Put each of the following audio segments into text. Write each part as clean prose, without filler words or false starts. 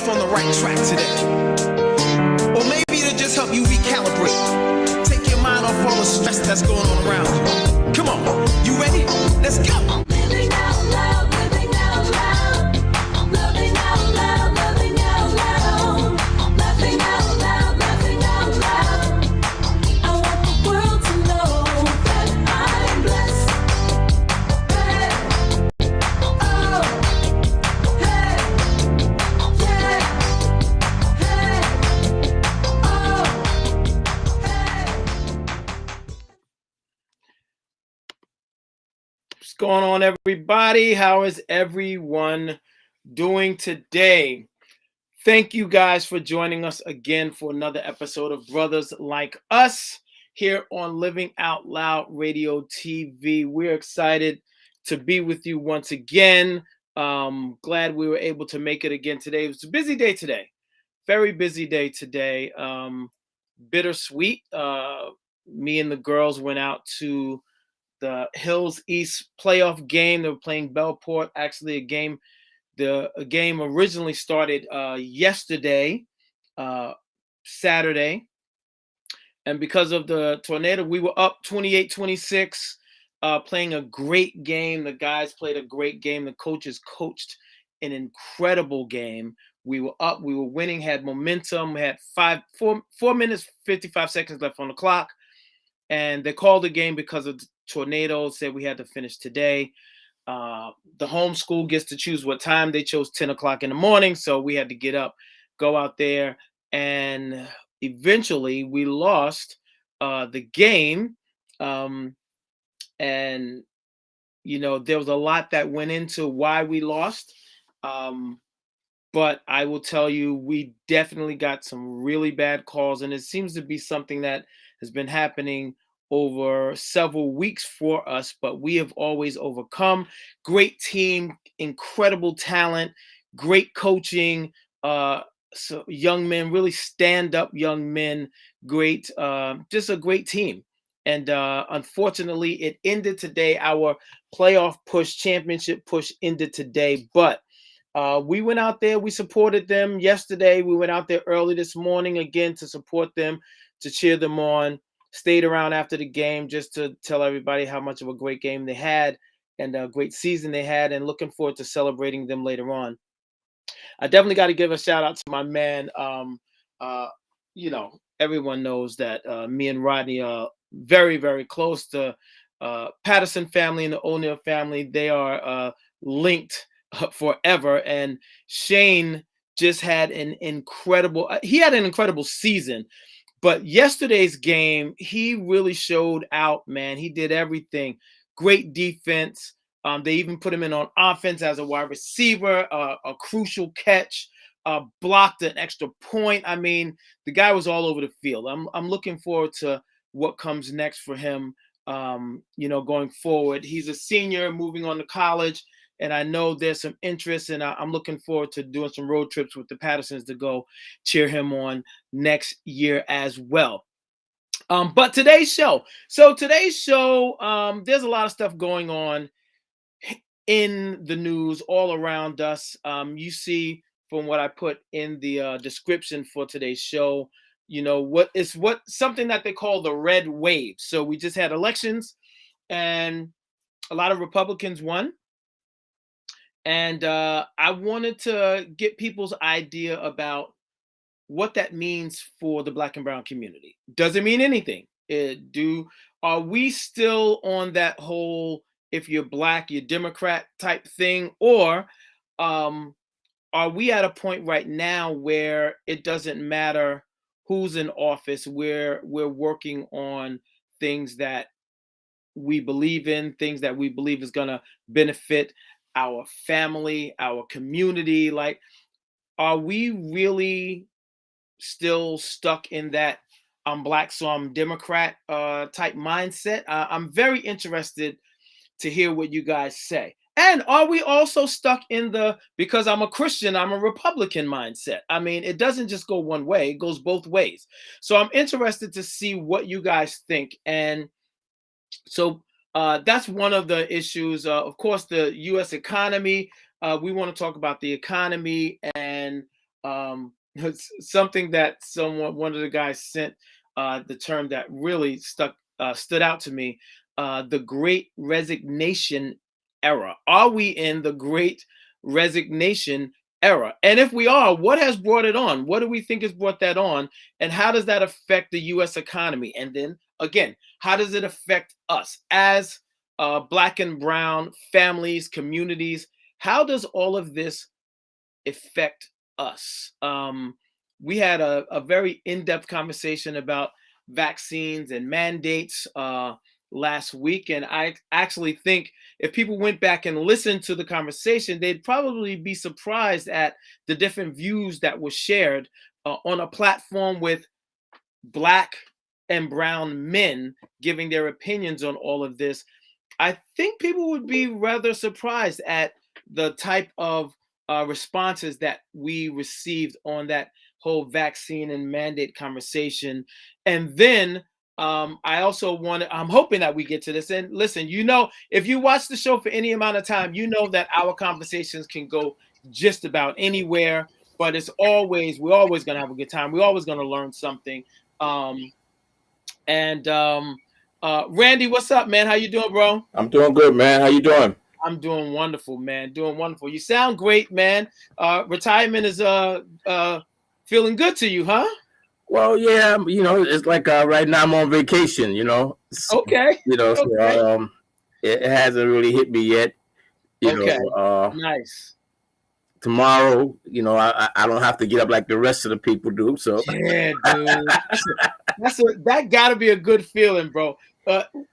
yourself on the right track today. Or maybe it'll just help you recalibrate. Take your mind off all the stress that's going on around you. Come on, you ready? Let's go. Living out loud, living out loud. Loving out loud, loving out loud. Laughing out loud, laughing out loud. I want the world to know that I'm blessed. Hey, oh, hey, yeah, hey, oh, hey. What's going on, everybody? How is everyone doing today? Thank you guys for joining us again for another episode of Brothers Like Us here on Living Out Loud Radio TV. We're excited to be with you once again. Glad we were able to make it again today. It was a busy day today. Very busy day today. Bittersweet. Me and the girls went out to the Hills East playoff game. They were playing Bellport. Actually, a game originally started yesterday, Saturday. And because of the tornado, we were up 28-26, playing a great game. The guys played a great game. The coaches coached an incredible game. We were up, we were winning, had momentum. We had 4 minutes, 55 seconds left on the clock. And they called the game because of the tornado, said we had to finish today. The home school gets to choose what time. They chose 10 o'clock in the morning, so we had to get up, go out there, and eventually we lost the game. And, you know, there was a lot that went into why we lost. But I will tell you, we definitely got some really bad calls, and it seems to be something that has been happening over several weeks for us, but we have always overcome. Great team, incredible talent, great coaching, so young men, really stand-up young men, great, just a great team. And unfortunately, it ended today. Our playoff push, championship push ended today, but we went out there, we supported them yesterday. We went out there early this morning again to support them, to cheer them on. Stayed around after the game just to tell everybody how much of a great game they had and a great season they had, and looking forward to celebrating them later on. I definitely got to give a shout out to my man. You know, everyone knows that me and Rodney are very, very close to Patterson family and the O'Neill family. They are linked forever. And Shane just had an incredible season. But yesterday's game, he really showed out, man. He did everything. Great defense. They even put him in on offense as a wide receiver, a crucial catch, blocked an extra point. I mean, the guy was all over the field. I'm looking forward to what comes next for him, you know, going forward. He's a senior moving on to college, and I know there's some interest, and I'm looking forward to doing some road trips with the Pattersons to go cheer him on next year as well. But today's show. So today's show, there's a lot of stuff going on in the news all around us. You see from what I put in the description for today's show, you know, something that they call the red wave. So we just had elections, and a lot of Republicans won. And I wanted to get people's idea about what that means for the Black and brown community. Does it mean anything? Are we still on that whole, if you're Black, you're Democrat type thing? Or are we at a point right now where it doesn't matter who's in office? We're working on things that we believe in, things that we believe is going to benefit our family, our community. Like, are we really still stuck in that I'm Black, so I'm Democrat type mindset? I'm very interested to hear what you guys say. And are we also stuck in the, because I'm a Christian, I'm a Republican mindset? I mean, it doesn't just go one way, it goes both ways. So I'm interested to see what you guys think. And so that's one of the issues. Of course, the U.S. economy. We want to talk about the economy and It's something that one of the guys sent, the term that really stood out to me, the Great Resignation Era. Are we in the Great Resignation Era? And if we are, what has brought it on? What do we think has brought that on? And how does that affect the U.S. economy? And then again, how does it affect us as Black and brown families, communities? How does all of this affect us? We had a very in-depth conversation about vaccines and mandates last week, and I actually think if people went back and listened to the conversation, they'd probably be surprised at the different views that were shared on a platform with Black and brown men giving their opinions on all of this. I think people would be rather surprised at the type of responses that we received on that whole vaccine and mandate conversation. And then I'm hoping that we get to this. And listen, if you watch the show for any amount of time, you know that our conversations can go just about anywhere, but we're always going to have a good time. We're always going to learn something. Randy, what's up, man? How you doing, bro? I'm doing good, man. How you doing? I'm doing wonderful, man. Doing wonderful. You sound great, man. Retirement is feeling good to you, huh? Well, yeah, it's like right now I'm on vacation, Okay. So it hasn't really hit me yet. Nice. Tomorrow, I don't have to get up like the rest of the people do. So yeah, dude. That gotta be a good feeling, bro.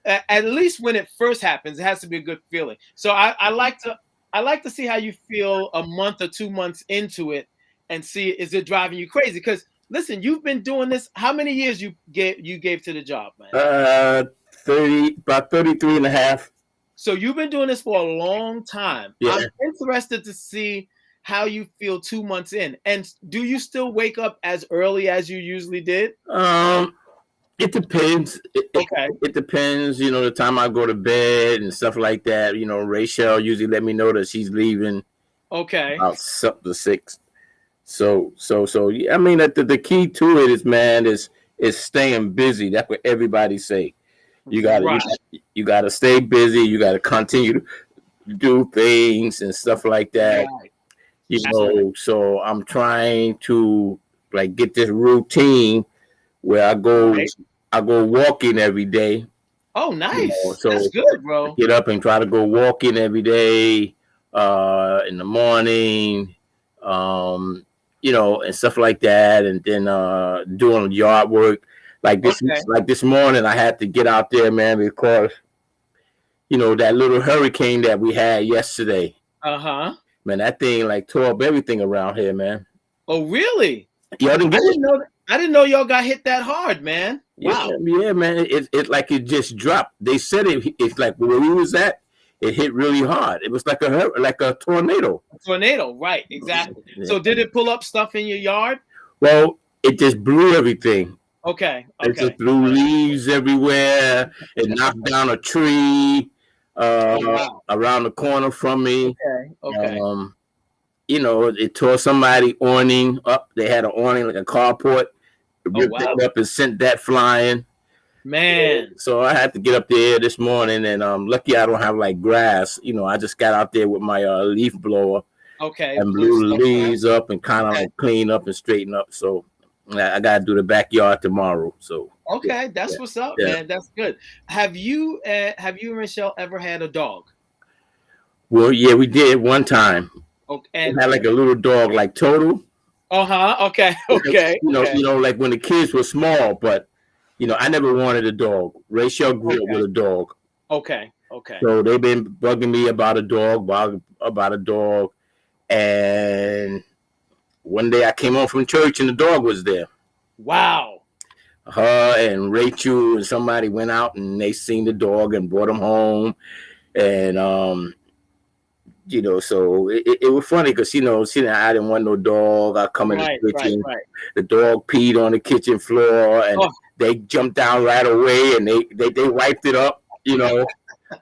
At least when it first happens, it has to be a good feeling. So I like to see how you feel a month or 2 months into it and see, is it driving you crazy? Because listen, you've been doing this. How many years you gave to the job, man? About 33 and a half. So you've been doing this for a long time. Yeah. I'm interested to see how you feel 2 months in. And do you still wake up as early as you usually did? It depends. It depends, the time I go to bed and stuff like that. Rachel usually let me know that she's leaving. Okay. About 6. So yeah, I mean, the key to it is, man, is staying busy. That's what everybody say. You gotta stay busy. You gotta continue to do things and stuff like that. Right. So I'm trying to get this routine where I go walking every day. Oh, nice. So that's good, bro. Get up and try to go walking every day in the morning, and stuff like that, and then doing yard work. Like this morning, I had to get out there, man, because that little hurricane that we had yesterday. Uh-huh. Man, that thing tore up everything around here, man. Oh, really? Yeah, I didn't know y'all got hit that hard, man. Wow. Yeah, man. It just dropped. They said it's like where we was at, it hit really hard. It was like a tornado. A tornado, right? Exactly. Yeah. So did it pull up stuff in your yard? Well, it just blew everything. Okay. It just threw leaves everywhere. It knocked down a tree around the corner from me. Okay. It tore somebody awning up. They had an awning like a carport. Ripped it up and sent that flying. Man. So I had to get up there this morning, and lucky I don't have grass. I just got out there with my leaf blower. Okay. And blew the leaves up and kind of clean up and straighten up. So I got to do the backyard tomorrow. So okay, that's what's up, man. That's good. Have you and Michelle ever had a dog? Well, yeah, we did one time. Okay. We had a little dog, Total. Okay. Like when the kids were small, but I never wanted a dog. Rachel grew up with a dog. Okay. So they've been bugging me about a dog, and one day I came home from church and the dog was there. Wow. Her and Rachel and somebody went out and they seen the dog and brought him home, and so it was funny because I didn't want no dog. I come in the kitchen, the dog peed on the kitchen floor, and they jumped down right away and they wiped it up,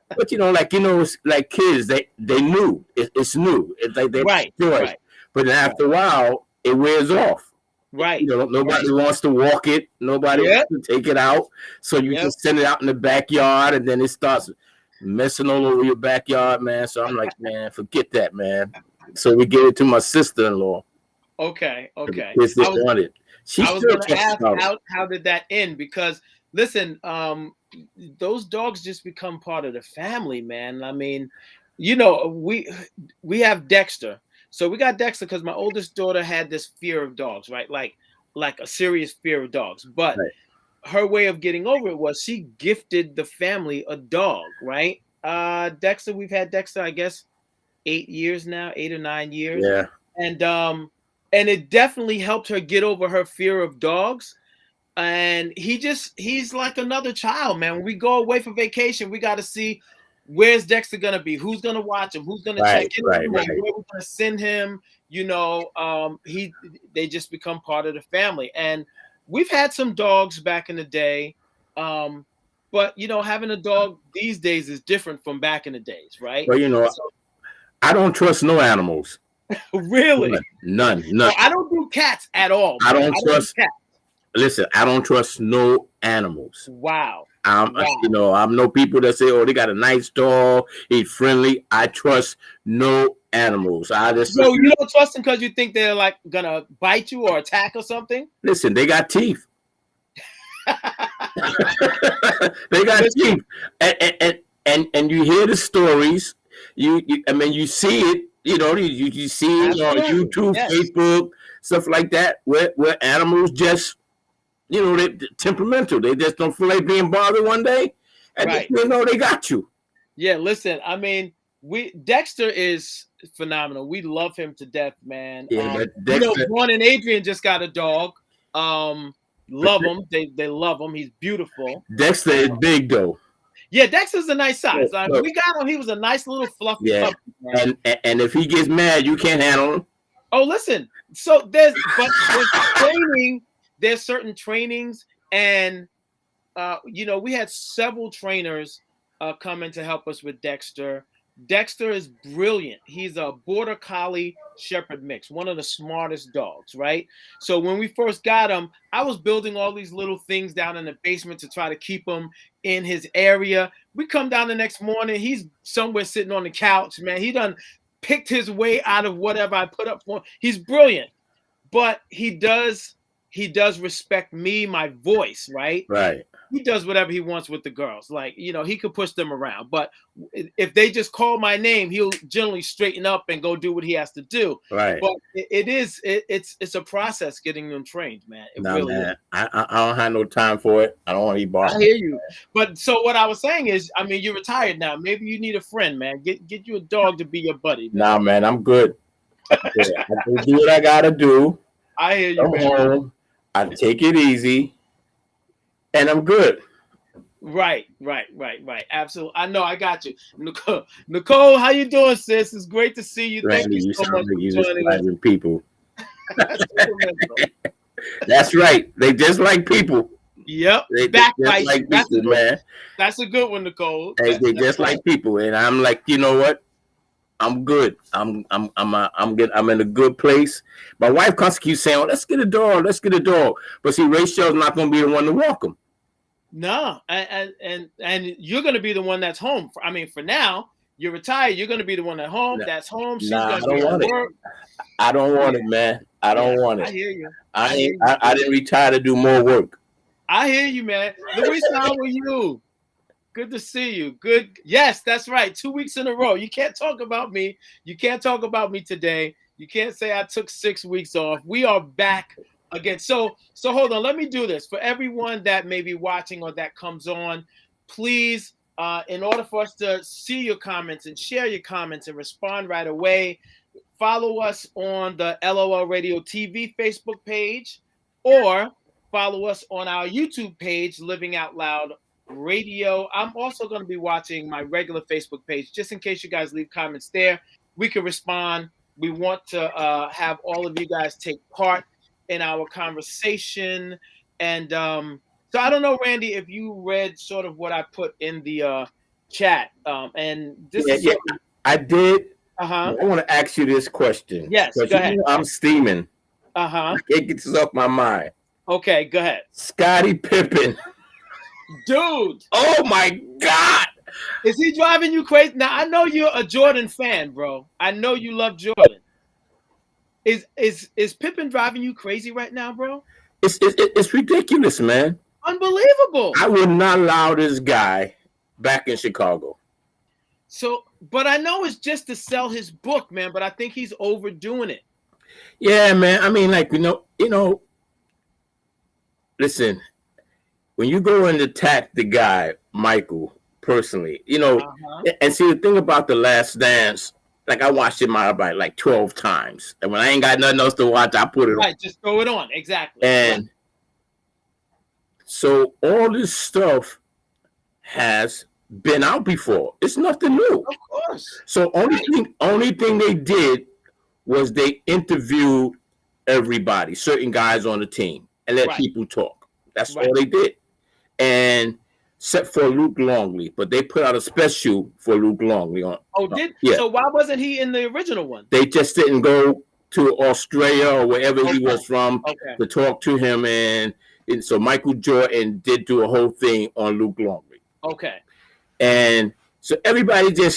But it's like kids, they knew it's new. It's like they right. But then after a while, it wears off. Right. You know, nobody wants to walk it. Nobody wants to take it out. So you just send it out in the backyard, and then it starts messing all over your backyard, man. So I'm like, man, forget that, man. So we gave it to my sister-in-law. Okay. Okay. Kids didn't want it. I was going to ask how did that end? Because listen, those dogs just become part of the family, man. I mean, you know, we have Dexter. So we got Dexter because my oldest daughter had this fear of dogs, right? Like a serious fear of dogs. But her way of getting over it was she gifted the family a dog, right? Dexter, we've had Dexter, I guess, 8 years now, 8 or 9 years. Yeah. And it definitely helped her get over her fear of dogs. And he's like another child, man. When we go away for vacation, we got to see where's Dexter gonna be, who's gonna watch him, who's gonna check in, where we're gonna send him. You know, they just become part of the family. And we've had some dogs back in the day, but you know, having a dog these days is different from back in the days, right? Well, you know, I don't trust no animals. Really? None. No, I don't do cats at all. I don't trust cats. Listen, I don't trust no animals. Wow. You know, I'm no people that say, "Oh, they got a nice dog, he's friendly." I trust no animals. So you don't trust them because you think they're like gonna bite you or attack or something? Listen, they got teeth. They got teeth, and you hear the stories. I mean, you see it. You know, you see it on YouTube, Facebook, stuff like that, where animals just, you know, they're temperamental. They just don't feel like being bothered one day, and you know they got you. Yeah, listen. I mean, Dexter is phenomenal. We love him to death, man. Yeah, you know, Juan and Adrian just got a dog. Love him. They love him. He's beautiful. Dexter is big though. Yeah, Dexter's a nice size. We got him. He was a nice little fluffy puppy, man. And if he gets mad, you can't handle him. Oh, listen. So there's training. There's certain trainings, and you know, we had several trainers come in to help us with Dexter. Dexter is brilliant. He's a border collie shepherd mix, one of the smartest dogs, right? So when we first got him, I was building all these little things down in the basement to try to keep him in his area. We come down the next morning, he's somewhere sitting on the couch, man. He done picked his way out of whatever I put up for him. He's brilliant, but he does respect me, my voice, right? Right. He does whatever he wants with the girls. Like, you know, he could push them around. But if they just call my name, he'll generally straighten up and go do what he has to do. Right. But it's a process getting them trained, man. Man. I don't have no time for it. I don't want to be bothered. I hear you. But so what I was saying is, I mean, you're retired now. Maybe you need a friend, man. Get you a dog to be your buddy. Man. Nah, man, I'm good. I can do what I gotta do. I hear you, I'm home. I take it easy. And I'm good. Right. Absolutely. I know. I got you. Nicole, how you doing, sis? It's great to see you. Randy, thank you so much like for joining us. People. That's right. They just like people. Yep. They just like people, man. That's a good one, Nicole. They just like people. And I'm like, you know what? I'm good. I'm good. I'm in a good place. My wife constantly keeps saying, "Oh, let's get a dog. Let's get a dog." But see, Rachel's not going to be the one to walk him. No, and you're going to be the one that's home. For now, you're retired. You're going to be the one at home. That's home. She's going to be at work. I don't want it, man. I don't want it. I hear you. I didn't retire to do more work. I hear you, man. Luis, how are you? Good to see you. Good. Yes, that's right. 2 weeks in a row. You can't talk about me. You can't talk about me today. You can't say I took 6 weeks off. We are back again. So hold on. Let me do this. For everyone that may be watching or that comes on, please, in order for us to see your comments and share your comments and respond right away, follow us on the LOL Radio TV Facebook page, or follow us on our YouTube page, Living Out Loud Radio. I'm also going to be watching my regular Facebook page, just in case you guys leave comments there. We can respond. We want to have all of you guys take part in our conversation. And so I don't know, Randy, if you read sort of what I put in the chat. And this is I did. Uh-huh. I want to ask you this question. Yes, go ahead. I'm steaming. Uh-huh. I can't get this off my mind. Okay, go ahead. Scottie Pippen. Dude, Oh my God. is he driving you crazy? Now, I know you're a Jordan fan, bro. I know you love Jordan. Is Pippen driving you crazy right now, bro? It's ridiculous, man. Unbelievable. I would not allow this guy back in Chicago. So, but I know it's just to sell his book, man, but I think he's overdoing it. Yeah, man. I mean, like, listen, when you go and attack the guy, Michael, personally, and see the thing about The Last Dance, like I watched it like 12 times. And when I ain't got nothing else to watch, I put it on. Right, just throw it on. Exactly. And so all this stuff has been out before. It's nothing new. Of course. So only thing they did was they interviewed everybody, certain guys on the team, and let people talk. That's all they did. And except for Luke Longley, but they put out a special for Luke Longley on. Oh, did? Yeah. So why wasn't he in the original one? They just didn't go to Australia or wherever he was from to talk to him, and so Michael Jordan did do a whole thing on Luke Longley. Okay. And so everybody they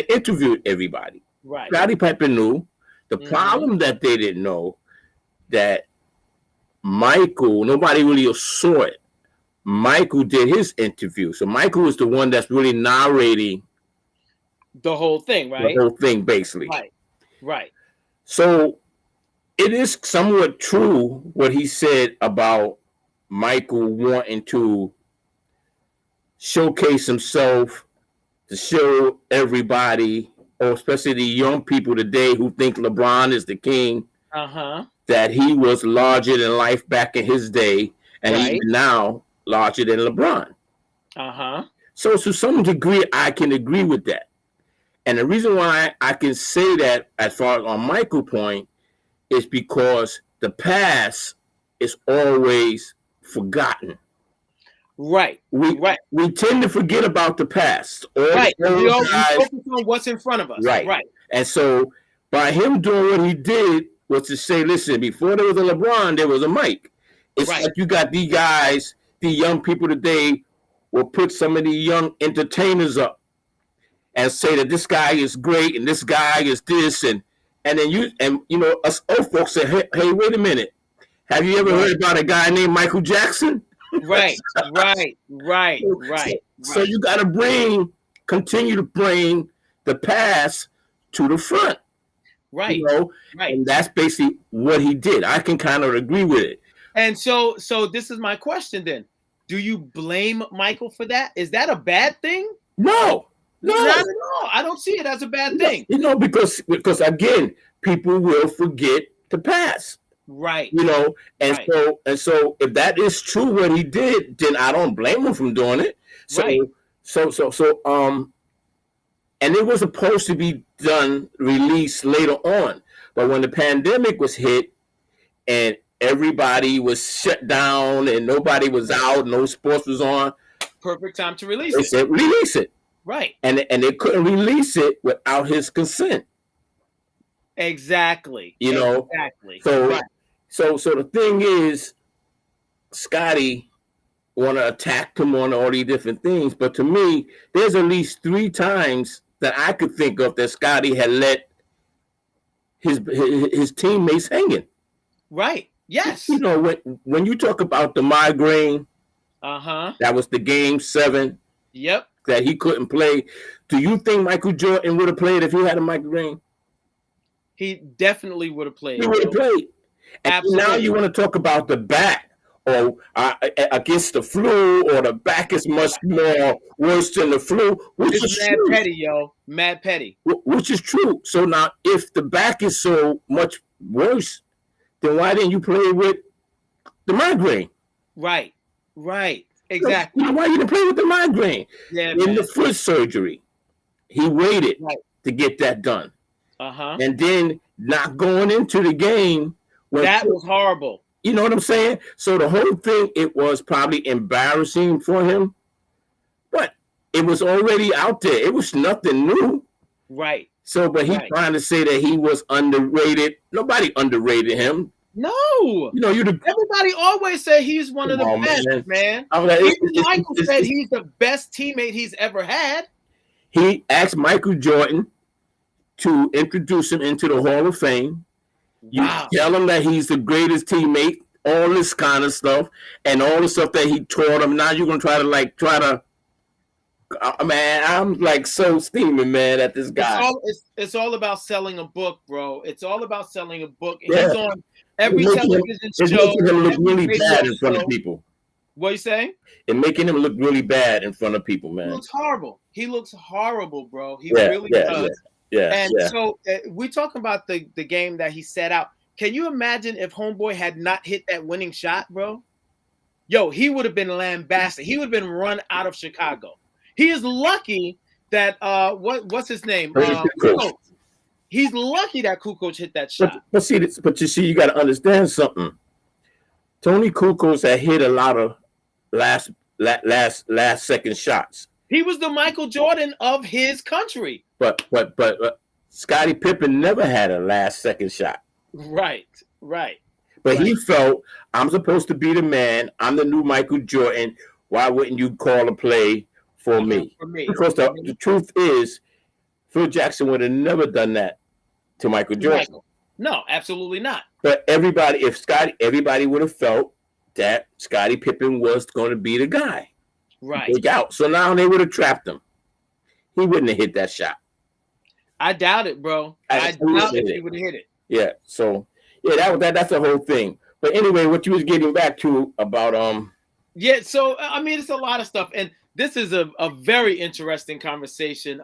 interviewed everybody. Right. Scottie Pippen knew. The problem that they didn't know that Michael, nobody really saw it. Michael did his interview. So Michael was the one that's really narrating the whole thing, right? The whole thing, basically. Right. So it is somewhat true what he said about Michael wanting to showcase himself, to show everybody, or especially the young people today who think LeBron is the king, that he was larger than life back in his day, and even now larger than LeBron. So to some degree, I can agree with that. And the reason why I can say that as far as on Michael's point is because the past is always forgotten. Right. We tend to forget about the past. We focus on what's in front of us. Right. And so by him doing what he did was to say, listen, before there was a LeBron, there was a Mike. It's like you got these guys, the young people today will put some of the young entertainers up and say that this guy is great and this guy is this, and then us old folks say, hey, wait a minute. Have you ever heard about a guy named Michael Jackson? Right. So you got to continue to bring the past to the front. Right. And that's basically what he did. I can kind of agree with it. And so this is my question then. Do you blame Michael for that? Is that a bad thing? No. Not at all. I don't see it as a bad thing. Because again, people will forget the past. Right. So if that is true what he did, then I don't blame him for doing it. And it was supposed to be released later on. But when the pandemic was hit and everybody was shut down and nobody was out, no sports was on. Perfect time to release it. They said release it. Right. And they couldn't release it without his consent. Exactly. Exactly. So the thing is, Scotty want to attack him on all these different things, but to me, there's at least 3 times that I could think of that Scotty had let his teammates hanging. Right. Yes. When you talk about the migraine, that was the game 7. Yep. That he couldn't play. Do you think Michael Jordan would have played if he had a migraine? He definitely would have played. He would have played. And Absolutely. now you want to talk about the back or against the flu, or the back is much more worse than the flu, which is mad true. petty, yo. Mad petty. Which is true. So now, if the back is so much worse, then why didn't you play with the migraine? Right. Exactly. Why you didn't play with the migraine? Yeah, in the foot surgery, he waited to get that done. And then not going into the game. That was horrible. You know what I'm saying? So the whole thing, it was probably embarrassing for him, but it was already out there. It was nothing new. Right. So, but he's trying to say that he was underrated. Nobody underrated him. No. You know, you the Everybody always say he's one of the Come on, best, man. man. I'm like, Even Michael said he's the best teammate he's ever had. he asked Michael Jordan to introduce him into the Hall of Fame. You Wow. tell him that he's the greatest teammate, all this kind of stuff, and all the stuff that he taught him. Now you're gonna try to. Man, I'm like so steaming, man, at this guy. It's all about selling a book, bro. It's all about selling a book. Yeah. He's on every It's making television it's show. making him look every really radio bad in front of show. people. What you saying? It's making him look really bad in front of people, He man. looks horrible. He looks horrible, bro. He Yeah, really yeah, does. Yeah, And yeah. so we're talking about the game that he set out. Can you imagine if Homeboy had not hit that winning shot, bro? Yo, he would have been lambasted. He would have been run out of Chicago. He is lucky that what's his name? Kukoc. He's lucky that Kukoc hit that shot. But you see, you got to understand something. Tony Kukoc had hit a lot of last second shots. He was the Michael Jordan of his country. But Scottie Pippen never had a last second shot. Right. But he felt, I'm supposed to be the man. I'm the new Michael Jordan. Why wouldn't you call a play for me? Because the truth is, Phil Jackson would have never done that to Michael Jordan. No, absolutely not. But everybody would have felt that Scottie Pippen was going to be the guy. Right. Take out. So now they would have trapped him. He wouldn't have hit that shot. I doubt it, bro. I doubt if he would have hit it. Yeah. So that's the whole thing. But anyway, what you was getting back to about Yeah, so I mean it's a lot of stuff, and this is a very interesting conversation.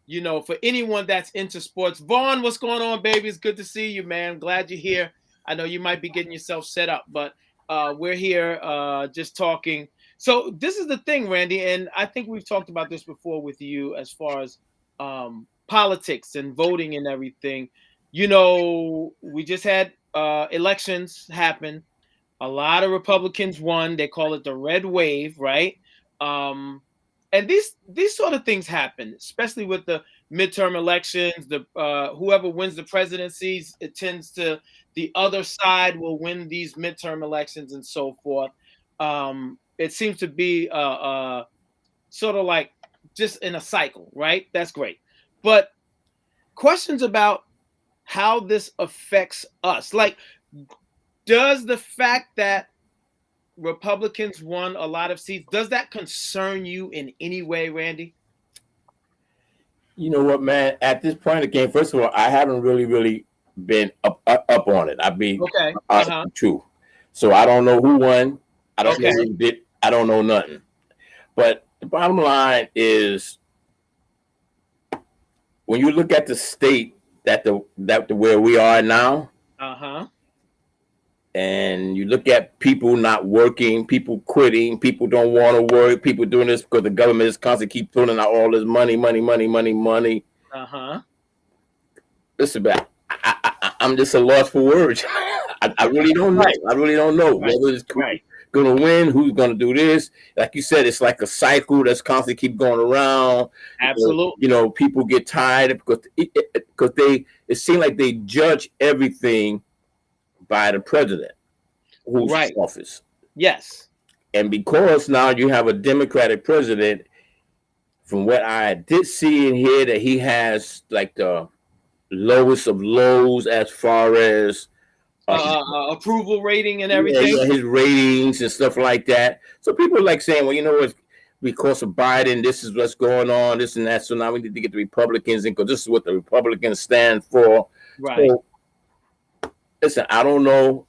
You know, for anyone that's into sports. Vaughn, what's going on, baby? It's good to see you, man. Glad you're here. I know you might be getting yourself set up, but we're here just talking. So this is the thing, Randy, and I think we've talked about this before with you as far as politics and voting and everything. You know, we just had elections happen. A lot of Republicans won. They call it the red wave, right? And these sort of things happen, especially with the midterm elections. The whoever wins the presidencies, it tends to the other side will win these midterm elections and so forth. It seems to be sort of like just in a cycle, right? That's great. But questions about how this affects us, like, does the fact that Republicans won a lot of seats, does that concern you in any way, Randy? You know what, man? At this point in the game, first of all, I haven't really been up on it. I've been true. So I don't know who won. I don't know who did. I don't know nothing. But the bottom line is, when you look at the state that where we are now, and you look at people not working, people quitting, people don't want to work, people doing this because the government is constantly keep throwing out all this money. Listen, I'm just a loss for words. I really don't know. I really don't know whether it's going to win, who's going to do this. Like you said, it's like a cycle that's constantly keep going around. Absolutely. You know, people get tired because it seems like they judge everything by the president who's in office. Yes. And because now you have a Democratic president, from what I did see and hear, that he has like the lowest of lows as far as approval rating and everything. Yeah, his ratings and stuff like that. So people are like saying, well, you know what? Because of Biden, this is what's going on, this and that. So now we need to get the Republicans in because this is what the Republicans stand for. Right. So, listen, I don't know,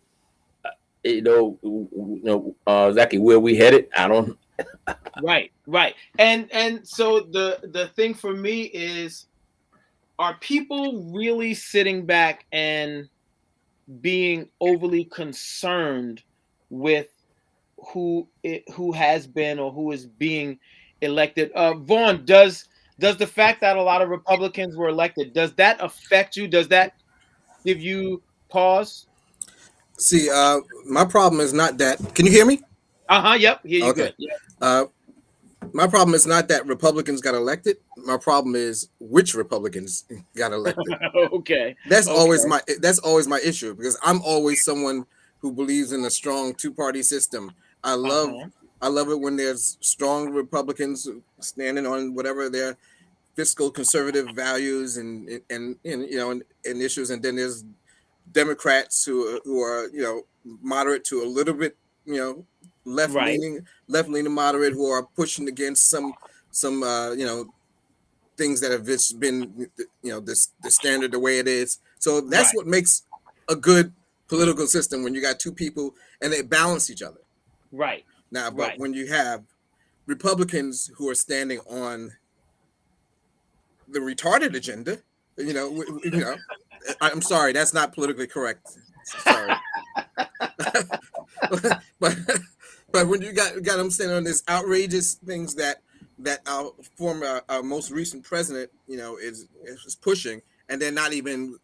exactly where we headed. I don't. Right. And so the thing for me is, are people really sitting back and being overly concerned with who has been or who is being elected? Vaughn, does the fact that a lot of Republicans were elected, does that affect you? Does that give you pause? See, my problem is not that. Can you hear me? Yep. Hear you good. Yeah. My problem is not that Republicans got elected. My problem is which Republicans got elected. Okay. That's Okay. always my issue, because I'm always someone who believes in a strong two-party system. I love Uh-huh. I love it when there's strong Republicans standing on whatever their fiscal conservative values and and issues, and then there's Democrats who are moderate to a little bit left Right. leaning moderate, who are pushing against some things that have just been the standard the way it is. So that's Right. what makes a good political system, when you got two people and they balance each other. Right. Now, but Right. when you have Republicans who are standing on the retarded agenda, I'm sorry, that's not politically correct. Sorry. but but when you got them standing on this outrageous things that our former our most recent president is pushing, and they're not even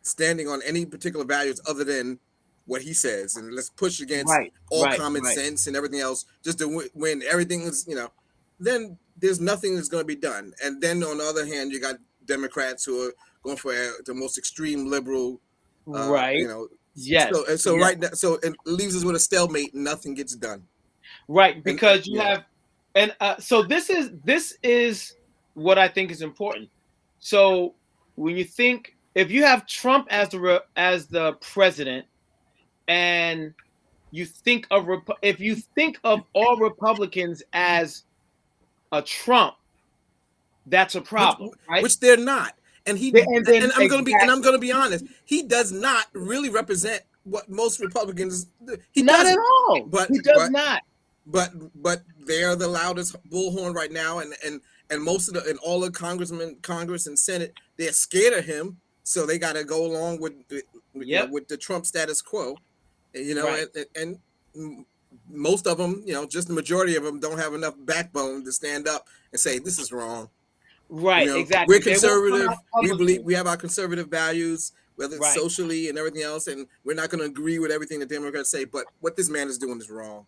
standing on any particular values other than what he says, and let's push against Right. all Right. common Right. sense and everything else just to win everything is then there's nothing that's going to be done. And then on the other hand, you got Democrats who are going for the most extreme liberal Right. Yes. so Yes. right now, so it leaves us with a stalemate. Nothing gets done. Right. And Because you have, and so this is what I think is important. So when you think, if you have Trump as the president, and you think of if you think of all Republicans as a Trump, that's a problem, right? which they're not. And And then I'm going to be exactly, honest. He does not really represent what most Republicans. He not at doesn't. all. But He does not. but they are the loudest bullhorn right now, and most of all the Congress and Senate, they're scared of him, so they got to go along with Yep. with the Trump status quo, Right. and most of them, just the majority of them, don't have enough backbone to stand up and say this is wrong. Right. We're Exactly. They won't come conservative. out We publicly. believe we have our conservative values, whether it's Right. socially and everything else, and we're not going to agree with everything the Democrats say. But what this man is doing is wrong.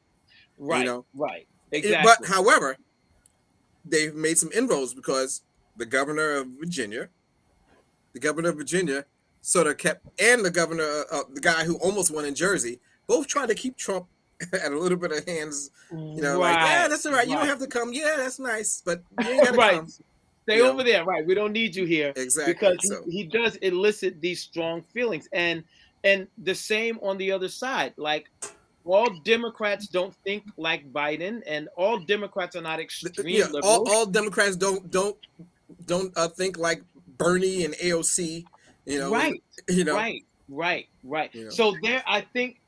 Right. Right. Exactly. But however, they've made some inroads, because the governor of Virginia sort of kept, and the governor, the guy who almost won in Jersey, both trying to keep Trump at a little bit of hands. Like, yeah, that's all right. You don't have to come. Yeah, that's nice, but you ain't got to Right. come. Stay over there. Right. We don't need you here. Exactly. Because So he does elicit these strong feelings. And the same on the other side. Like, all Democrats don't think like Biden, and all Democrats are not extreme liberals. all Democrats don't think like Bernie and AOC. Right. Right. So I think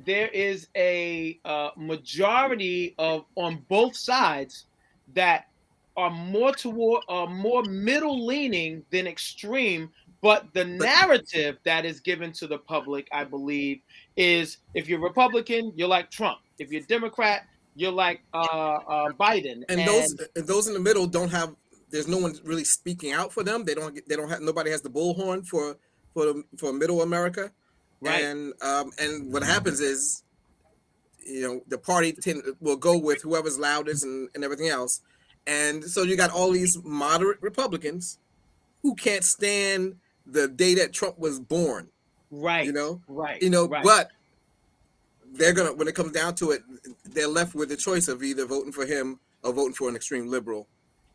there is a majority on both sides that are more middle leaning than extreme. But the narrative that is given to the public, I believe, is if you're Republican, you're like Trump. If you're Democrat, you're like Biden. And those in the middle don't have. There's no one really speaking out for them. They don't have. Nobody has the bullhorn for middle America. Right. And what happens is, the party will go with whoever's loudest and everything else. And so you got all these moderate Republicans who can't stand the day that Trump was born. Right. Right. But they're gonna, when it comes down to it, they're left with the choice of either voting for him or voting for an extreme liberal.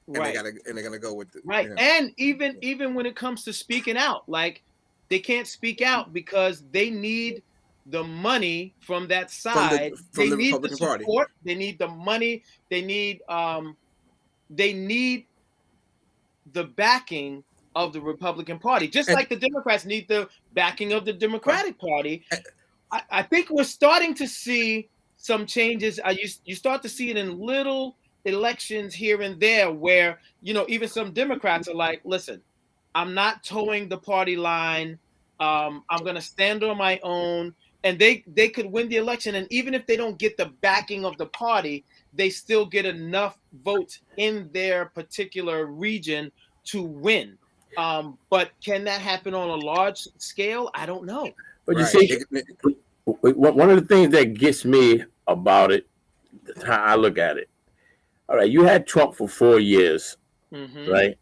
And Right. they're gonna go with it. Right. And even when it comes to speaking out, like, they can't speak out because they need the money from that side. From they the need Republican the support. Party. They need the money. They need the backing of the Republican Party, just like the Democrats need the backing of the Democratic Party. I think we're starting to see some changes. You start to see it in little elections here and there, where even some Democrats are like, listen, I'm not towing the party line. I'm going to stand on my own. And they could win the election. And even if they don't get the backing of the party, they still get enough votes in their particular region to win. But can that happen on a large scale? I don't know. But you see, one of the things that gets me about it, how I look at it, All right, you had Trump for 4 years, Mm-hmm. right?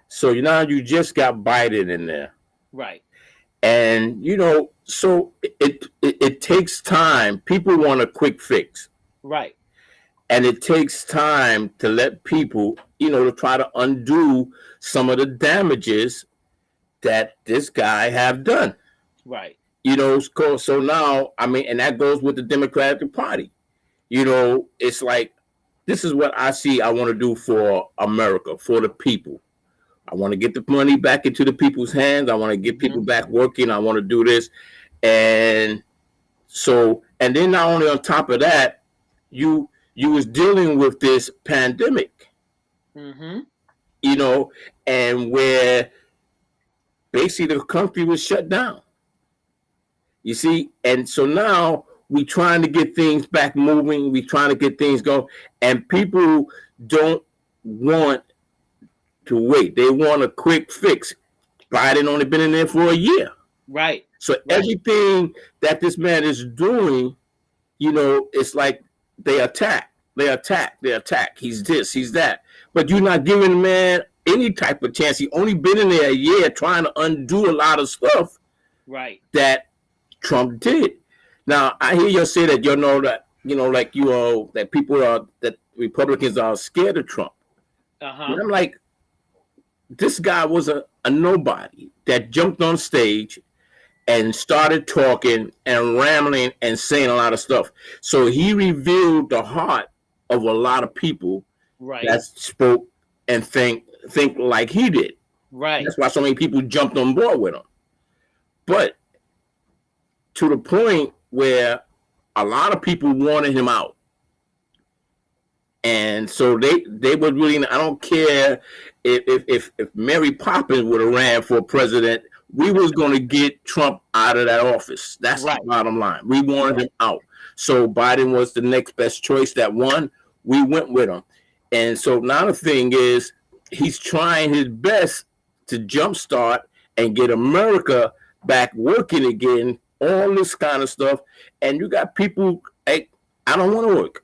So now you just got Biden in there. Right. And so it takes time. People want a quick fix. Right. And it takes time to let people, to try to undo some of the damages that this guy have done. Right. So now, I mean, and that goes with the Democratic Party. It's like, this is what I see I want to do for America, for the people. I want to get the money back into the people's hands. I want to get people back working. I want to do this. And then not only on top of that, you was dealing with this pandemic, Mm-hmm. And where basically the country was shut down. You see, and so now we trying to get things back moving. We trying to get things going, and people don't want to wait. They want a quick fix. Biden only been in there for a year. Right. So everything that this man is doing, it's like they attack. He's this, he's that. But you're not giving the man any type of chance. He only been in there a year trying to undo a lot of stuff that Trump did. Now, I hear you say that that people that Republicans are scared of Trump. And I'm like, this guy was a nobody that jumped on stage and started talking and rambling and saying a lot of stuff. So he revealed the heart of a lot of people that spoke and think like he did. Right. That's why so many people jumped on board with him. But to the point where a lot of people wanted him out. And so they would really, I don't care if Mary Poppins would have ran for president, we was going to get Trump out of that office. That's the bottom line. We wanted him out. So Biden was the next best choice that won. We went with him. And so now the thing is, he's trying his best to jumpstart and get America back working again, all this kind of stuff. And you got people, hey, I don't want to work.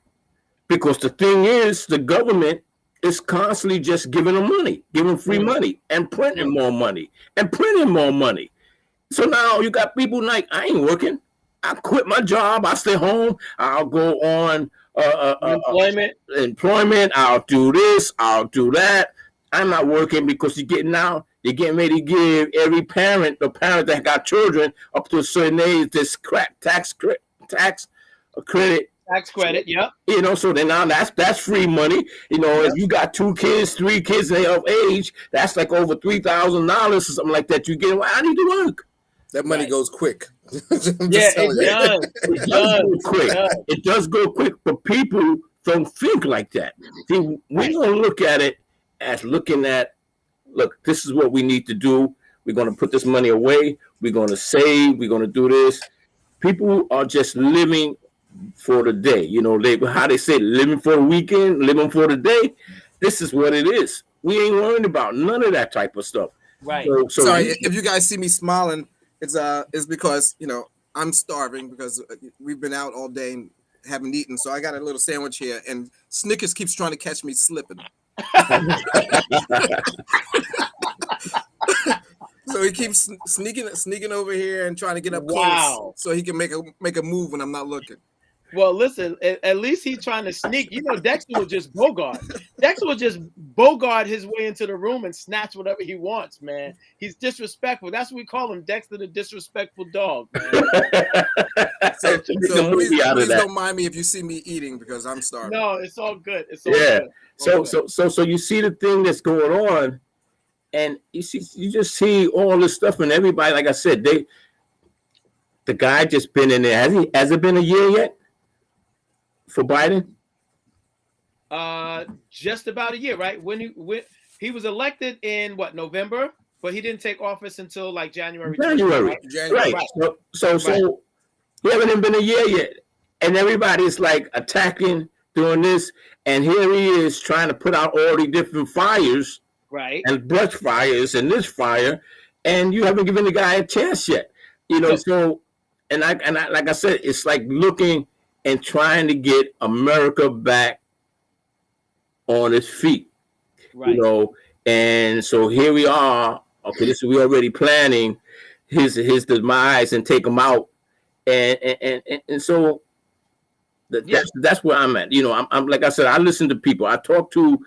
Because the thing is, the government is constantly just giving them money, giving free money and printing more money and printing more money. So now you got people like, I ain't working. I quit my job. I stay home. I'll go on employment. I'll do this. I'll do that. I'm not working because you're getting ready to give every parent, the parent that got children up to a certain age, this tax credit. Tax credit, yep. So then now that's free money. If you got 2 kids, 3 kids of age, that's like over $3,000 or something like that. You get, I need to work. That money goes quick. It does go quick. It does go quick, but people don't think like that. See, we don't look at it as looking at, look, this is what we need to do. We're going to put this money away. We're going to save. We're going to do this. People are just living for the day. How they say, living for the weekend, living for the day. This is what it is. We ain't worried about none of that type of stuff. Right. So sorry, if you guys see me smiling, it's because, I'm starving because we've been out all day and haven't eaten. So I got a little sandwich here, and Snickers keeps trying to catch me slipping. So he keeps sneaking over here and trying to get up close so he can make a move when I'm not looking. Well, listen, at least he's trying to sneak. Dexter will just bogart. Dexter will just bogart his way into the room and snatch whatever he wants, man. He's disrespectful. That's what we call him, Dexter the disrespectful dog, man. So please don't mind me if you see me eating because I'm starving. No, it's all good. It's all good. So you see the thing that's going on, and you just see all this stuff, and everybody, like I said, the guy just been in there. Has it been a year yet? For Biden? Just about a year, right? When he was elected in November, but he didn't take office until like January. Right. So he hasn't even been a year yet, and everybody's like attacking, doing this, and here he is trying to put out all the different fires, right? And brush fires and this fire, and you haven't given the guy a chance yet, So, and I like I said, it's like looking and trying to get America back on his feet, Right. And so here we are. Okay, we already planning his demise and take him out, and so that's where I'm at. I'm like I said, I listen to people. I talk to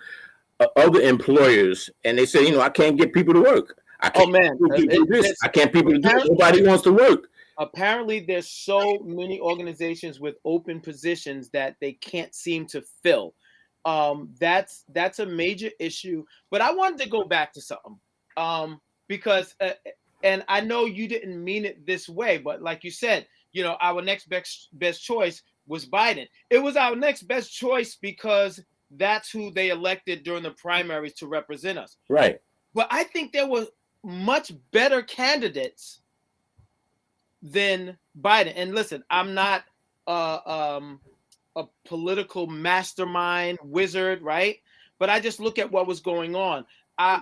other employers, and they say, I can't get people to work. I Oh can't man, get people to do this. I can't people to do it. Nobody wants to work. Apparently, there's so many organizations with open positions that they can't seem to fill. That's a major issue. But I wanted to go back to something, because and I know you didn't mean it this way, but like you said, our next best choice was Biden. It was our next best choice because that's who they elected during the primaries to represent us. Right. But I think there were much better candidates than Biden. And listen, I'm not a political mastermind wizard, right? But I just look at what was going on. I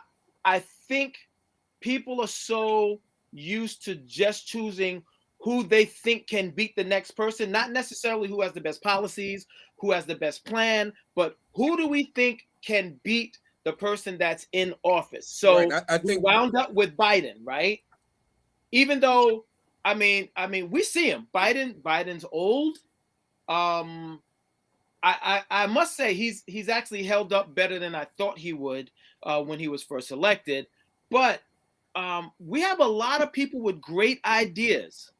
think people are so used to just choosing who they think can beat the next person, not necessarily who has the best policies, who has the best plan, but who do we think can beat the person that's in office? So right. I think we wound up with Biden, right? Even though, I mean, we see him. Biden's old. I must say he's actually held up better than I thought he would when he was first elected. But we have a lot of people with great ideas,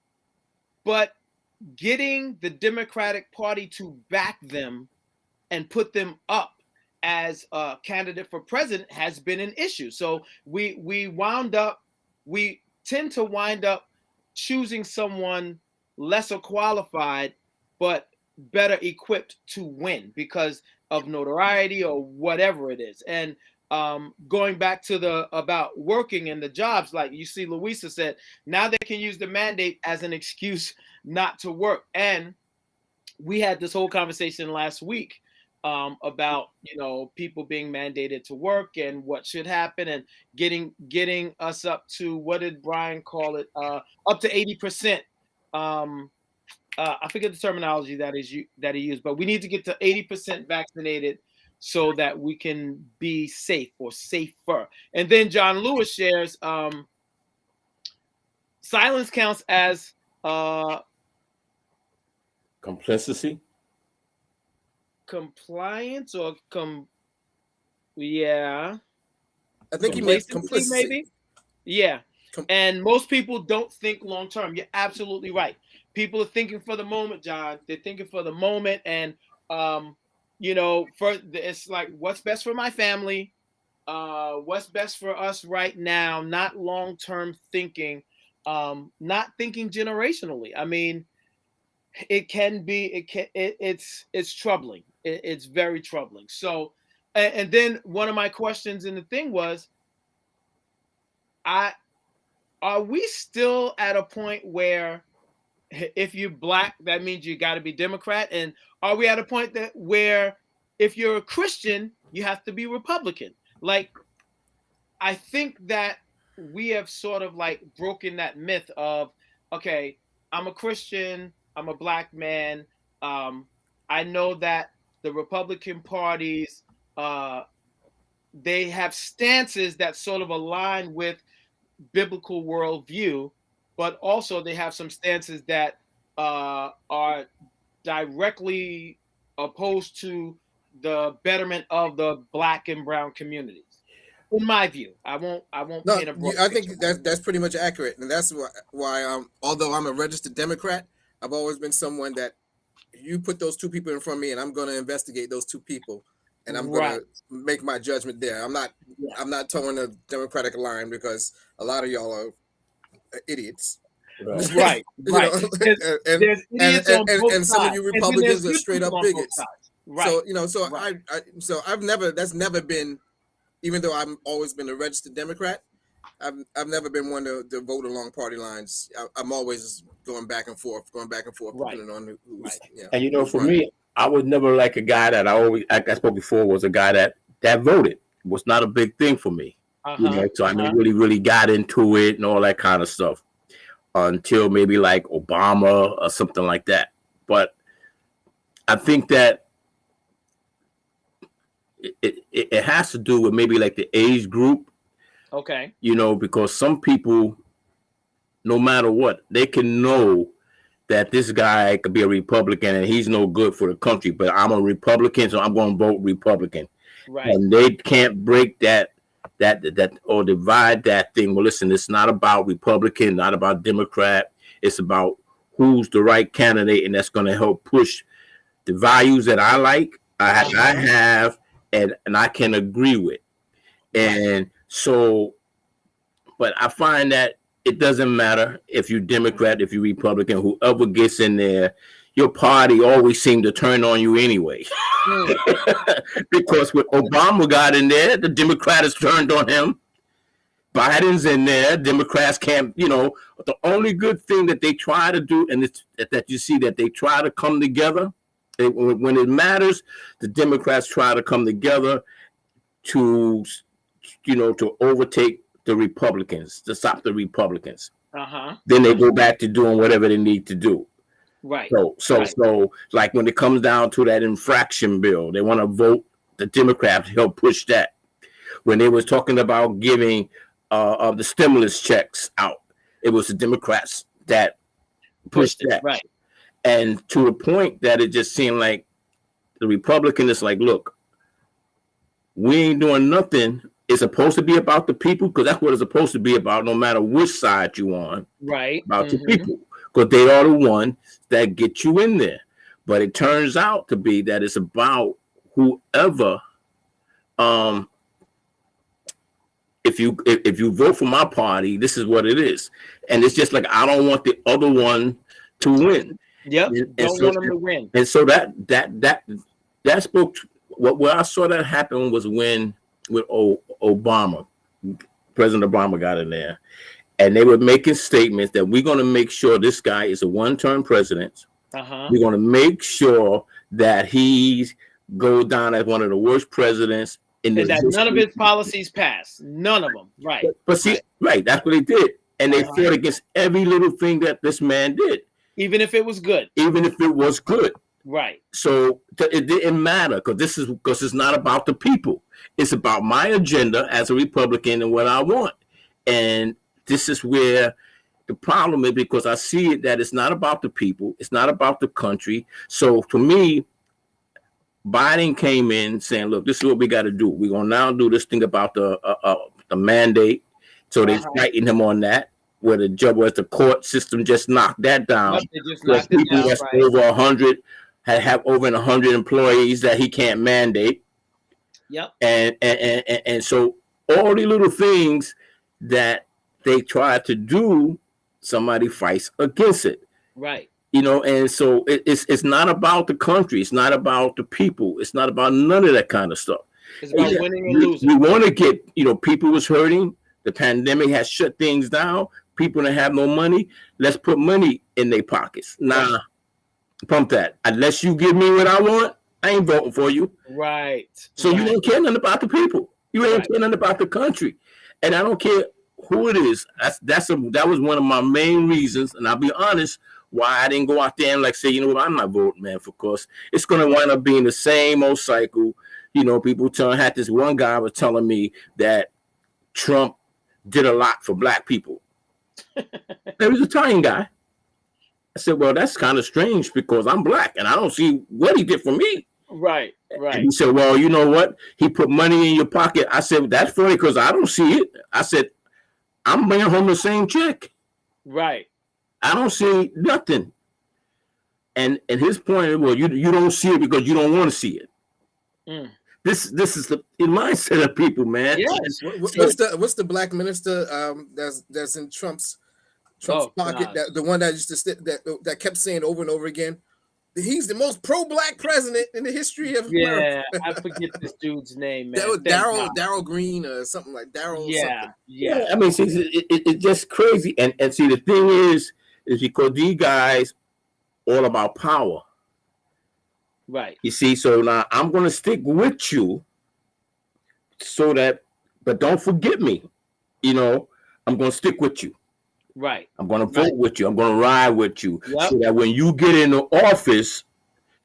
but getting the Democratic Party to back them and put them up as a candidate for president has been an issue. So we tend to wind up choosing someone lesser qualified, but better equipped to win because of notoriety or whatever it is. And going back to about working and the jobs, like you see, Louisa said, now they can use the mandate as an excuse not to work. And we had this whole conversation last week about people being mandated to work and what should happen, and getting us up to, what did Brian call it, up to 80%. I forget the terminology that he used, but we need to get to 80% vaccinated so that we can be safe or safer. And then John Lewis shares silence counts as complicity, compliance, or yeah. I think he meant Complacency, complicity. maybe. Yeah. And most people don't think long term. You're absolutely right. People are thinking for the moment, John. They're thinking for the moment, and it's like, what's best for my family? What's best for us right now? Not long term thinking. Not thinking generationally. I mean, it can be. It's troubling. It's very troubling. So, and then one of my questions in the thing was, are we still at a point where if you're black, that means you got to be Democrat? And are we at a point where if you're a Christian, you have to be Republican? Like, I think that we have sort of like broken that myth of, okay, I'm a Christian, I'm a black man. I know that the Republican parties, they have stances that sort of align with biblical worldview, but also they have some stances that are directly opposed to the betterment of the black and brown communities. In my view, I won't No, paint a broad I think picture. that's pretty much accurate, and that's why although I'm a registered Democrat, I've always been someone that you put those two people in front of me, and I'm going to investigate those two people, and I'm going to make my judgment there. I'm not towing the Democratic line because a lot of y'all are idiots. Right. And some of you Republicans are straight up bigots. Right. So that's never been, even though I've always been a registered Democrat, I've never been one to vote along party lines. I'm always going back and forth, depending on who's. And for me, I was never like a guy that like I spoke before, was a guy that voted. It was not a big thing for me. So I never really got into it and all that kind of stuff until maybe like Obama or something like that. But I think that it has to do with maybe like the age group, Okay. because some people, no matter what, they can know that this guy could be a Republican and he's no good for the country, but I'm a Republican, so I'm going to vote Republican. Right. And they can't break that or divide that thing. Well, listen, it's not about Republican, not about Democrat. It's about who's the right candidate, and that's going to help push the values that I like, I have, and I can agree with. And so, but I find that it doesn't matter if you're Democrat, if you're Republican, whoever gets in there, your party always seems to turn on you anyway. Because when Obama got in there, the Democrats turned on him. Biden's in there. Democrats can't, the only good thing that they try to do, and it's that you see that they try to come together. When it matters, the Democrats try to come together to overtake the Republicans, to stop the Republicans. Then they go back to doing whatever they need to do. Right. So like when it comes down to that infraction bill, they want to vote the Democrats to help push that. When they was talking about giving the stimulus checks out, it was the Democrats that pushed that. Right. And to the point that it just seemed like the Republican is like, look, we ain't doing nothing. It's supposed to be about the people, because that's what it's supposed to be about, no matter which side you on. Right. About the people, because they are the one that get you in there. But it turns out to be that it's about whoever. If you vote for my party, this is what it is, and it's just like I don't want the other one to win. Yep. Don't want them to win. And so that spoke. Where I saw that happen was when with Obama, President Obama got in there, and they were making statements that we're going to make sure this guy is a one-term president. We're going to make sure that he goes down as one of the worst presidents in And the that none of his policies passed. None of them. Right. But see, right, that's what they did. And they fought against every little thing that this man did. Even if it was good. Even if it was good. Right. So it didn't matter, because it's not about the people. It's about my agenda as a Republican and what I want. And this is where the problem is, because I see it that it's not about the people. It's not about the country. So to me, Biden came in saying, look, this is what we got to do. We're going to now do this thing about the mandate. So they're fighting him on that, where the court system just knocked that down. They just knocked it people down, that's right. over 100 have over 100 employees that he can't mandate. Yep. And so all the little things that they try to do, somebody fights against it. Right. And so it's not about the country. It's not about the people. It's not about none of that kind of stuff. It's about winning or losing. We want to get, people was hurting. The pandemic has shut things down. People that have no money, let's put money in their pockets. Nah, pump that. Unless you give me what I want, I ain't voting for you. Right. So you don't care nothing about the people. You ain't care nothing about the country. And I don't care who it is. That was one of my main reasons. And I'll be honest, why I didn't go out there and say, I'm not voting, man, for course. It's going to wind up being the same old cycle. People had this one guy was telling me that Trump did a lot for black people. He was an Italian guy. I said, well, that's kind of strange, because I'm black and I don't see what he did for me. Right. And he said, well, you know what? He put money in your pocket. I said, that's funny, because I don't see it. I said, I'm bringing home the same check. Right. I don't see nothing. And his point, well, you don't see it because you don't want to see it. This is the mindset of people, man. Yes. What's the black minister that's in Trump's pocket? God. The one that used to that kept saying over and over again, he's the most pro-black president in the history of America. Yeah, I forget this dude's name, man. That was Daryl Green or something like Daryl. Yeah. I mean, see, it's just crazy. And see, the thing is because these guys all about power. Right. You see, so now I'm going to stick with you but don't forget me. I'm going to stick with you. Right. I'm going to vote with you. I'm going to ride with you. Yep. So that when you get into office,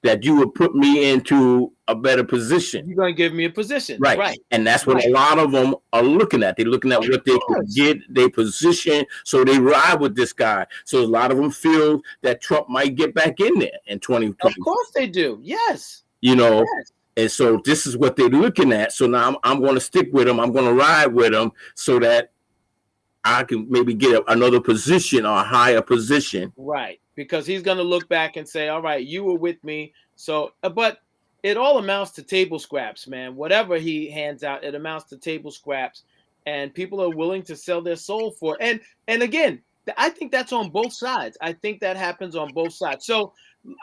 that you would put me into a better position. You're gonna give me a position, Right. right? And that's what Right. a lot of them are looking at. They're looking at what they can course. get, their position, so they ride with this guy. So a lot of them feel that Trump might get back in there in 2020. Of course they do. Yes. You know, Yes. and so this is what they're looking at. So now I'm going to stick with him. I'm going to ride with him so that I can maybe get another position or a higher position. Right. Because he's gonna look back and say, all right, you were with me. So, but it all amounts to table scraps, man. Whatever he hands out, it amounts to table scraps, and people are willing to sell their soul for it. And again, I think that's on both sides. I think that happens on both sides. So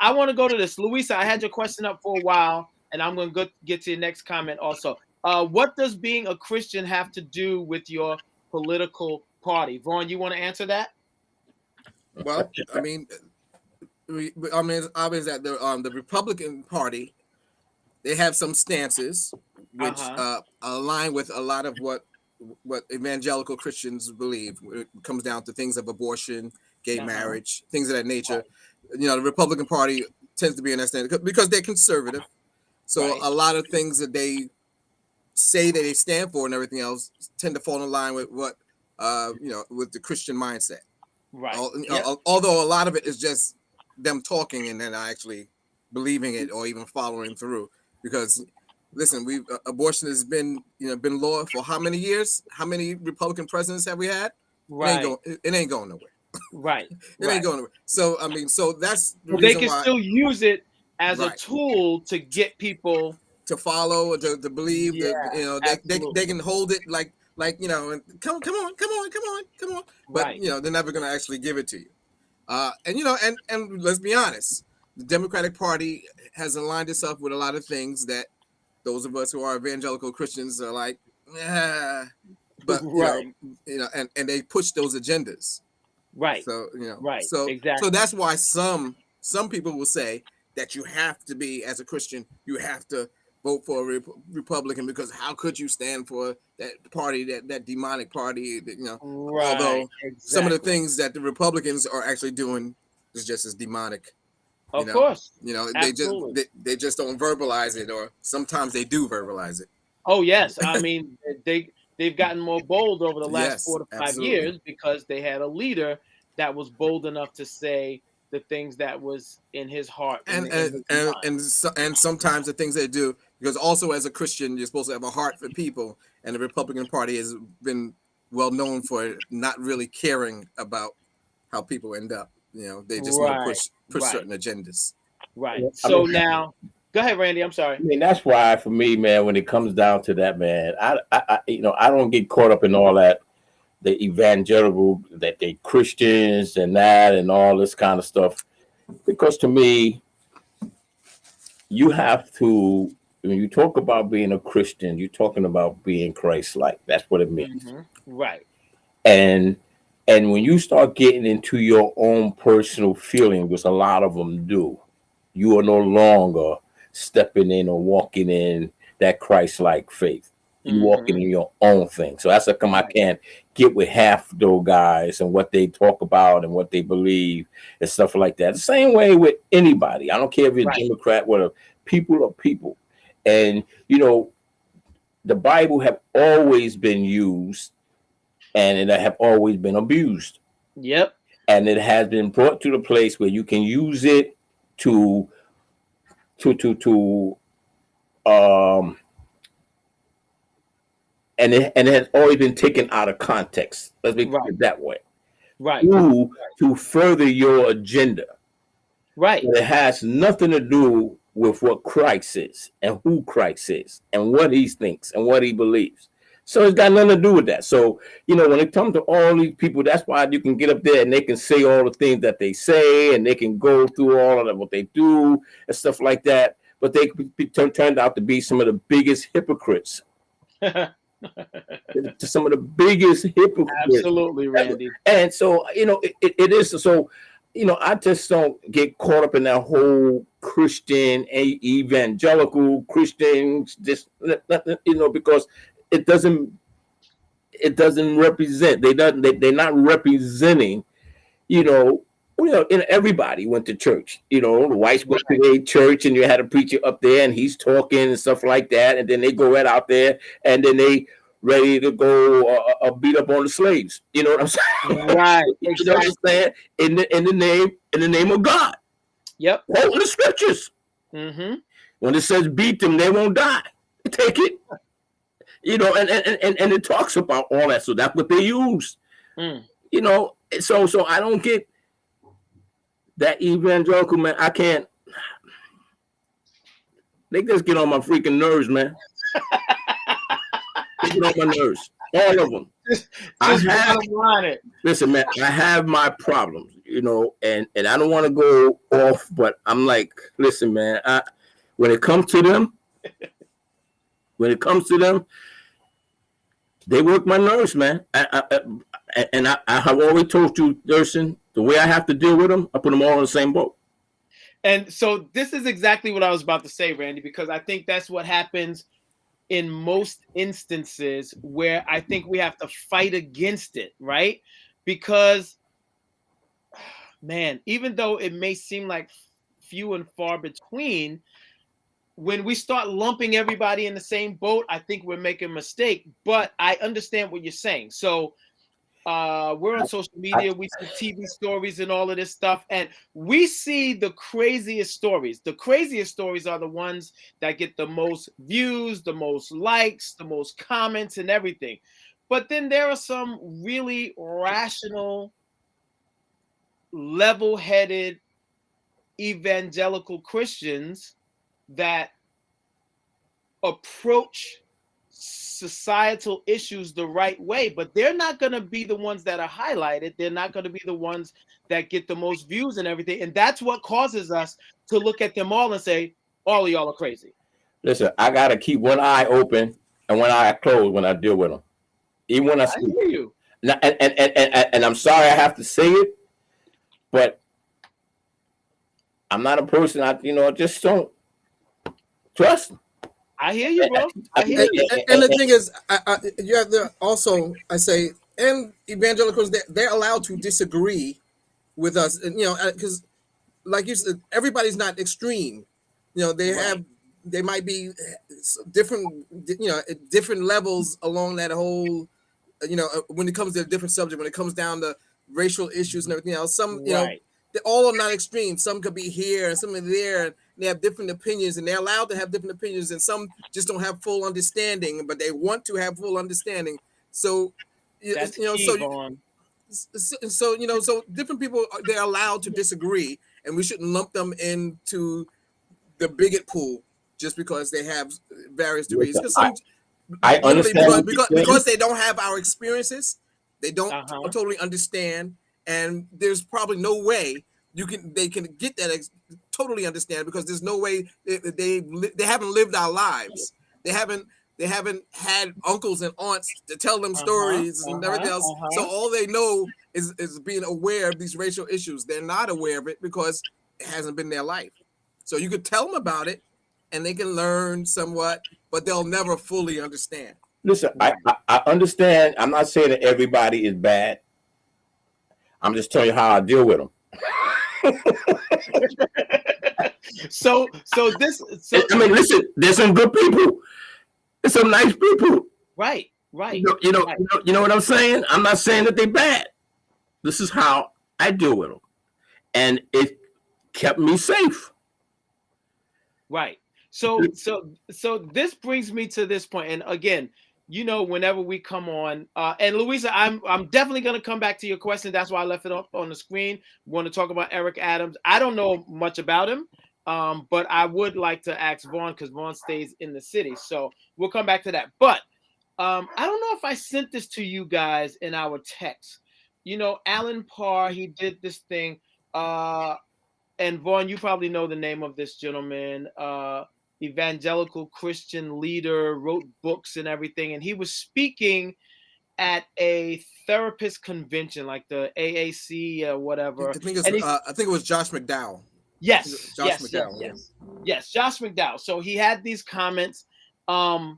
I want to go to this. Luisa, I had your question up for a while, and I'm going to get to your next comment also. What does being a Christian have to do with your political party? Vaughn, you want to answer that? Well, I mean, it's obvious that the Republican Party, they have some stances which align with a lot of what evangelical Christians believe. It comes down to things of abortion, gay marriage, things of that nature. Right. You know, the Republican Party tends to be in that stance because they're conservative. So a lot of things that they say that they stand for and everything else tend to fall in line with what with the Christian mindset. Right. Although a lot of it is just them talking and then actually believing it or even following through. Because listen, abortion has been law for how many years? How many Republican presidents have we had? Right. It ain't going nowhere. Right. It ain't going nowhere. So I mean, so that's the reason they can still use it as a tool to get people to follow, to believe. They can hold it like and come on. But they're never going to actually give it to you. And let's be honest, the Democratic Party has aligned itself with a lot of things that those of us who are evangelical Christians are like, but and they push those agendas. Right. So So exactly. So that's why some people will say that you have to be, as a Christian, you have to vote for a Republican, because how could you stand for that party, that demonic party? Although some of the things that the Republicans are actually doing is just as demonic. Of course. They just don't verbalize it, or sometimes they do verbalize it. Oh yes, I mean they've gotten more bold over the last 4 to 5 years because they had a leader that was bold enough to say the things that was in his heart and sometimes the things they do, because also as a Christian you're supposed to have a heart for people, and the Republican Party has been well known for not really caring about how people end up. They just want to push certain agendas. Right. So now, go ahead, Randy. I'm sorry. I mean, that's why for me, man, when it comes down to that, man, I don't get caught up in all that, the evangelical, that they Christians and that and all this kind of stuff, because to me, you have to, when you talk about being a Christian, you're talking about being Christ-like. That's what it means. Mm-hmm. Right. And when you start getting into your own personal feeling, which a lot of them do, you are no longer stepping in or walking in that Christ-like faith. You're walking in your own thing. So that's how come I can't get with half those guys and what they talk about and what they believe and stuff like that. The same way with anybody. I don't care if you're a Democrat, whatever. People are people. And, the Bible have always been used, and it have always been abused. Yep. And it has been brought to the place where you can use it to and it has always been taken out of context. Let's put it that way. Right. To further your agenda. Right. But it has nothing to do with what Christ is and who Christ is and what he thinks and what he believes. So it's got nothing to do with that. So, when it comes to all these people, that's why you can get up there and they can say all the things that they say, and they can go through all of that, what they do and stuff like that. But they turned out to be some of the biggest hypocrites. Some of the biggest hypocrites. Absolutely, Randy. And so, it is. So, I just don't get caught up in that whole Christian, evangelical Christians, because it doesn't represent. They're not representing, everybody went to church. The whites went to their church, and you had a preacher up there, and he's talking and stuff like that. And then they go right out there, and then they ready to go beat up on the slaves. You know what I'm saying? Right. You know what I'm saying? In the name of God. Yep. Quoting the scriptures. Mm-hmm. When it says beat them, they won't die. Take it. And it talks about all that. So that's what they use. So I don't get that evangelical, man. I can't. They just get on my freaking nerves, man. They get on my nerves. All of them. Listen, man, I have my problems, and I don't want to go off, but I'm like, listen, man, when it comes to them, they work my nerves, man. I have always told you, Thurston, the way I have to deal with them, I put them all in the same boat. And so this is exactly what I was about to say, Randy, because I think that's what happens in most instances where I think we have to fight against it, right? Because, man, even though it may seem like few and far between, when we start lumping everybody in the same boat, I think we're making a mistake. But I understand what you're saying. So we're on social media, we see TV stories and all of this stuff, and we see the craziest stories. The craziest stories are the ones that get the most views, the most likes, the most comments, and everything. But then there are some really rational, level-headed evangelical Christians that approach societal issues the right way, but they're not going to be the ones that are highlighted. They're not going to be the ones that get the most views and everything. And that's what causes us to look at them all and say, all of y'all are crazy. Listen, I got to keep one eye open and one eye closed when I deal with them. Even when I sleep. hear you. And I'm sorry I have to say it, but I'm not a person, I just don't trust them. I hear you, bro. I hear you. And the thing is, you have to also, I say, and evangelicals, they're allowed to disagree with us, and because, like you said, everybody's not extreme. They might be different, at different levels along that whole, when it comes to a different subject, when it comes down to racial issues and everything else. Some, they all are not extreme. Some could be here and some are there. And they have different opinions, and they're allowed to have different opinions. And some just don't have full understanding, but they want to have full understanding. So, so different people, they're allowed to disagree, and we shouldn't lump them into the bigot pool just because they have various degrees. I understand because they don't have our experiences, they don't totally understand. And there's probably no way they can get that totally understand, because there's no way they haven't lived our lives. They haven't had uncles and aunts to tell them stories and everything else. So all they know is being aware of these racial issues. They're not aware of it because it hasn't been their life. So you could tell them about it, and they can learn somewhat, but they'll never fully understand. Listen, I understand. I'm not saying that everybody is bad. I'm just telling you how I deal with them. So I mean, listen, there's some good people. There's some nice people. Right. You know what I'm saying? I'm not saying that they're bad. This is how I deal with them, and it kept me safe. Right. So this brings me to this point, and again, whenever we come on, and Louisa, I'm definitely going to come back to your question. That's why I left it up on the screen. We want to talk about Eric Adams. I don't know much about him, but I would like to ask Vaughn, because Vaughn stays in the city. So we'll come back to that. But I don't know if I sent this to you guys in our text. Alan Parr, he did this thing. And Vaughn, you probably know the name of this gentleman. Evangelical Christian leader, wrote books and everything, and he was speaking at a therapist convention, like the AAC or whatever. I think it was Josh McDowell. Yes, Josh McDowell. So he had these comments, and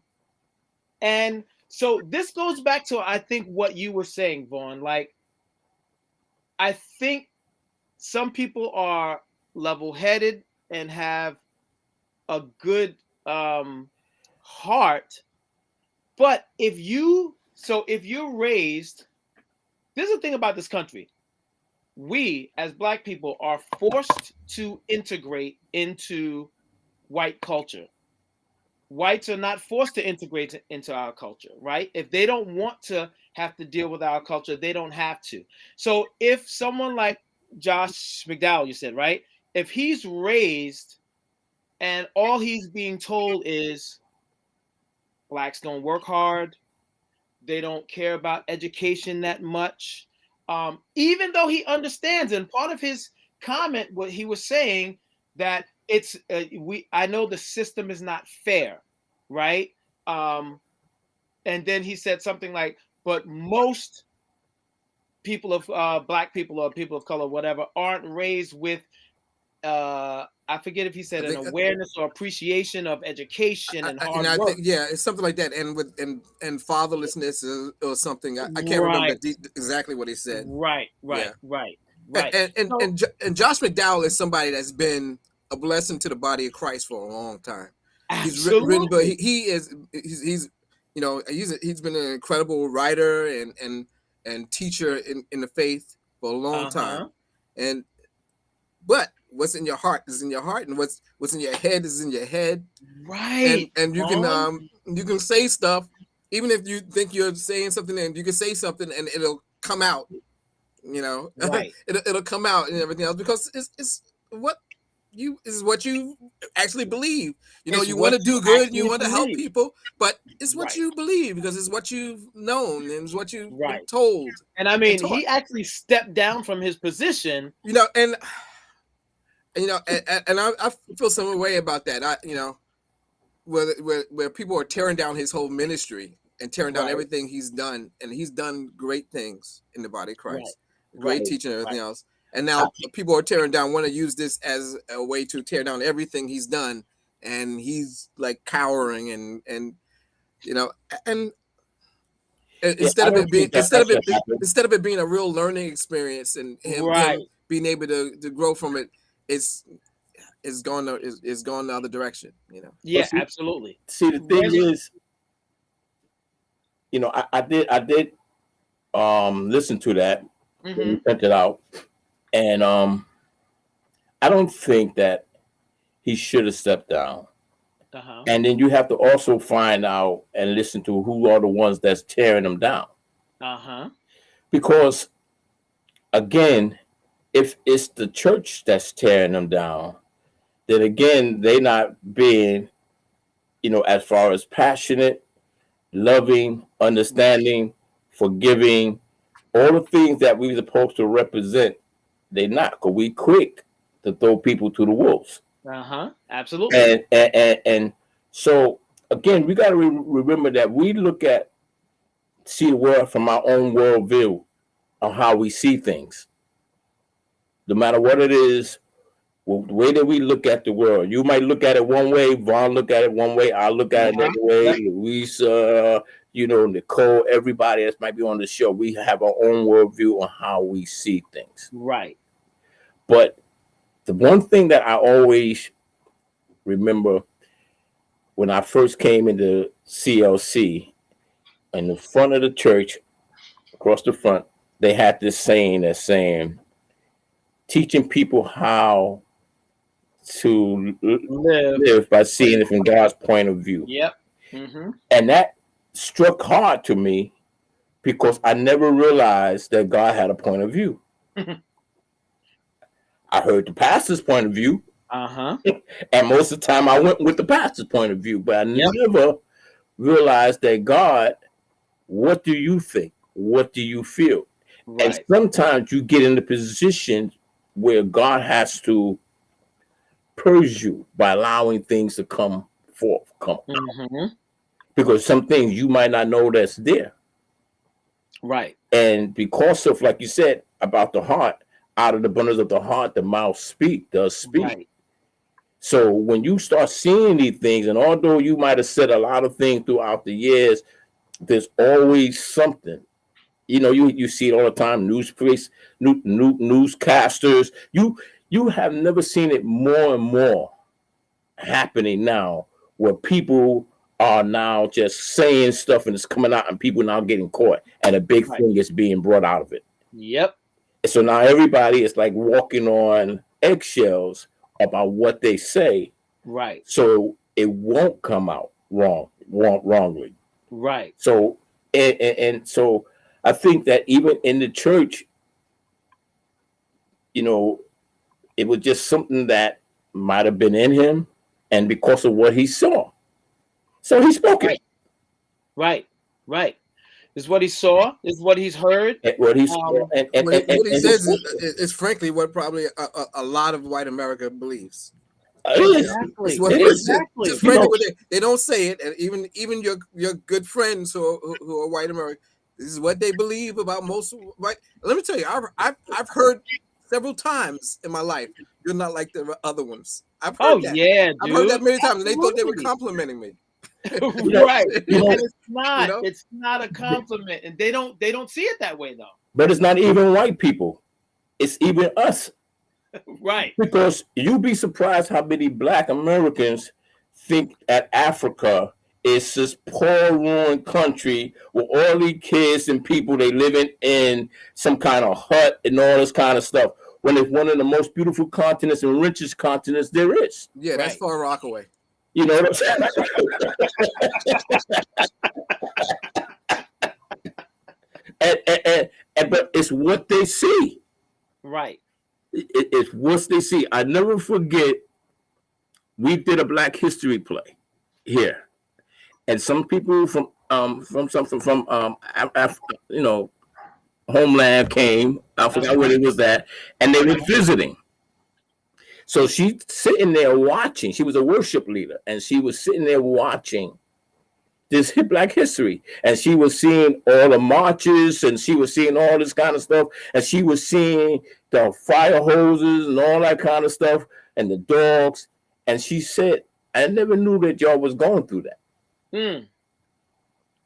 so this goes back to, I think, what you were saying, Vaughn. Like, I think some people are level-headed and have a good heart, but if you're raised, there's a thing about this country. We as Black people are forced to integrate into white culture. Whites are not forced to integrate into our culture, right? If they don't want to have to deal with our culture, they don't have to. So if someone like Josh McDowell, you said, right? If he's raised and all he's being told is Blacks don't work hard, they don't care about education that much, even though he understands, and part of his comment, what he was saying, that it's I know the system is not fair, right? And then he said something like, but most people of Black people or people of color, whatever, aren't raised with I forget if he said an awareness or appreciation of education and hard I work. think, yeah, it's something like that, and with and fatherlessness or something. I can't remember exactly what he said. Right. And Josh McDowell is somebody that's been a blessing to the body of Christ for a long time. Absolutely. He's written, but he's you know, he's been an incredible writer and teacher in the faith for a long time. And but what's in your heart is in your heart, and what's in your head is in your head. Right. And you can say stuff, even if you think you're saying something, and you can say something and it'll come out, you know. Right. it'll come out and everything else, because it's what you actually believe. You know, you want to do good, you want to help people, but it's what you believe, because it's what you've known and it's what you've been told. And I mean, he actually stepped down from his position. You know, and I feel some way about that. You know, where people are tearing down his whole ministry and tearing down everything he's done, and he's done great things in the body of Christ, great teaching and everything else. And now people are tearing down, want to use this as a way to tear down everything he's done, and he's like cowering and you know, and instead of it being a real learning experience and him being able to grow from it, it's gone the other direction, you know. Yeah, absolutely. See, the thing is, you know, I did listen to that when you sent it out, and I don't think that he should have stepped down. And then you have to also find out and listen to who are the ones that's tearing them down. Because again, if it's the church that's tearing them down, then again, they not being, you know, as far as passionate, loving, understanding, forgiving, all the things that we're supposed to represent, they not, because we quick to throw people to the wolves. Absolutely. And so again, we got to remember that we see the world from our own worldview of how we see things. No matter what it is, the way that we look at the world. You might look at it one way, Vaughn look at it one way, I look at it another way, Louisa, you know, Nicole, everybody that might be on the show. We have our own worldview on how we see things. Right. But the one thing that I always remember when I first came into CLC, in the front of the church, across the front, they had this saying that's saying, teaching people how to live by seeing it from God's point of view. And that struck hard to me because I never realized that God had a point of view. I heard the pastor's point of view. And most of the time I went with the pastor's point of view, but I never realized that God, what do you think? What do you feel? And sometimes you get in the position where God has to purge you by allowing things to come forth, out. Because some things you might not know that's there. Right. And because of, like you said, about the heart, out of the abundance of the heart, the mouth does speak. Right. So when you start seeing these things, and although you might have said a lot of things throughout the years, there's always something You know, you see it all the time. Newscasters. You have never seen it more and more happening now, where people are now just saying stuff and it's coming out, and people now getting caught, and a big Right. thing is being brought out of it. Yep. So now everybody is like walking on eggshells about what they say, Right. so it won't come out wrongly. Right. So and so I think that even in the church, you know, it was just something that might have been in him, and because of what he saw, so he spoke Right. it. Right. Right. This is what he saw. This is what he's heard. And what he saw, What he and says he is frankly what probably a lot of white America believes. Exactly. It's what It it is. is. Exactly. Just You frankly, know, what they don't say it, and even your good friends who are white American, this is what they believe about most white. Let me tell you, I've heard several times in my life, you're not like the other ones. I've heard Oh that. yeah, I've heard that dude. many times, and they thought they were Absolutely. complimenting me. you know, Right. you know, And it's You not. know? It's not a compliment, and they don't see it that way though. but it's not even white people. It's even us, Right. because you'd be surprised how many Black Americans think that Africa is this poor, ruined country with all these kids and people they living in some kind of hut and all this kind of stuff. When it's one of the most beautiful continents and richest continents there is. Yeah, that's Right. Far Rockaway. You know what I'm saying? But it's what they see. Right. It's what they see. I never forget. We did a Black History play here, and some people you know, homeland came. I forgot where it was at, and they were visiting. So she's sitting there watching. She was a worship leader, and she was sitting there watching this Black history, and she was seeing all the marches, and she was seeing all this kind of stuff, and she was seeing the fire hoses and all that kind of stuff, and the dogs. And she said, "I never knew that y'all was going through that." Hmm.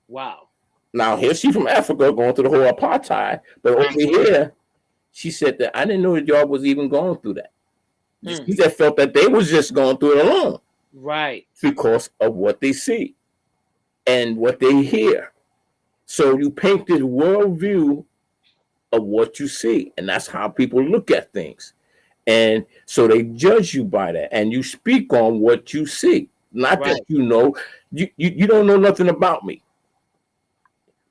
Wow. Now here she from Africa going through the whole apartheid, but over here, she said that I didn't know that y'all was even going through that. Hmm. She just felt that they was just going through it alone Right. because of what they see and what they hear. So you paint this worldview of what you see, and that's how people look at things. And so they judge you by that, and you speak on what you see. Not Right. that you know, you don't know nothing about me.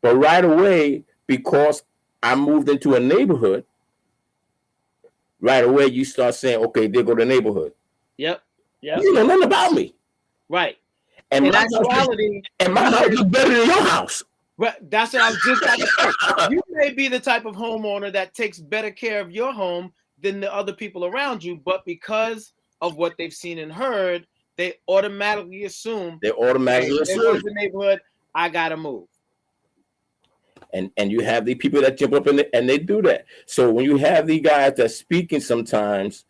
But right away, because I moved into a neighborhood, right away you start saying, okay, there go the neighborhood. Yep. Yep. You know nothing about me. Right. And In my house, actuality, and my house is better than your house. but that's what I was just about to say. You may be the type of homeowner that takes better care of your home than the other people around you, but because of what they've seen and heard, they automatically assume They automatically there goes assume. the neighborhood, I gotta move. And you have the people that jump up in and they do that. So when you have these guys that speaking sometimes,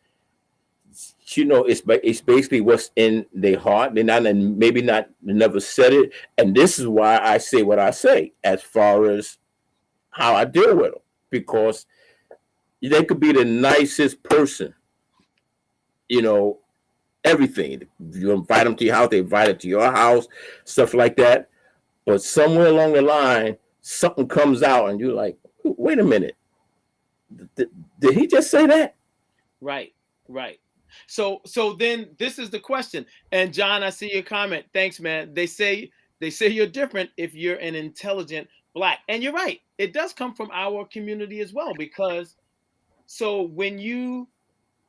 you know, it's basically what's in their heart. They're not, and maybe not never said it. And this is why I say what I say as far as how I deal with them, because they could be the nicest person, you know, everything. You invite them to your house, they invite them to your house, stuff like that. But somewhere along the line, something comes out, and you're like, "Wait a minute, did he just say that?" Right, right. So then this is the question. And John, I see your comment. Thanks, man. They say you're different if you're an intelligent Black. And you're right. It does come from our community as well, because so when you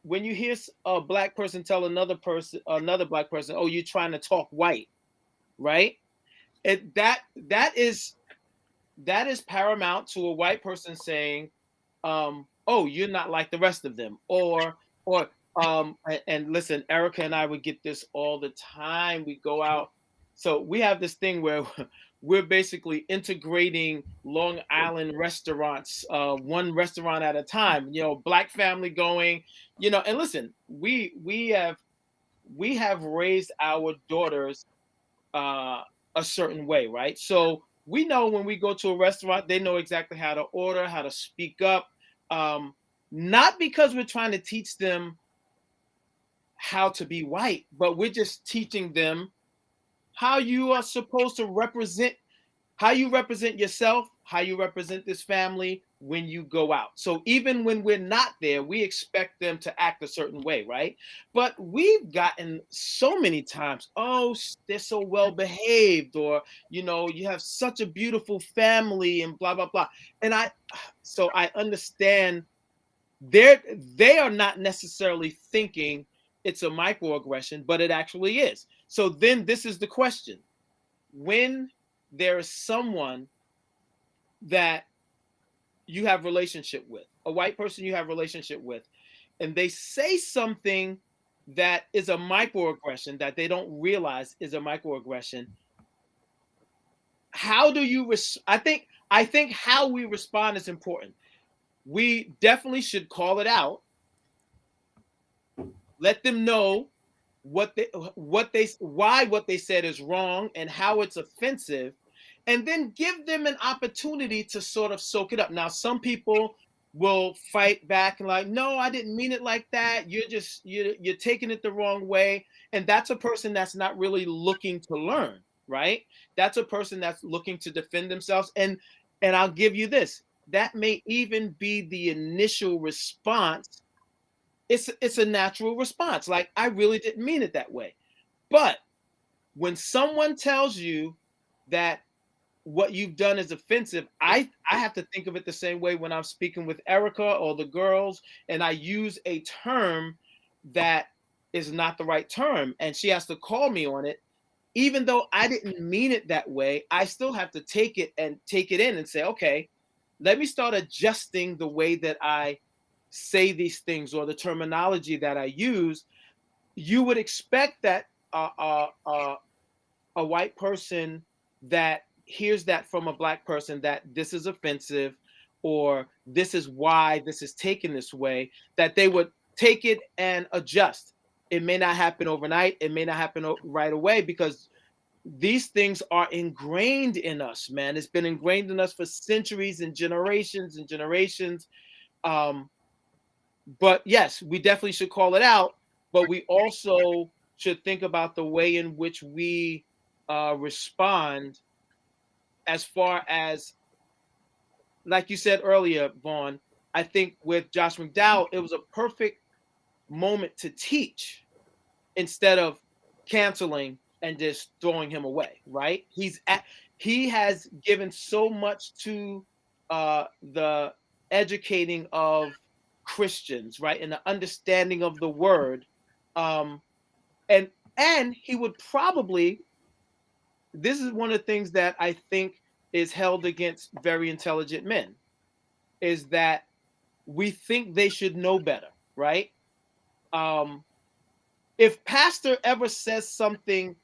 hear a Black person tell another Black person, "Oh, you're trying to talk white," right? That is paramount to a white person saying, "Oh, you're not like the rest of them," or and listen, Erica and I would get this all the time. We go out, so we have this thing where we're basically integrating Long Island restaurants, one restaurant at a time. You know, Black family going. You know, and listen, we have raised our daughters a certain way, right? So we know when we go to a restaurant, they know exactly how to order, how to speak up. Not because we're trying to teach them how to be white, but we're just teaching them how you are supposed to represent, how you represent yourself, how you represent this family when you go out. So even when we're not there, we expect them to act a certain way, right? But we've gotten so many times, oh, they're so well behaved, or you have such a beautiful family, and blah blah blah. And so I understand they are not necessarily thinking it's a microaggression, but it actually is. So then this is the question: when there is someone that you have relationship with, a white person you have relationship with, and they say something that is a microaggression that they don't realize is a microaggression, how do you I think how we respond is important. We definitely should call it out, let them know why what they said is wrong and how it's offensive, and then give them an opportunity to sort of soak it up. Now, some people will fight back and like, no, I didn't mean it like that. You're taking it the wrong way. And that's a person that's not really looking to learn, right? That's a person that's looking to defend themselves. And I'll give you this. That may even be the initial response. It's a natural response. Like, I really didn't mean it that way. But when someone tells you that what you've done is offensive, I have to think of it the same way when I'm speaking with Erica or the girls, and I use a term that is not the right term, and she has to call me on it. Even though I didn't mean it that way, I still have to take it in and say, okay, let me start adjusting the way that I say these things or the terminology that I use. You would expect that a white person that hears that from a black person, that this is offensive or this is why this is taken this way, that they would take it and adjust. It may not happen overnight. It may not happen right away, because these things are ingrained in us, man. It's been ingrained in us for centuries and generations. Um, but yes, we definitely should call it out, but we also should think about the way in which we respond, as far as, like you said earlier, Vaughn. I think with Josh McDowell, it was a perfect moment to teach instead of canceling and just throwing him away, right? He has given so much to the educating of Christians, right, and the understanding of the word, um, and he would probably. This is one of the things that I think is held against very intelligent men, is that we think they should know better, right? Um, if Pastor ever says something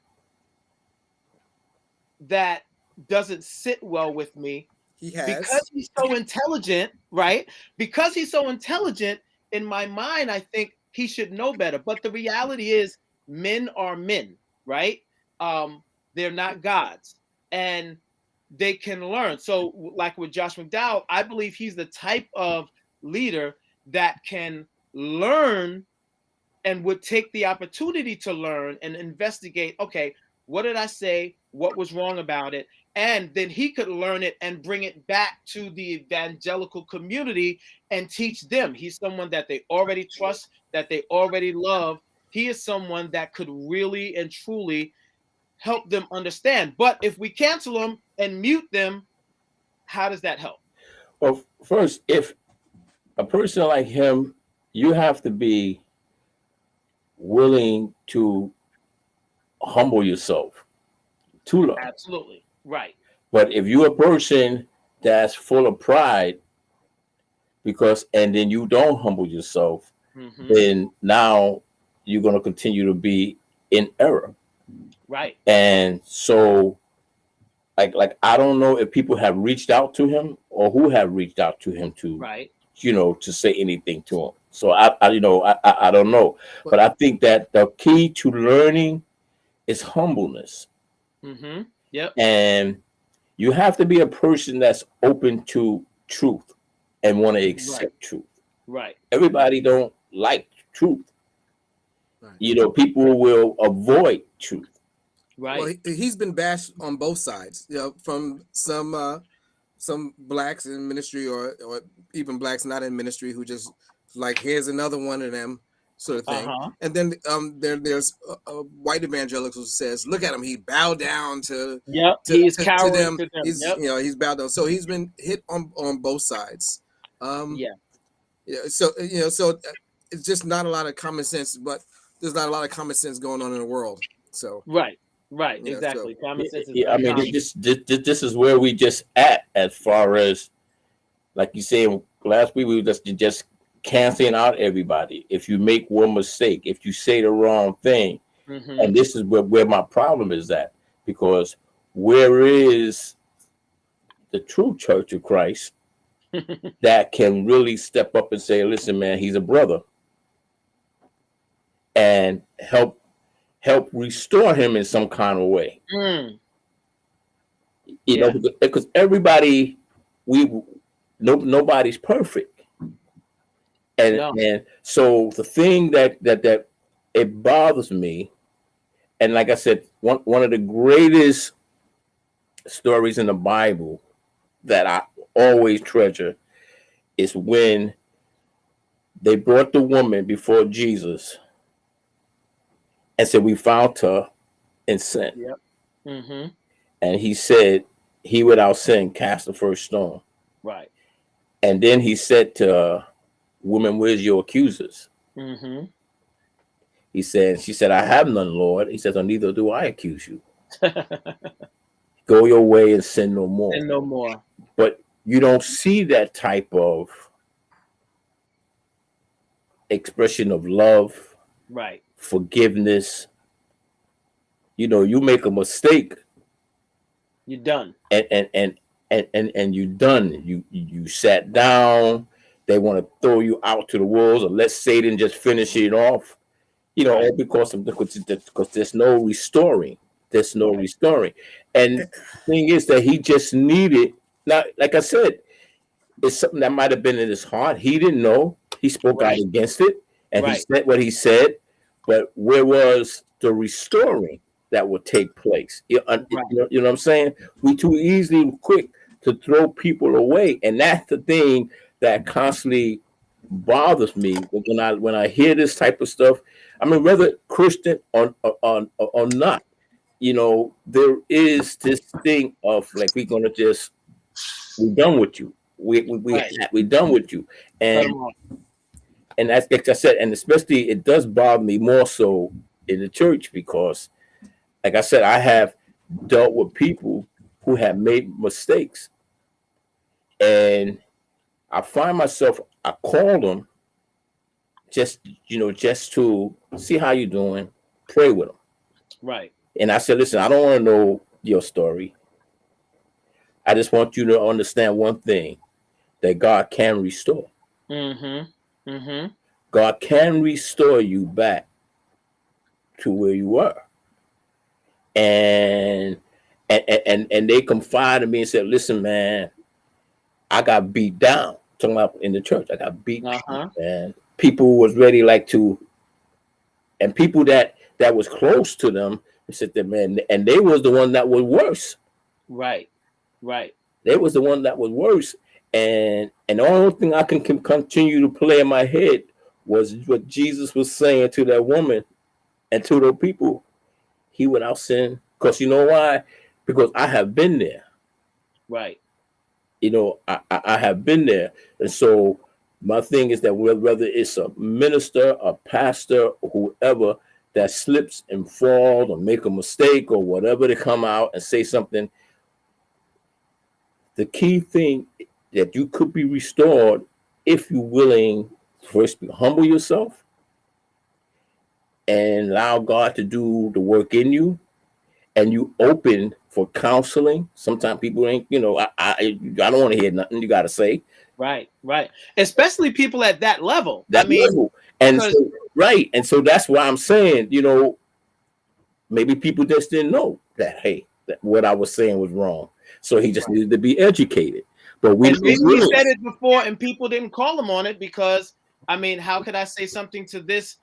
that doesn't sit well with me, He because has. he's so intelligent, right? Because he's so intelligent, in my mind, I think he should know better. But the reality is, men are men, right? They're not gods, and they can learn. So, like with Josh McDowell, I believe he's the type of leader that can learn and would take the opportunity to learn and investigate, okay, what did I say? What was wrong about it? And then he could learn it and bring it back to the evangelical community and teach them. He's someone that they already trust, that they already love. He is someone that could really and truly help them understand. But if we cancel them and mute them, how does that help? Well, first, if a person like him, you have to be willing to humble yourself to learn. Absolutely. Right. But if you're a person that's full of pride, and then you don't humble yourself, Mm-hmm. then now you're going to continue to be in error. Right. And so, like I don't know if people have reached out to him or who have reached out to him to, Right. to say anything to him. So I don't know, but I think that the key to learning is humbleness. Mm-hmm. Yep. And You have to be a person that's open to truth and want to accept truth. Right. Everybody don't like truth. Right. You know, people will avoid truth. Right. Well, he's been bashed on both sides, from some blacks in ministry or even blacks not in ministry who just like, here's another one of them sort of thing. And then there's a white evangelical who says, look at him, he bowed down to He's to cowering them. to them. He's he's bowed down. So he's been hit on both sides. So it's just not a lot of common sense, but there's not a lot of common sense going on in the world. So Right. Yeah, Exactly. so- Common sense is I mean, uncommon. this is where we just at as far as, like you said last week, we were just canceling out everybody. If you make one mistake, if you say the wrong thing, and this is where my problem is at, because where is the true Church of Christ that can really step up and say, listen, man, he's a brother, and help restore him in some kind of way. You know, because everybody, nobody's perfect. And so the thing that it bothers me, and like I said, one of the greatest stories in the Bible that I always treasure is when they brought the woman before Jesus and said, we found her in sin. And he said, he without sin cast the first stone. Right. And then he said to her, woman, where's your accusers? She said, I have none, Lord. He says, neither do I accuse you. Go your way and sin no more. And no more. But you don't see that type of expression of love, Right. forgiveness. You know, you make a mistake, You're done. and you done. You sat down. They want to throw you out to the wolves, or let Satan just finish it off. You know, all because there's no restoring. There's no restoring. And the thing is that he just needed. Now, like I said, it's something that might have been in his heart. He didn't know. He spoke out against it, and he said what he said. But where was the restoring that would take place? You know what I'm saying? We too easily quick to throw people away, and that's the thing that constantly bothers me when I hear this type of stuff. I mean, whether Christian or not, you know, there is this thing of like, we're done with you. We're done with you, and that's, like I said, and especially it does bother me more so in the church, because, like I said, I have dealt with people who have made mistakes, and I find myself, I call them just to see how you're doing, pray with them. Right. And I said, listen, I don't want to know your story. I just want you to understand one thing, that God can restore. God can restore you back to where you were. And they confide in me and said, listen, man, I got beat down. Talking about in the church, I got beat down, man. People was ready and people that was close to them said that, man, and they was the one that was worse. Right. They was the one that was worse. And the only thing I can continue to play in my head was what Jesus was saying to that woman and to the people. He without sin. Because you know why? Because I have been there. Right. You know, I have been there. And so my thing is that whether it's a minister, a pastor, or whoever that slips and falls or make a mistake or whatever, to come out and say something, the key thing that you could be restored if you're willing first to humble yourself and allow God to do the work in you, and you open for counseling. Sometimes people ain't, you know, I don't want to hear nothing you got to say. Right. Especially people at that level. Level. And so, and so that's why I'm saying, you know, maybe people just didn't know that, hey, that what I was saying was wrong. So he just needed to be educated. But we And don't maybe he really. said it before and people didn't call him on it because, I mean, how could I say something to this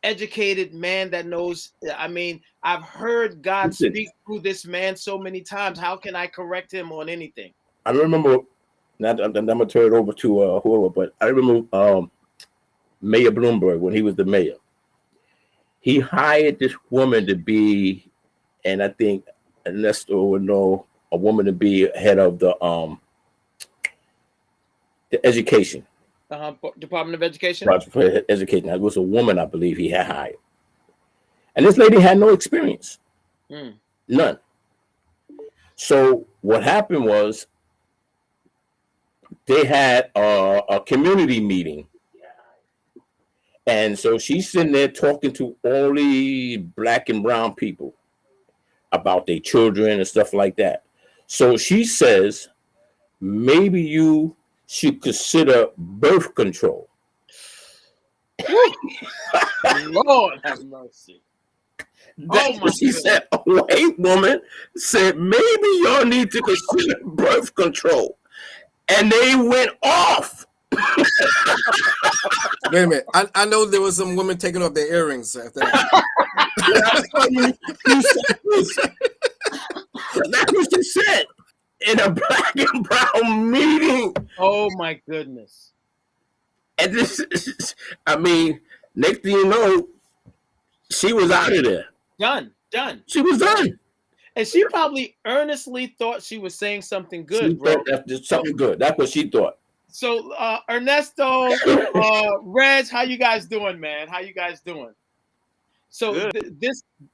educated man that knows? I mean, I've heard God Listen, speak through this man so many times. How can I correct him on anything? I remember. Not, I'm gonna turn it over to whoever, but I remember Mayor Bloomberg when he was the mayor. He hired this woman to be, and I think Ernesto would know, a woman to be head of the education. Department of Education. Project for education. It was a woman, I believe, he had hired, and this lady had no experience, none. So what happened was they had a community meeting, and so she's sitting there talking to all the black and brown people about their children and stuff like that. So she says, maybe you should consider birth control. Lord have mercy. That's what she said. A white woman said, maybe y'all need to consider birth control. And they went off. Wait a minute. I know there was some women taking off their earrings after that. That's what she said in a black and brown meeting. Oh my goodness. And this, I mean, next thing you know, she was out of there. Done. She was done. And she probably earnestly thought she was saying something good, She bro. thought that's something good. That's what she thought. So, Ernesto, Reg, how you guys doing, man? How you guys doing? So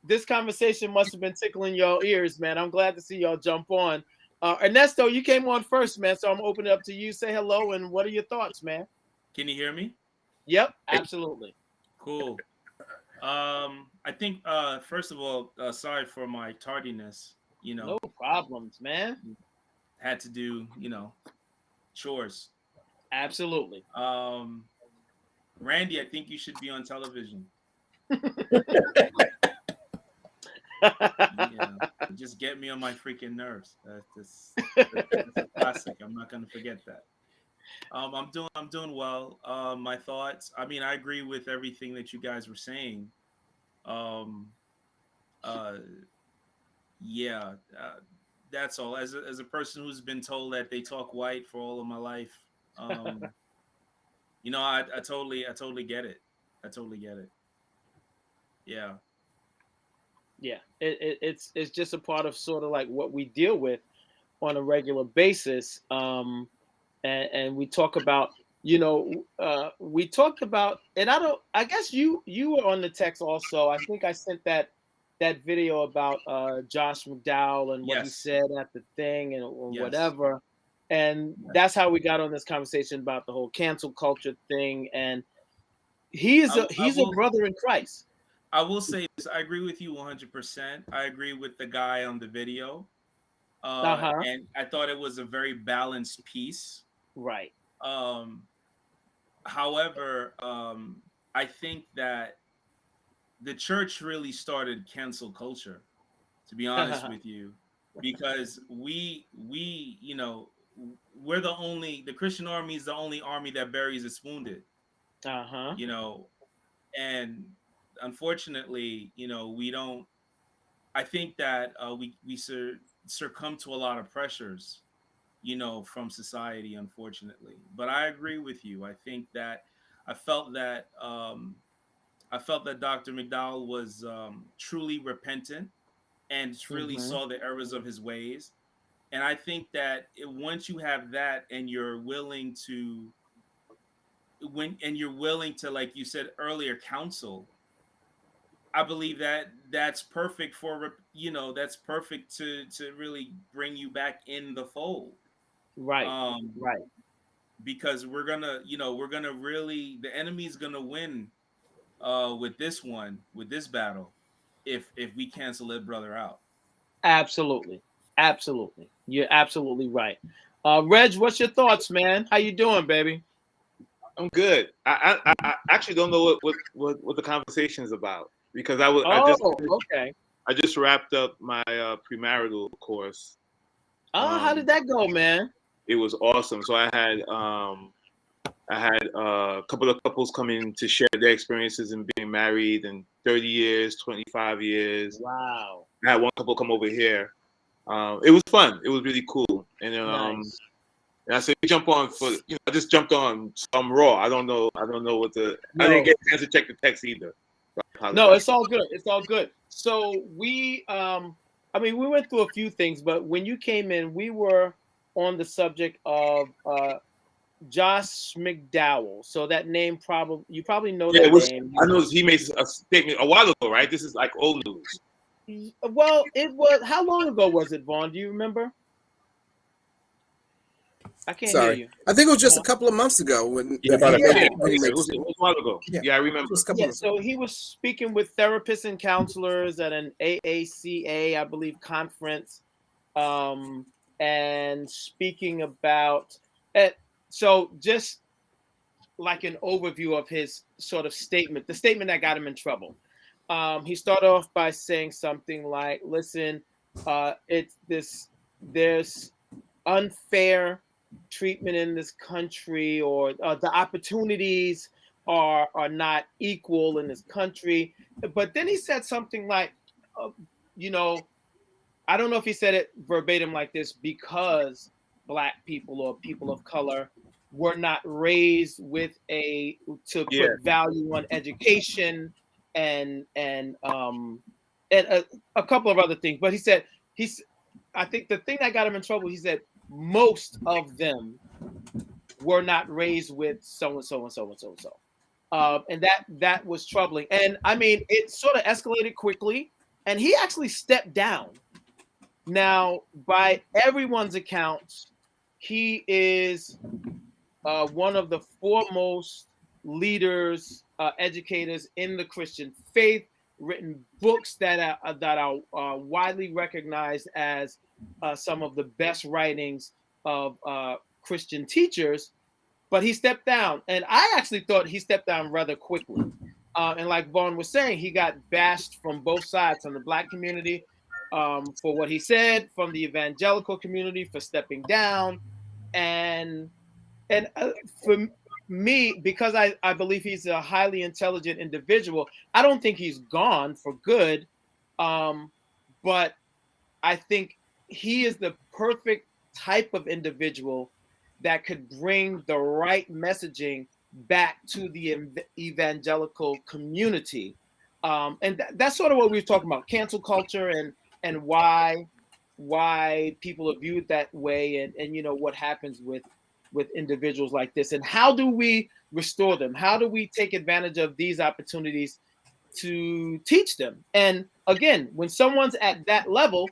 this conversation must have been tickling your ears, man. I'm glad to see y'all jump on. Ernesto, you came on first, man. So I'm opening it up to you. Say hello, and what are your thoughts, man? Can you hear me? Yep, absolutely. Cool. I think first of all, sorry for my tardiness. You know, No problems, man. had to do chores. Absolutely. Randy, I think you should be on television. Just get me on my freaking nerves. That's a classic. I'm not gonna forget that. I'm doing well. My thoughts. I mean, I agree with everything that you guys were saying. That's all. As a person who's been told that they talk white for all of my life, I totally get it. I totally get it. Yeah. Yeah, it's just a part of sort of like what we deal with on a regular basis. And we talk about, we talked about, and I guess you were on the text also. I think I sent that video about Josh McDowell and what he said at the thing and whatever. And that's how we got on this conversation about the whole cancel culture thing. And he's a brother in Christ. I will say this. I agree with you 100%. I agree with the guy on the video. And I thought it was a very balanced piece. Right. However, I think that the church really started cancel culture, to be honest with you, because we're the Christian army is the only army that buries its wounded. And unfortunately, we don't. I think that we succumb to a lot of pressures, from society, unfortunately. But I agree with you. I think that I felt that Dr. McDowell was truly repentant and really saw the errors of his ways. And I think that once you have that and you're willing to, like you said earlier, counsel, I believe that that's perfect that's perfect to really bring you back in the fold. Right. Right. Because we're gonna really, the enemy's gonna win with this battle if we cancel it brother out. Absolutely. You're absolutely right. Reg, what's your thoughts, man? How you doing, baby? I'm good. I actually don't know what the conversation is about, because I just wrapped up my premarital course. Oh, how did that go, man? It was awesome. So I had a couple of couples come in to share their experiences in being married in 30 years, 25 years. Wow. I had one couple come over here. It was fun. It was really cool. And then Nice. and I said, jump on for, I just jumped on some raw. I don't know what I No. didn't get a chance to check the text either. No, it's all good. It's all good. So we we went through a few things, but when you came in, we were on the subject of Josh McDowell. So that name you probably know Yeah, that it was, name. I know he made a statement a while ago, right? This is like old news. Well, it was, how long ago was it, Vaughn? Do you remember? I can't hear Sorry, you. I think it was just a couple of months ago when Yeah, when Yeah. he it made was a while ago. Yeah, I remember. just a couple Yeah, of so he was speaking with therapists and counselors at an AACA, I believe, conference, and speaking about it. So just like an overview of his sort of statement, the statement that got him in trouble. He started off by saying something like, "Listen, there's unfair treatment in this country, or the opportunities are not equal in this country." But then he said something like, uh, you know, I don't know if he said it verbatim like this, because Black people or people of color were not raised with to Yeah. put value on education and a couple of other things. But he said I think the thing that got him in trouble, he said most of them were not raised with so and so and so and so and so. And that was troubling. And I mean, it sort of escalated quickly, and he actually stepped down. Now, by everyone's accounts, he is one of the foremost leaders, educators in the Christian faith, written books that are widely recognized as some of the best writings of Christian teachers. But he stepped down, and I actually thought he stepped down rather quickly. And like Vaughn was saying, he got bashed from both sides, from the Black community for what he said, from the evangelical community for stepping down, and for me, because I believe he's a highly intelligent individual, I don't think he's gone for good, but I think he is the perfect type of individual that could bring the right messaging back to the evangelical community. And that's sort of what we were talking about, cancel culture, and why people are viewed that way, and what happens with individuals like this, and how do we restore them? How do we take advantage of these opportunities to teach them? And again, when someone's at that level,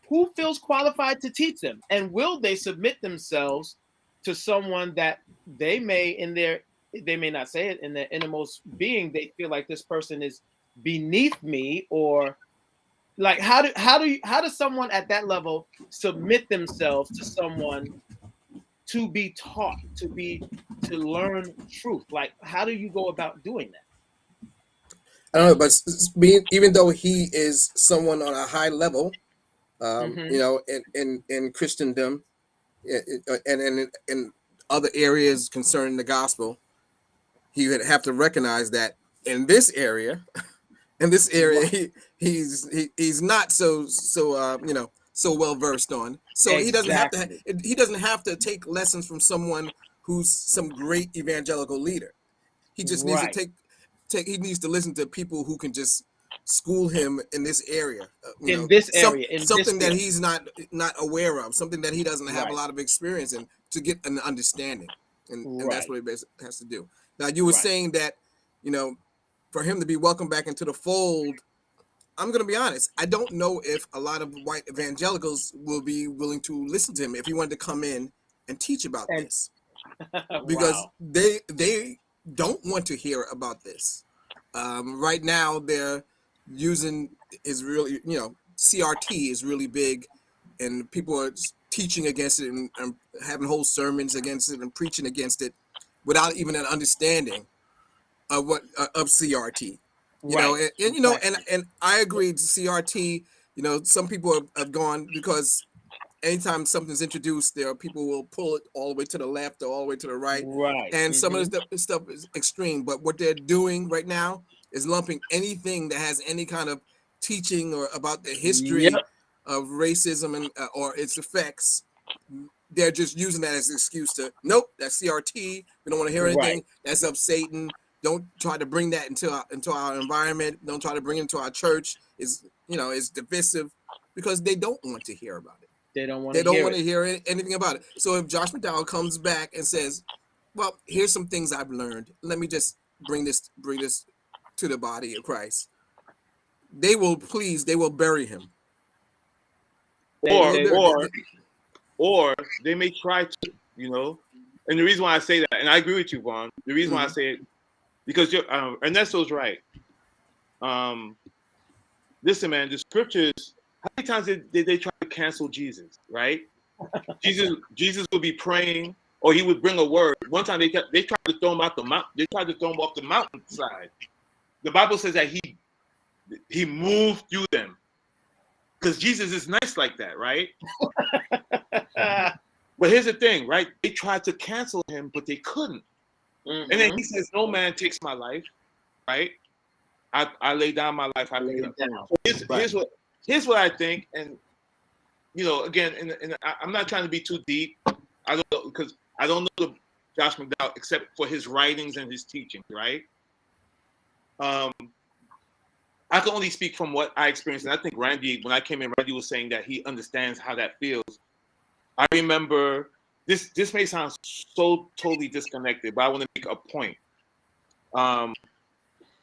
who feels qualified to teach them? And will they submit themselves to someone that they may not say it in their innermost being, they feel like this person is beneath me, or like how does someone at that level submit themselves to someone to be taught, to learn truth? Like, how do you go about doing that? I don't know, but even though he is someone on a high level, in Christendom, and in other areas concerning the gospel, he would have to recognize that in this area, he's not so well versed on. So he doesn't have to take lessons from someone who's some great evangelical leader. He just needs to Right. he needs to listen to people who can just school him in this area. Something that he's not aware of, something that he doesn't have a lot of experience in, to get an understanding, and that's what he basically has to do. Now, you were saying that, for him to be welcomed back into the fold, I'm going to be honest, I don't know if a lot of white evangelicals will be willing to listen to him if he wanted to come in and teach about this, because they don't want to hear about this. Right now, they're using CRT is really big, and people are teaching against it and having whole sermons against it and preaching against it without even an understanding of of CRT. And I agree, CRT. Some people have gone because anytime something's introduced, there are people who will pull it all the way to the left or all the way to the right. Right. And some of this stuff is extreme. But what they're doing right now is lumping anything that has any kind of teaching or about the history Yep. of racism and or its effects. They're just using that as an excuse to, nope, that's CRT. We don't want to hear anything. Right. That's of Satan. Don't try to bring that into our environment. Don't try to bring it into our church. Is divisive, because they don't want to hear about it. They don't want They to don't hear want it. to hear anything about it. So if Josh McDowell comes back and says, "Well, here's some things I've learned. Let me just bring this to the body of Christ," they will bury him. Or they may try to, and the reason why I say that, and I agree with you, Vaughn, the reason why I say it, because Ernesto's right. Listen, man, the scriptures, how many times did they try to cancel Jesus, right? Jesus would be praying, or he would bring a word. One time they tried to throw him off the mountain. They tried to throw him off the mountainside. The Bible says that he moved through them, because Jesus is nice like that, right? But here's the thing, right? They tried to cancel him, but they couldn't. And then he says, "No man takes my life," right? I lay down my life. I lay it down. So here's what I think, and again, and I'm not trying to be too deep. I don't know, because I don't know Josh McDowell except for his writings and his teachings, right? I can only speak from what I experienced, and I think Randy, when I came in, Randy was saying that he understands how that feels. I remember this may sound so totally disconnected, but I want to make a point.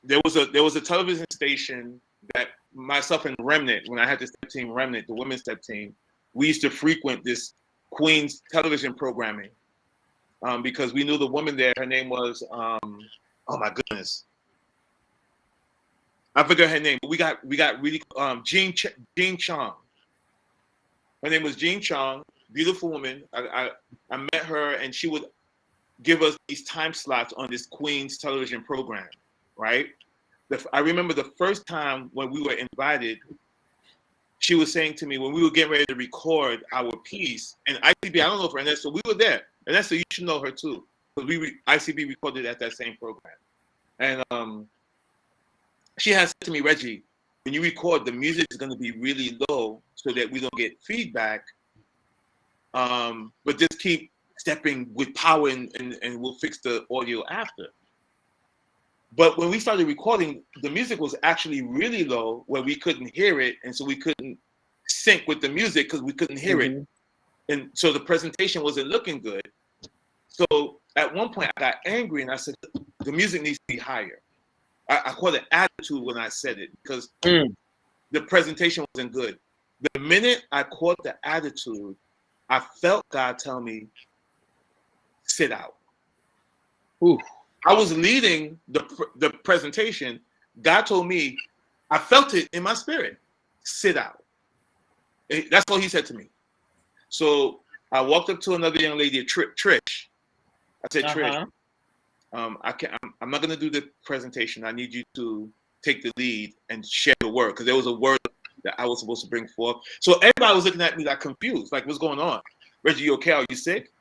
There was a television station that myself and Remnant, when I had the step team Remnant, the women's step team, we used to frequent this Queen's television programming, because we knew the woman there. Her name was oh my goodness, I forgot her name. But we got really Jean Chong. Her name was Jean Chong, beautiful woman. I met her, and she would give us these time slots on this Queen's television program, right? I remember the first time when we were invited, she was saying to me, when we were getting ready to record our piece, and ICB, I don't know if Ernesto, we were there. Ernesto, you should know her too, because ICB recorded at that same program. And she has said to me, "Reggie, when you record, the music is going to be really low so that we don't get feedback, but just keep stepping with power and we'll fix the audio after." But when we started recording, the music was actually really low where we couldn't hear it, and so we couldn't sync with the music because we couldn't hear it. And so the presentation wasn't looking good. So at one point I got angry and I said, the music needs to be higher. I called it attitude when I said it, because the presentation wasn't good. The minute I caught the attitude, I felt God tell me, "Sit out." Ooh. I was leading the presentation. God told me, I felt it in my spirit, "Sit out." That's what he said to me. So I walked up to another young lady, Trish. I said, "Trish, I'm not going to do the presentation. I need you to take the lead and share the word," because there was a word that I was supposed to bring forth. So everybody was looking at me like confused, like, "What's going on? Reggie, you okay? Are you sick?"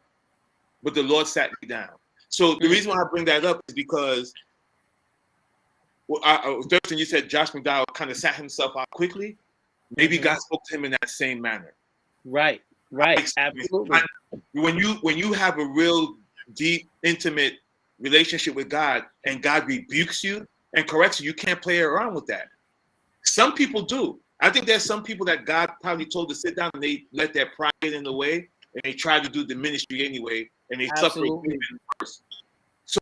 But the Lord sat me down. So the reason why I bring that up is because, Thurston, you said Josh McDowell kind of sat himself out quickly. Maybe God spoke to him in that same manner. Right. Absolutely. When you have a real deep, intimate relationship with God, and God rebukes you and corrects you, you can't play around with that. Some people do. I think there's some people that God probably told to sit down, and they let their pride get in the way, and they try to do the ministry anyway, and they suffer even worse. So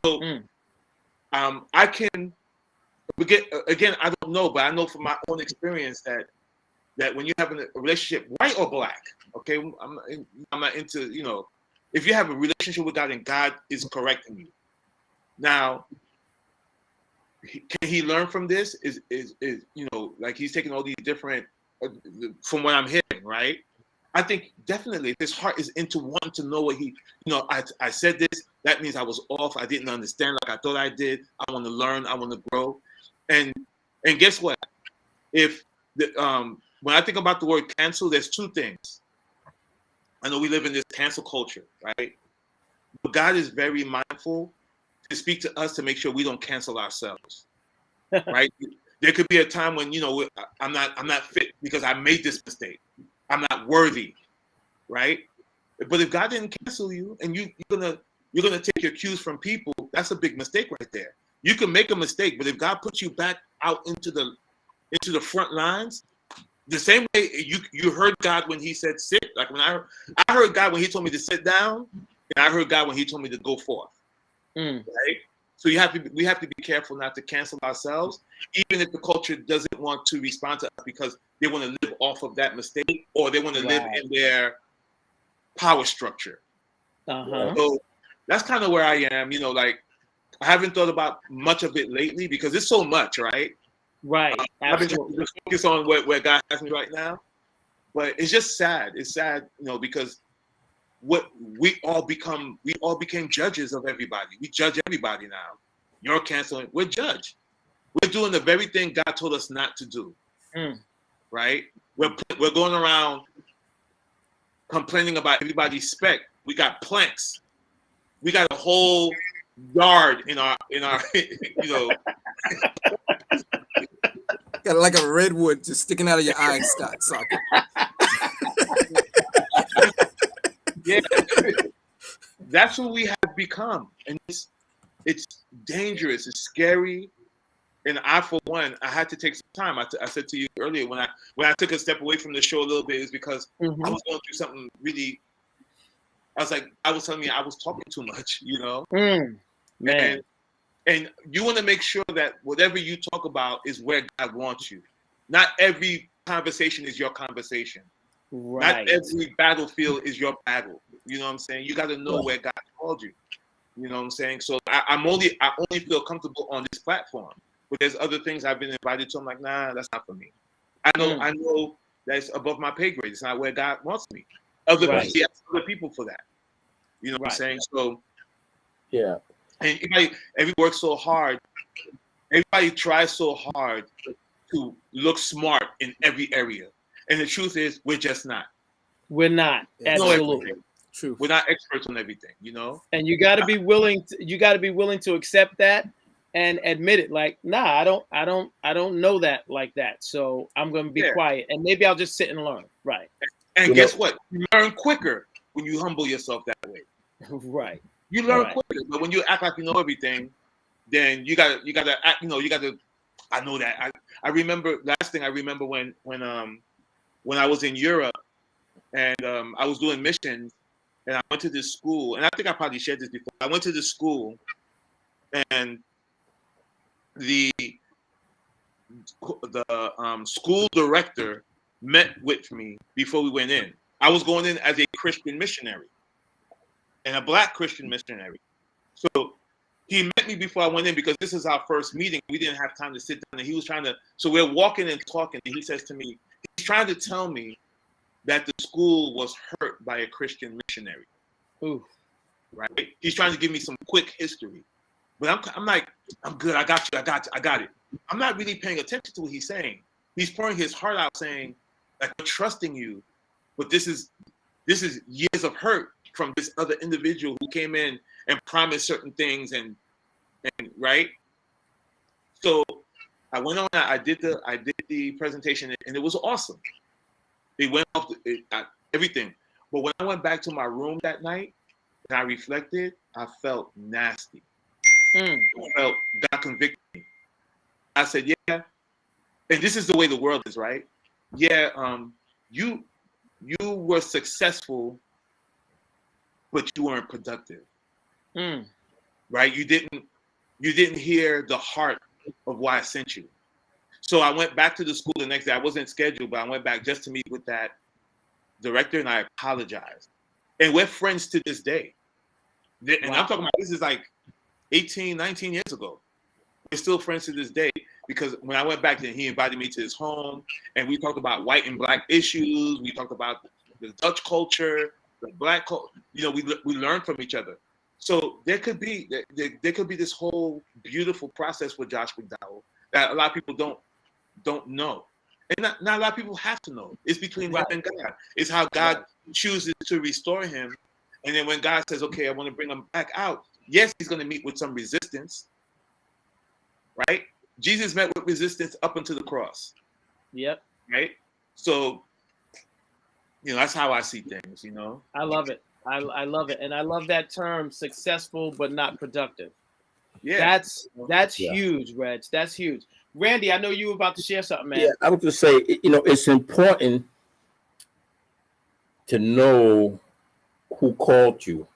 I can again, I don't know, but I know from my own experience that when you have a relationship, white or black, okay, I'm not into, if you have a relationship with God and God is correcting you. Now, can he learn from this? Is like he's taking all these different, from what I'm hearing, right? I think definitely if his heart is into wanting to know what I said this, that means I was off. I didn't understand like I thought I did. I want to learn. I want to grow. And guess what? If when I think about the word cancel, there's two things. I know we live in this cancel culture, right? But God is very mindful to speak to us to make sure we don't cancel ourselves, right? There could be a time when, you know, I'm not fit because I made this mistake. I'm not worthy, right? But if God didn't cancel you and you're gonna take your cues from people, that's a big mistake right there. You can make a mistake, but if God puts you back out into the front lines, the same way you heard God when He said sit, like when I heard God when He told me to sit down, and I heard God when He told me to go forth. Right? So we have to be careful not to cancel ourselves, even if the culture doesn't want to respond to us because they want to live off of that mistake or they want to live in their power structure. So that's kind of where I am. You know, like I haven't thought about much of it lately because it's so much, right? Right. I've been trying to just focus on where God has me right now, but it's just sad. It's sad, you know, because what we all became judges of everybody. We judge everybody now. You're canceling. We're judged. We're doing the very thing God told us not to do. Right? We're going around complaining about everybody's speck. We got planks. We got a whole yard in our you know. Got like a redwood just sticking out of your eye socket. Yeah, that's what we have become, and it's dangerous. It's scary, and I, for one, I had to take some time. I said to you earlier when I took a step away from the show a little bit is because I was going through something really. I was like, I was telling me I was talking too much, you know. Man. And you want to make sure that whatever you talk about is where God wants you. Not every conversation is your conversation. Right. Not every battlefield is your battle. You know what I'm saying? You got to know where God called you. You know what I'm saying? So I only feel comfortable on this platform. But there's other things I've been invited to. I'm like, nah, that's not for me. I know that's above my pay grade. It's not where God wants me. He has other people for that. You know what I'm saying? So yeah. And everybody works so hard. Everybody tries so hard to look smart in every area. And the truth is, we're just not. We're not. Absolutely. True. We're not experts on everything, you know? And you got to be willing to accept that and admit it. Like, nah, I don't know that like that. So I'm going to be quiet and maybe I'll just sit and learn. Right. And guess what? You learn quicker when you humble yourself that way. Right. You learn quicker, but when you act like you know everything, then you gotta act. You know, you gotta. I know that. I remember last thing I remember when I was in Europe and I was doing missions and I went to this school and I think I probably shared this before. I went to this school and the school director met with me before we went in. I was going in as a Christian missionary. And a Black Christian missionary. So he met me before I went in because this is our first meeting. We didn't have time to sit down. And he was so we're walking and talking. And he says to me, he's trying to tell me that the school was hurt by a Christian missionary. Ooh. Right? He's trying to give me some quick history. But I'm like, I'm good. I got it. I'm not really paying attention to what he's saying. He's pouring his heart out saying, like, we're trusting you. But this is years of hurt from this other individual who came in and promised certain things and right. So I went on. I did the presentation and it was awesome. It went off everything. But when I went back to my room that night and I reflected, I felt nasty. I felt God convicted me. I said, yeah, and this is the way the world is, right? Yeah, you were successful, but you weren't productive, right? You didn't hear the heart of why I sent you. So I went back to the school the next day. I wasn't scheduled, but I went back just to meet with that director, and I apologized. And we're friends to this day. And I'm talking about this is like 18, 19 years ago. We're still friends to this day because when I went back then, he invited me to his home, and we talked about white and Black issues. We talked about the Dutch culture, the Black culture. You know, we learned from each other. So there could be this whole beautiful process with Josh McDowell that a lot of people don't know, and not a lot of people have to know. It's between him and God. It's how God chooses to restore him, and then when God says, "Okay, I want to bring him back out," yes, he's going to meet with some resistance, right? Jesus met with resistance up until the cross, Yep. right? So, that's how I see things. I love it. I love it, and I love that term, successful but not productive. Yeah. That's Yeah. huge, Reg. That's huge. Randy, I know you were about to share something, man. Yeah, I would just say, it's important to know who called you,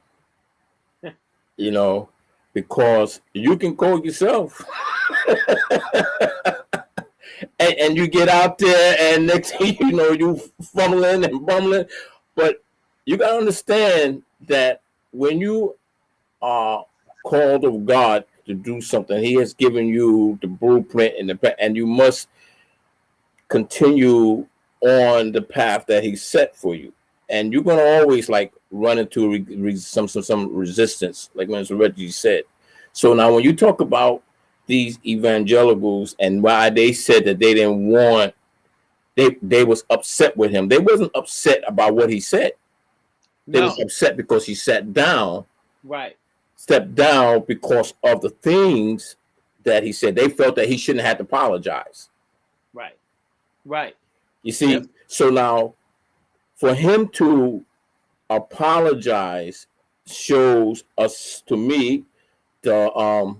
because you can call yourself. and you get out there, and next thing you know, you fumbling and bumbling. But you got to understand that when you are called of God to do something, He has given you the blueprint and you must continue on the path that He set for you. And you're gonna always run into some resistance, like Mr. Reggie said. So now, when you talk about these evangelicals and why they said that they didn't want, they was upset with him. They wasn't upset about what he said. They was upset because he sat down. Right. Stepped down because of the things that he said. They felt that he shouldn't have to apologize. Right. Right. You see, so now for him to apologize shows us, to me, the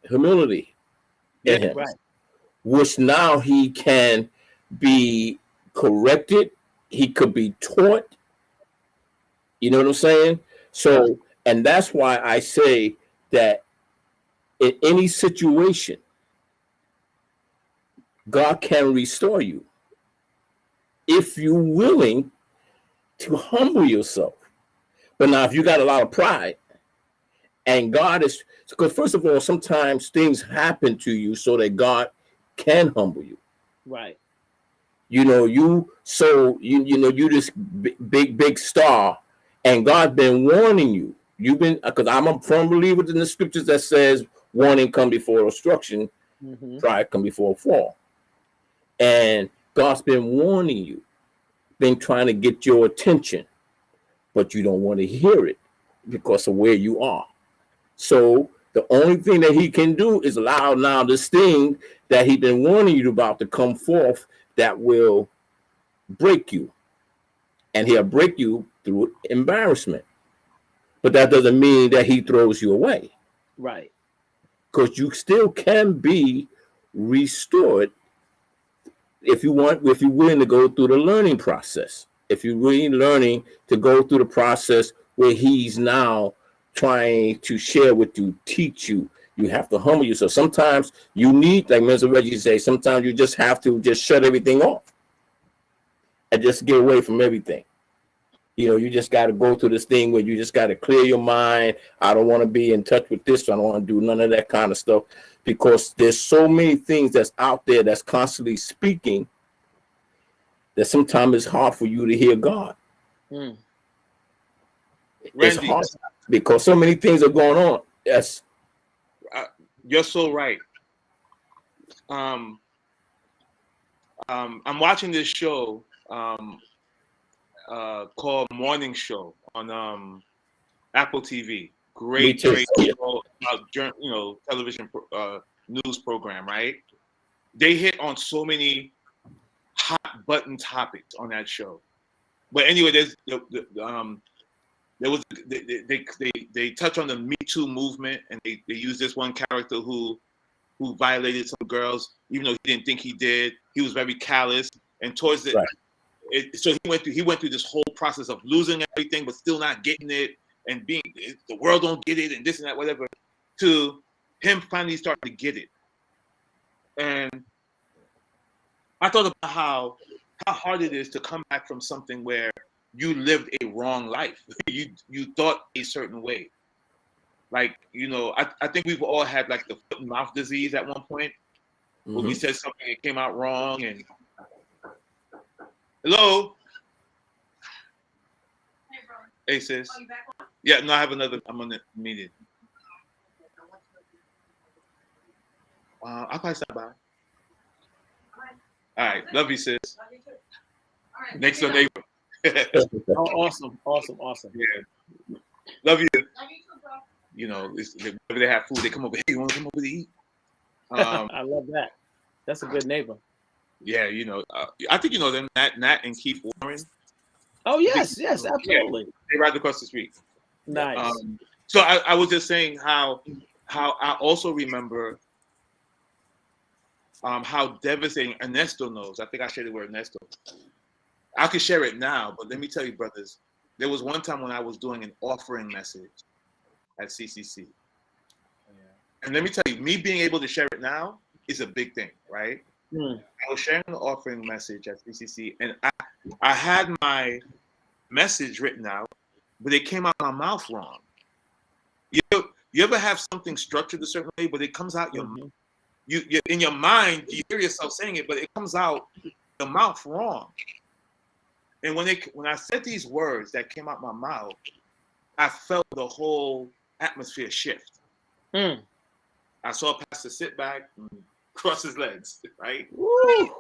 humility in him, right. which now he can be corrected. He could be taught. You know what I'm saying? So, and that's why I say that in any situation, God can restore you if you're willing to humble yourself. But now, if you got a lot of pride, and God is, because first of all, sometimes things happen to you so that God can humble you. Right. You this big star, and God's been warning you. You've been, because I'm a firm believer in the scriptures that says warning come before instruction, pride come before a fall. And God's been warning you, been trying to get your attention, but you don't want to hear it because of where you are. So the only thing that He can do is allow now this thing that He's been warning you about to come forth that will break you. And He'll break you through embarrassment. But that doesn't mean that He throws you away. Right. Because you still can be restored if you're willing to go through the learning process. If you're really learning to go through the process where He's now trying to share with you, teach you, you have to humble yourself. Sometimes you need, like Mr. Reggie say, sometimes you just have to just shut everything off and just get away from everything. You just got to go through this thing where you just got to clear your mind. I don't want to be in touch with this. I don't want to do none of that kind of stuff, because there's so many things that's out there that's constantly speaking that sometimes it's hard for you to hear God. Randy, it's hard because so many things are going on. Yes. You're so right. I'm watching this show called Morning Show on Apple TV. Great show about television news program, right? They hit on so many hot button topics on that show. But anyway, they touch on the Me Too movement, and they use this one character who violated some girls, even though he didn't think he did. He was very callous, and towards the so he went through this whole process of losing everything, but still not getting it, and being the world don't get it, and this and that, whatever, to him finally starting to get it. And I thought about how hard it is to come back from something where you lived a wrong life. you thought a certain way. Like, I think we've all had like the foot and mouth disease at one point, where we said something that came out wrong. And hello, hey sis. Oh, you back on? Yeah, no, I have another. I'm on the meeting. I'll probably stop by. All right, love you, sis. Love you too. All right, next door neighbor. Oh, awesome. Yeah, love you. You know, whenever they have food, they come over. Hey, you want to come over to eat? I love that. That's a good neighbor. Yeah, you know, I think you know them, Nat and Keith Warren. Oh I think yes, yes, absolutely. they right across the street. Nice. So I was just saying how I also remember how devastating Ernesto knows. I think I shared the word Ernesto. I could share it now, but let me tell you, brothers, there was one time when I was doing an offering message at CCC. And let me tell you, me being able to share it now is a big thing, right? Mm. I was sharing an offering message at CCC, and I had my message written out, but it came out my mouth wrong. You ever have something structured a certain way, but it comes out you in your mind, you hear yourself saying it, but it comes out your mouth wrong. And when I said these words that came out my mouth, I felt the whole atmosphere shift. Mm. I saw Pastor sit back and cross his legs, right? Woo.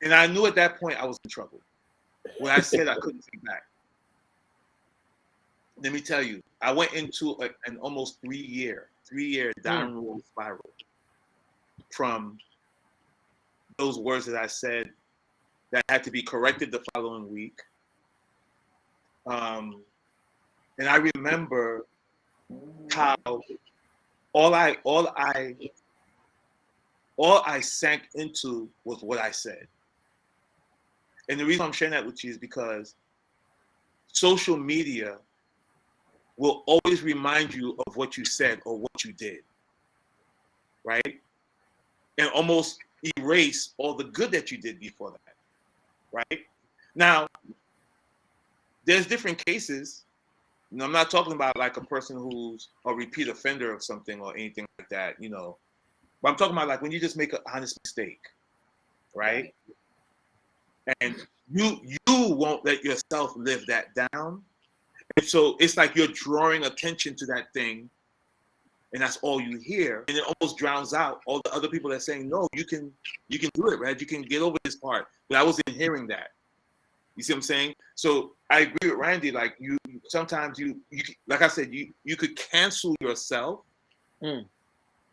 And I knew at that point I was in trouble. When I said I couldn't sit back. Let me tell you, I went into an almost 3-year downward spiral from those words that I said that had to be corrected the following week. And I remember how all I sank into was what I said. And the reason I'm sharing that with you is because social media will always remind you of what you said or what you did, right? And almost erase all the good that you did before that, right? Now, there's different cases. You know, I'm not talking about like a person who's a repeat offender of something or anything like that, you know. But I'm talking about like when you just make an honest mistake, right? And you won't let yourself live that down. And so it's like you're drawing attention to that thing, and that's all you hear. And it almost drowns out all the other people that are saying, no, you can do it, right? You can get over this part. But I wasn't hearing that. You see what I'm saying? So I agree with Randy. Like sometimes you like I said, you could cancel yourself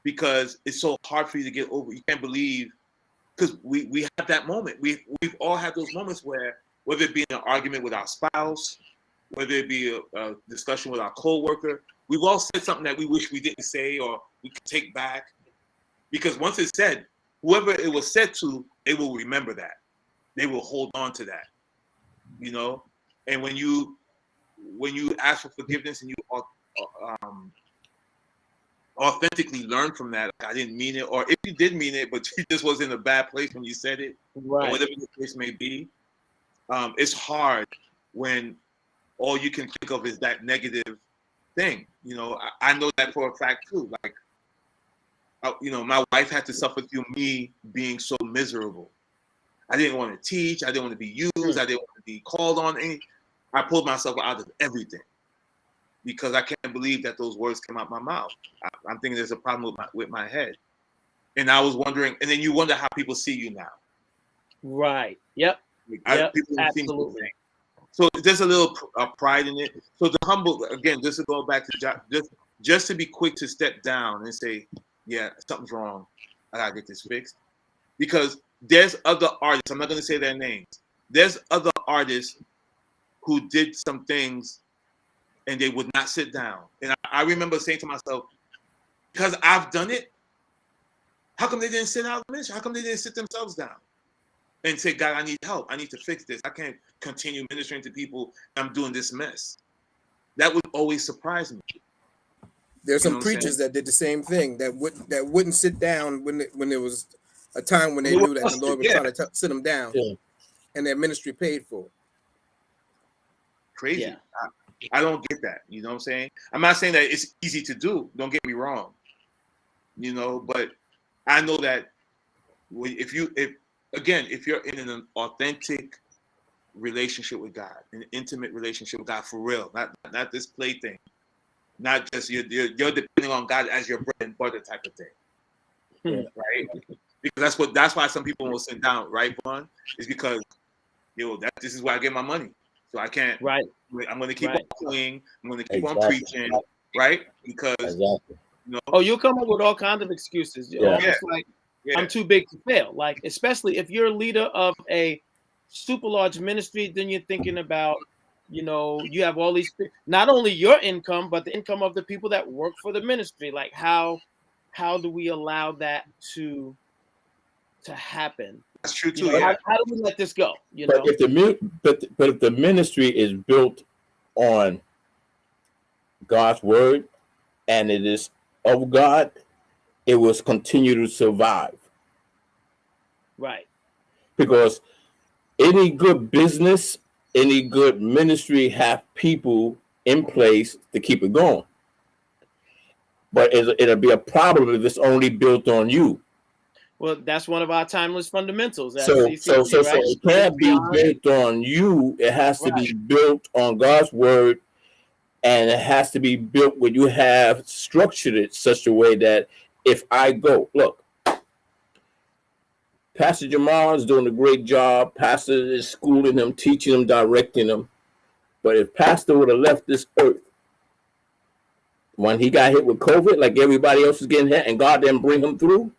because it's so hard for you to get over. You can't believe, because we have that moment. We've all had those moments where, whether it be an argument with our spouse, whether it be a discussion with our coworker, we've all said something that we wish we didn't say or we could take back. Because once it's said, whoever it was said to, they will remember that. They will hold on to that. You know? And when you ask for forgiveness and you authentically learn from that, like, I didn't mean it, or if you did mean it, but you just was in a bad place when you said it, Right. or whatever the case may be, it's hard when all you can think of is that negative thing. You know, I know that for a fact too. Like, you know, my wife had to suffer through me being so miserable. I didn't want to teach. I didn't want to be used. I didn't want to be called on. I pulled myself out of everything because I can't believe that those words came out my mouth. I'm thinking there's a problem with my head. And I was wondering, and then you wonder how people see you now. Right. Yep. Absolutely. So there's a little pride in it. So the humble, again, just to go back to just to be quick to step down and say, yeah, something's wrong. I gotta get this fixed. Because there's other artists, I'm not going to say their names. There's other artists who did some things and they would not sit down. And I remember saying to myself, because I've done it, how come they didn't sit out of the ministry? How come they didn't sit themselves down and say, God, I need help. I need to fix this. I can't continue ministering to people. I'm doing this mess. That would always surprise me. There's some preachers that did the same thing that wouldn't sit down when there was a time when they knew that the Lord was trying to sit them down, and their ministry paid for it. Crazy. Yeah. I don't get that. You know what I'm saying? I'm not saying that it's easy to do. Don't get me wrong. You know, but I know that if you're in an authentic relationship with God, an intimate relationship with God for real, not this play thing, not just you're depending on God as your bread and butter type of thing, right? Because that's why some people won't sit down, right, Vaughn? Is because this is where I get my money. So I can't. Right. I'm going to keep Right. on doing. I'm going to keep on Exactly. preaching, right? Because Exactly. Oh, you'll come up with all kinds of excuses. Yeah. Almost like yeah, I'm too big to fail. Like, especially if you're a leader of a super large ministry, then you're thinking about, you have all these, not only your income, but the income of the people that work for the ministry. Like, how do we allow that to happen? that's true too. How Yeah, do we let this go? But if the ministry is built on God's word and it is of God, it will continue to survive. Right. Because any good business, any good ministry have people in place to keep it going. But it'll be a problem if it's only built on you. Well, that's one of our timeless fundamentals at So CCC, right? it can't be built on you. It has to be built on God's word, and it has to be built when you have structured it such a way that if I go, look, Pastor Jamal is doing a great job. Pastor is schooling them, teaching them, directing them. But if Pastor would have left this earth when he got hit with COVID, like everybody else is getting hit, and God didn't bring him through,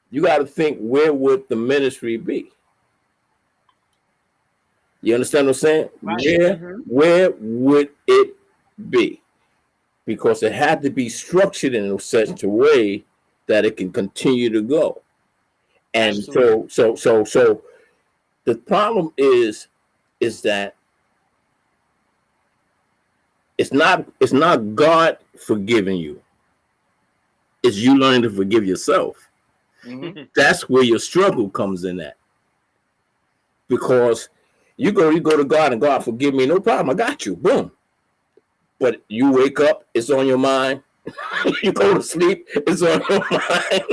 you got to think, where would the ministry be? You understand what I'm saying? Right. Where would it be? Because it had to be structured in such a way that it can continue to go. And so the problem is that it's not God forgiving you. It's you learning to forgive yourself. Mm-hmm. That's where your struggle comes in at. Because you go to God and God forgive me, no problem, I got you, boom. But you wake up, it's on your mind. You go to sleep, it's on your mind.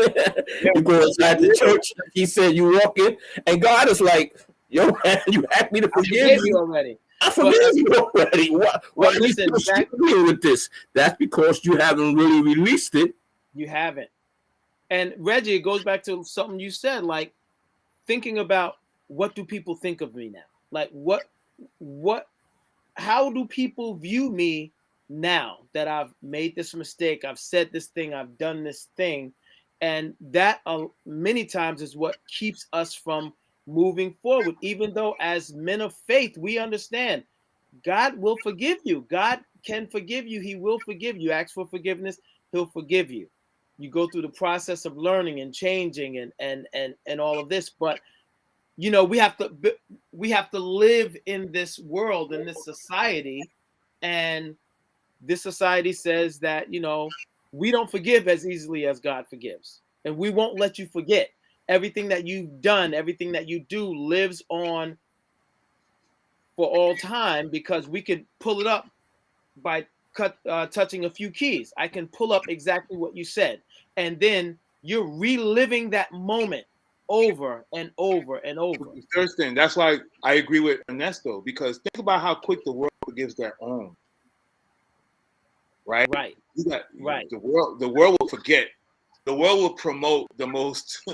You go inside the church, he said you walk in, and God is like, yo, man, you happy to forgive me already. I forgive you already. Why are you still struggling with this? That's because you haven't really released it. You haven't. And Reggie, it goes back to something you said, like thinking about, what do people think of me now? Like how do people view me now that I've made this mistake? I've said this thing, I've done this thing. And that many times is what keeps us from moving forward. Even though as men of faith, we understand God will forgive you. God can forgive you. He will forgive you. Ask for forgiveness, he'll forgive you. You go through the process of learning and changing and all of this. But we have to live in this world, in this society, and this society says that we don't forgive as easily as God forgives, and we won't let you forget. Everything that you've done, everything that you do lives on for all time, because we could pull it up by touching a few keys. I can pull up exactly what you said, and then you're reliving that moment over and over and over. Thurston, that's why I agree with Ernesto, because think about how quick the world forgives their own. Right? Right. Right. The world will forget. The world will promote the most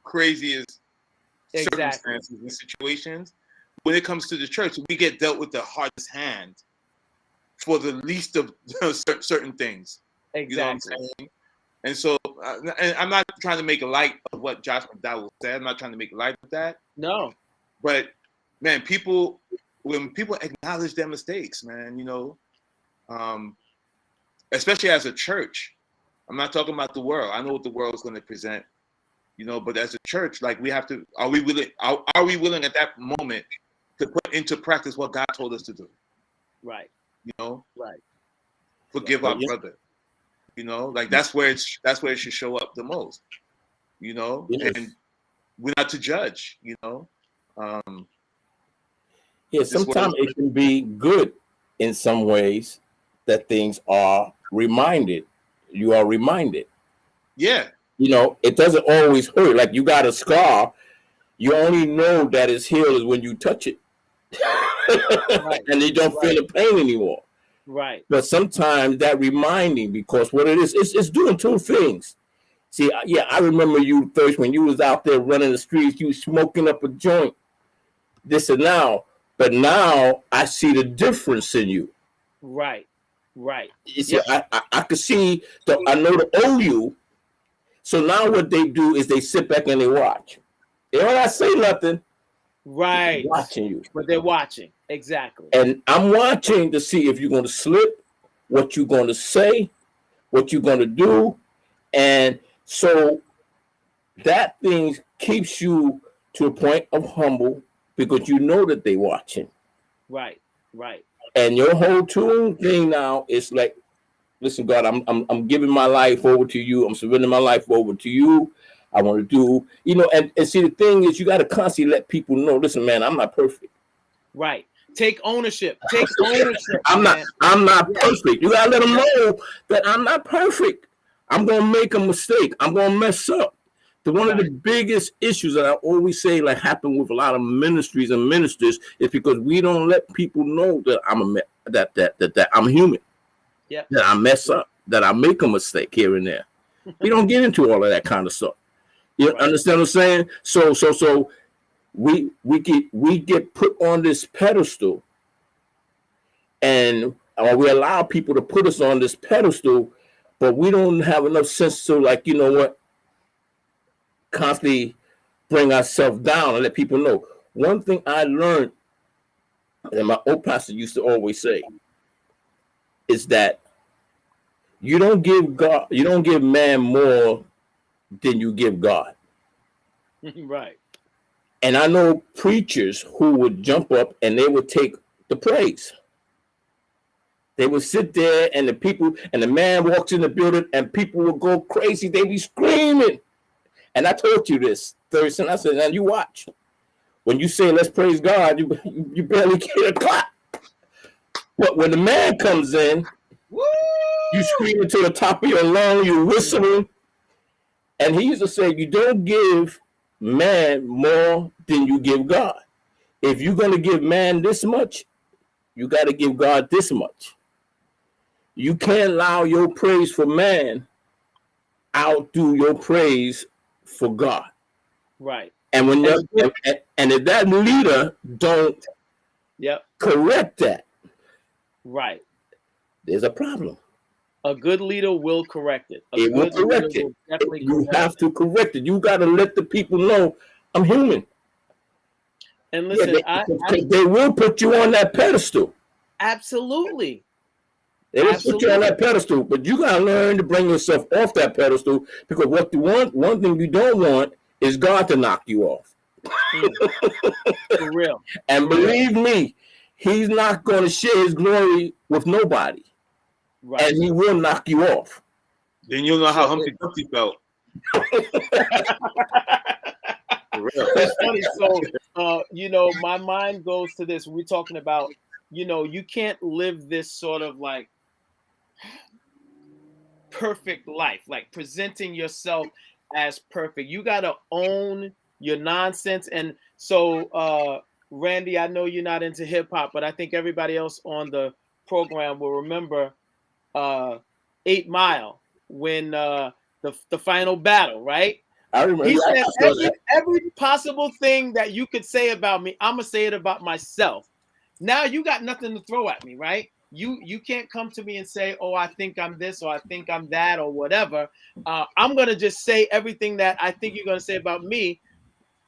craziest circumstances and situations. When it comes to the church, we get dealt with the hardest hand for the least of certain things. Exactly. You know what I'm saying? And so, and I'm not trying to make light of what Josh McDowell said. I'm not trying to make light of that. No. But man, when people acknowledge their mistakes, man, especially as a church, I'm not talking about the world. I know what the world is going to present, but as a church, like we have to, are we willing at that moment to put into practice what God told us to do? Right. Right. Forgive our brother. Like that's where it should show up the most. Yes. And we're not to judge. Sometimes it can be good in some ways that things are reminded. You are reminded. Yeah. It doesn't always hurt. Like you got a scar, you only know that it's healed when you touch it. Right. And you don't feel the pain anymore. Right. But sometimes that reminding, because what it is, it's doing two things. See, I remember you first when you was out there running the streets, you smoking up a joint, this and now. but now I see the difference in you. Right. You see, I could see I know the old you. So now what they do is they sit back and they watch. They don't not say nothing. Right. Watching you. But they're watching. Exactly. And I'm watching to see if you're going to slip, what you're going to say, what you're going to do. And so that thing keeps you to a point of humble because you know that they're watching. Right. And your whole tune thing now is like, listen, God, I'm giving my life over to you. I'm surrendering my life over to you. I want to do, and see, the thing is, you got to constantly let people know, listen, man, I'm not perfect. Right. Take ownership. I'm not perfect. You got to let them know that I'm not perfect. I'm going to make a mistake. I'm going to mess up. One of the biggest issues that I always say like happen with a lot of ministries and ministers is because we don't let people know that that I'm human. Yep. That I mess up, that I make a mistake here and there. We don't get into all of that kind of stuff. You understand what I'm saying? So we get put on this pedestal, and we allow people to put us on this pedestal, but we don't have enough sense to, like, you know what, constantly bring ourselves down and let people know. One thing I learned, and my old pastor used to always say, is that you don't give man more than you give God. Right. And I know preachers who would jump up and they would take the praise. They would sit there and the man walks in the building and people would go crazy. They'd be screaming. And I told you this Thursday. I said, now you watch. When you say, let's praise God, you barely get a clap. But when the man comes in, woo! You screaming to the top of your lung, you whistling. And he used to say, you don't give man more than you give God. If you're going to give man this much, you got to give God this much. You can't allow your praise for man outdo your praise for God. Right. And when and if that leader don't correct that, right, there's a problem. A good leader will correct it. It will correct it. You have to correct it. You got to let the people know I'm human. And listen, they will put you on that pedestal. Absolutely. They will put you on that pedestal, but you got to learn to bring yourself off that pedestal, because what you want, one thing you don't want is God to knock you off. For real. And believe me, he's not going to share his glory with nobody. Right. And he will knock you off. Then you'll know how Humpty Dumpty felt. It's funny. So, my mind goes to this. We're talking about, you can't live this sort of like perfect life, like presenting yourself as perfect. You got to own your nonsense. And so, Randy, I know you're not into hip hop, but I think everybody else on the program will remember 8 Mile when the final battle, right? I remember. He said every possible thing that you could say about me, I'm gonna say it about myself. Now you got nothing to throw at me, right? You can't come to me and say, oh, I think I'm this or I think I'm that or whatever. I'm gonna just say everything that I think you're gonna say about me,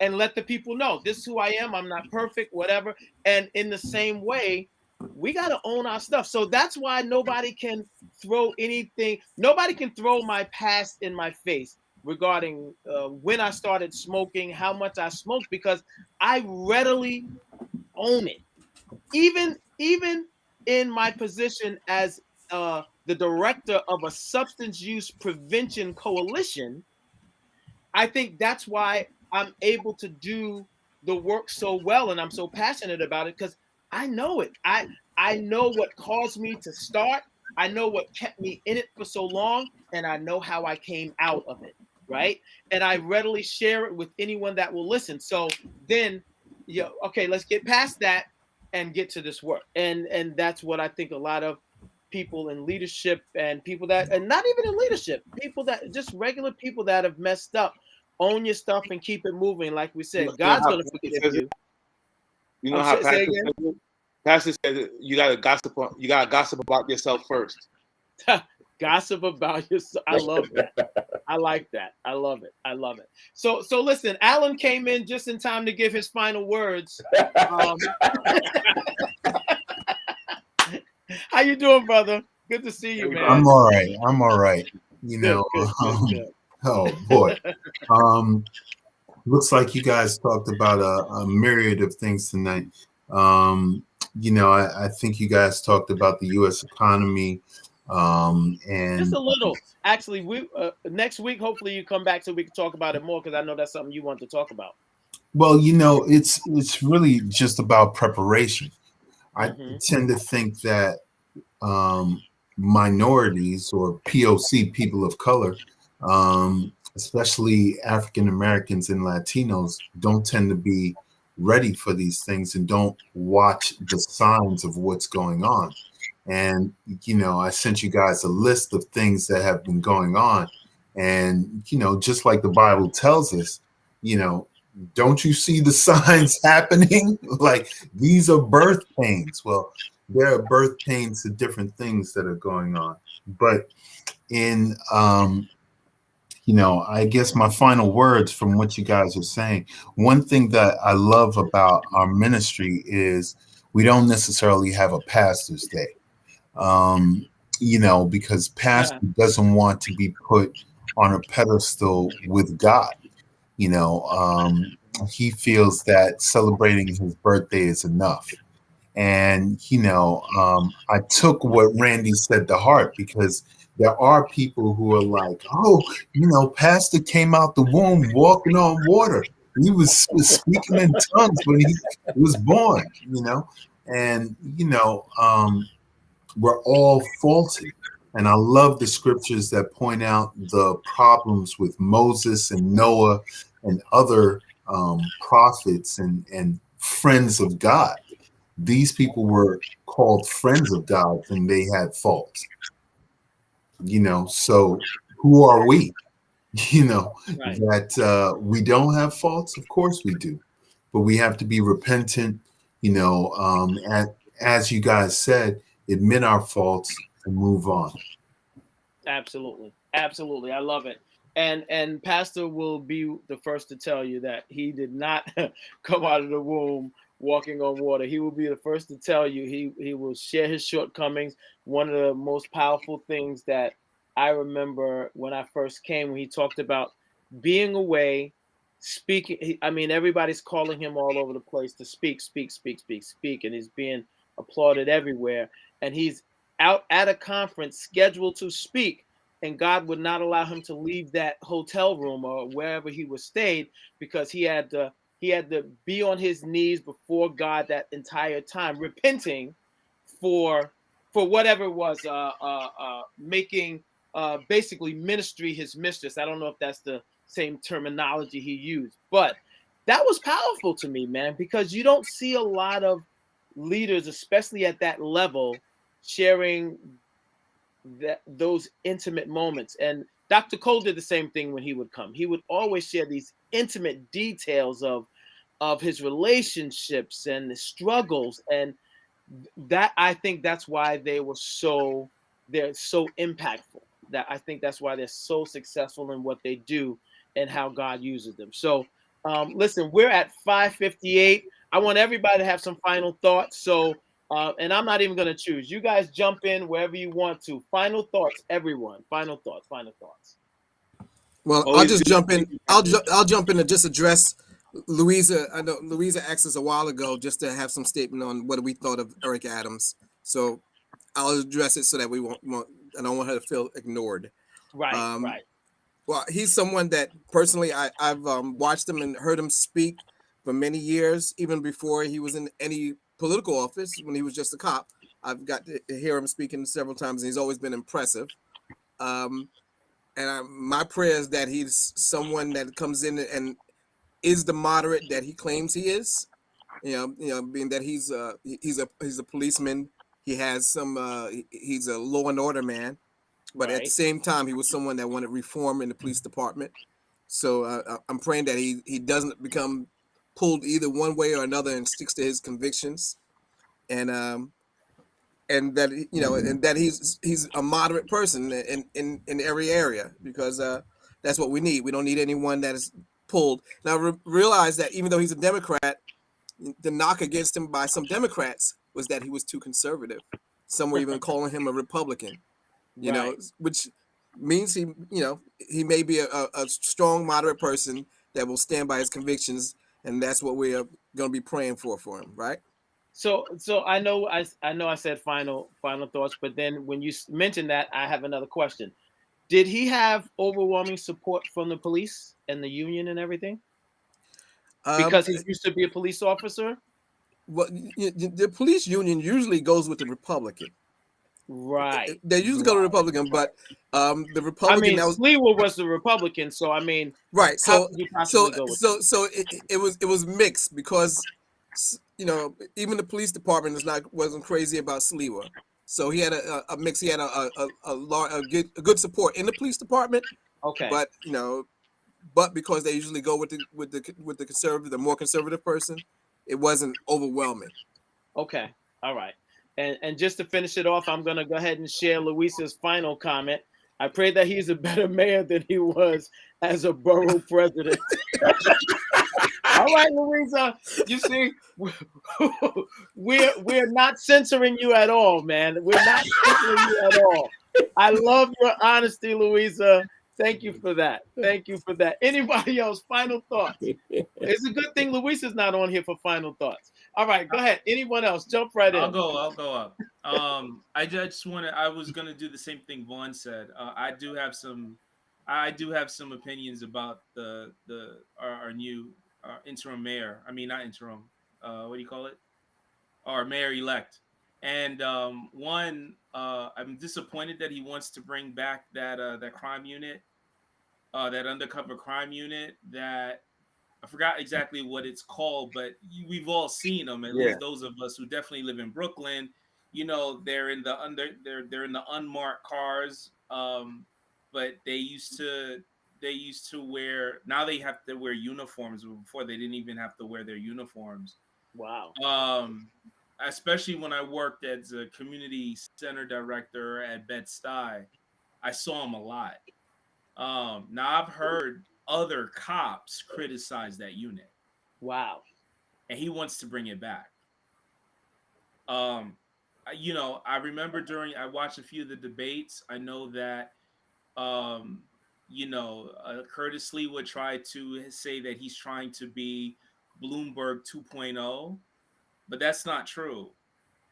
and let the people know this is who I am. I'm not perfect, whatever. And in the same way, we got to own our stuff. So that's why nobody can throw anything. Nobody can throw my past in my face regarding when I started smoking, how much I smoked, because I readily own it. Even in my position as the director of a substance use prevention coalition, I think that's why I'm able to do the work so well, and I'm so passionate about it, because I know it. I know what caused me to start. I know what kept me in it for so long, and I know how I came out of it, right? And I readily share it with anyone that will listen. So then, okay, let's get past that and get to this work. And that's what I think a lot of people in leadership and people that, and not even in leadership, people that just regular people that have messed up, own your stuff and keep it moving. Like we said, God's going to forgive you. You know Oh, how say Pastor again? says it? Pastor says you gotta gossip about yourself first. Gossip about yourself. I love that. I like that. I love it. I love it. So listen, Alan came in just in time to give his final words. Um, how you doing, brother? Good to see you, man. I'm all right. I'm all right. You Good, know, good, good, um, good. oh boy. Um, Looks like you guys talked about a myriad of things tonight. I think you guys talked about the U.S. economy, Just and a little. Actually, we next week, hopefully, you come back so we can talk about it more because I know that's something you want to talk about. well, it's really just about preparation. I Hmm. tend to think that um, minorities or POC, people of color, especially African Americans and Latinos, don't tend to be ready for these things and don't watch the signs of what's going on. And, I sent you guys a list of things that have been going on. And, just like the Bible tells us, you know, don't you see the signs happening? Like these are birth pains. Well, there are birth pains to different things that are going on. But in I guess my final words from what you guys are saying, one thing that I love about our ministry is we don't necessarily have a pastor's day. Because pastor doesn't want to be put on a pedestal with God. You know, he feels that celebrating his birthday is enough. And, I took what Randy said to heart because there are people who are like, oh, Pastor came out the womb walking on water. He was speaking in tongues when he was born, and, we're all faulty. And I love the scriptures that point out the problems with Moses and Noah and other prophets and friends of God. These people were called friends of God and they had faults. So who are we? Right. That we don't have faults. Of course we do, but we have to be repentant. As you guys said, admit our faults and move on. Absolutely. Absolutely. I love it. And Pastor will be the first to tell you that he did not come out of the womb walking on water. He will be the first to tell you he will share his shortcomings. One of the most powerful things that I remember when I first came, when he talked about being away, speaking. I mean, everybody's calling him all over the place to speak, speak, speak, speak, speak, and he's being applauded everywhere. And he's out at a conference scheduled to speak, and God would not allow him to leave that hotel room or wherever he was stayed because he had to be on his knees before God that entire time, repenting for whatever it was, making basically ministry his mistress. I don't know if that's the same terminology he used, but that was powerful to me, man, because you don't see a lot of leaders, especially at that level, sharing those intimate moments. And Dr. Cole did the same thing when he would come. He would always share these intimate details of his relationships and the struggles, and that I think that's why they're so impactful. That I think that's why they're so successful in what they do and how God uses them. So listen, we're at 5:58. I want everybody to have some final thoughts. So and I'm not even going to choose. You guys jump in wherever you want to. Final thoughts, everyone. Final thoughts. Final thoughts. Well, I'll Always just good. jump in. I'll jump in and just address Louisa. I know Louisa asked us a while ago just to have some statement on what we thought of Eric Adams. So I'll address it so that we won't I don't want her to feel ignored. Right, Um, right, well, he's someone that personally I've watched him and heard him speak for many years, even before he was in any political office. When he was just a cop, I've got to hear him speaking several times, and he's always been impressive. Um, my prayer is that he's someone that comes in and is the moderate that he claims he is. Being that he's a policeman, he has some he's a law and order man, but at the right. same time, he was someone that wanted reform in the police department. So I'm praying that he doesn't become pulled either one way or another and sticks to his convictions, and that and that he's a moderate person in every area, because that's what we need. We don't need anyone that is pulled. Now realize that even though he's a Democrat, the knock against him by some Democrats was that he was too conservative. Some were even calling him a Republican. Right. Which means he may be a strong, moderate person that will stand by his convictions, and that's what we are going to be praying for him, right? So I know I said final thoughts, but then when you mentioned that, I have another question. Did he have overwhelming support from the police and the union and everything? Because he used to be a police officer? Well, the police union usually goes with the Republican. Right. They usually go to the Republican, but the I Republican mean, that was Sliwa was the Republican, so I mean, right. how So could you possibly go with that? it was mixed, because even the police department wasn't crazy about Sliwa. So he had a mix. He had a good support in the police department, Okay. but but because they usually go with the conservative, the more conservative person, it wasn't overwhelming. Okay. All right. And just to finish it off, I'm going to go ahead and share Luisa's final comment. I pray that he's a better mayor than he was as a borough president. All right, Louisa. You see, we're not censoring you at all, man. We're not censoring you at all. I love your honesty, Louisa. Thank you for that. Thank you for that. Anybody else? Final thoughts? It's a good thing Luisa's not on here for final thoughts. All right, go ahead. Anyone else? Jump right in. I'll go up. I was gonna do the same thing Vaughn said. I do have some opinions about our new interim mayor. I mean, not interim. What do you call it? Our mayor elect. And I'm disappointed that he wants to bring back that crime unit, that undercover crime unit. That I forgot exactly what it's called, but we've all seen them. At least those of us who definitely live in Brooklyn. They're in they're in the unmarked cars. But they used to wear. Now they have to wear uniforms. Before they didn't even have to wear their uniforms. Wow. Especially when I worked as a community center director at Bed-Stuy, I saw him a lot. Now I've heard other cops criticize that unit. Wow. And he wants to bring it back. I remember I watched a few of the debates. I know that, Curtis Lee would try to say that he's trying to be Bloomberg 2.0, but that's not true.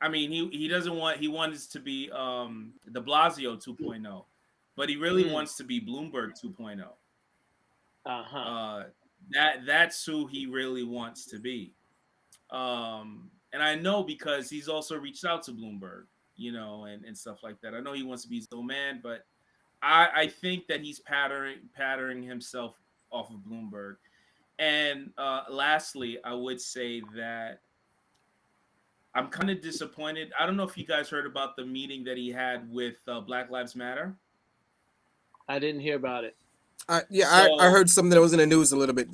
I mean, he wants to be de Blasio 2.0, but he really wants to be Bloomberg 2.0. That's who he really wants to be. And I know because he's also reached out to Bloomberg, and stuff like that. I know he wants to be his own man, but I think that he's patterning himself off of Bloomberg. And lastly, I would say that I'm kind of disappointed. I don't know if you guys heard about the meeting that he had with Black Lives Matter. I didn't hear about it. I heard something that was in the news a little bit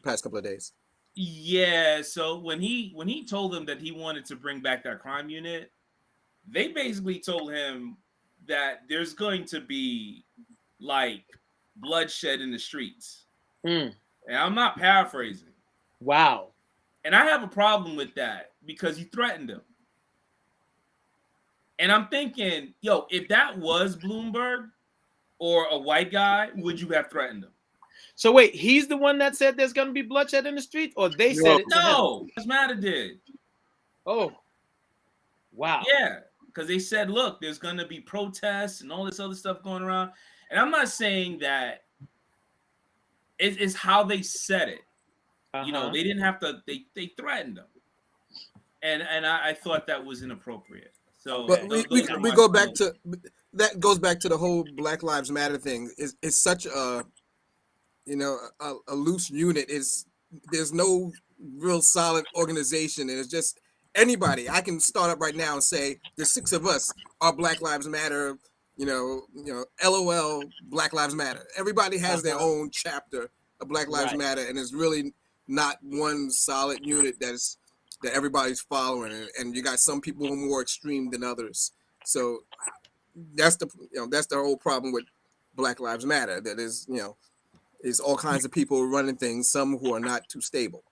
past couple of days. Yeah, so when he told them that he wanted to bring back that crime unit, they basically told him that there's going to be like bloodshed in the streets. And I'm not paraphrasing. Wow. And I have a problem with that because he threatened him. And I'm thinking, if that was Bloomberg or a white guy, would you have threatened him? So wait, he's the one that said there's going to be bloodshed in the street, or they said it? No, Black Matter did. Oh, wow. Yeah, because they said, look, there's going to be protests and all this other stuff going around. And I'm not saying that it's how they said it. They didn't have to. They threatened them, and I thought that was inappropriate. So, but we go back to that. Goes back to the whole Black Lives Matter thing. It's such a loose unit. There's no real solid organization, and it's just anybody. I can start up right now and say the 6 of us are Black Lives Matter. LOL, Black Lives Matter. Everybody has their own chapter of Black Lives Matter, and it's really not one solid unit that everybody's following, and you got some people who are more extreme than others. So that's the whole problem with Black Lives Matter. That is all kinds of people running things, some who are not too stable.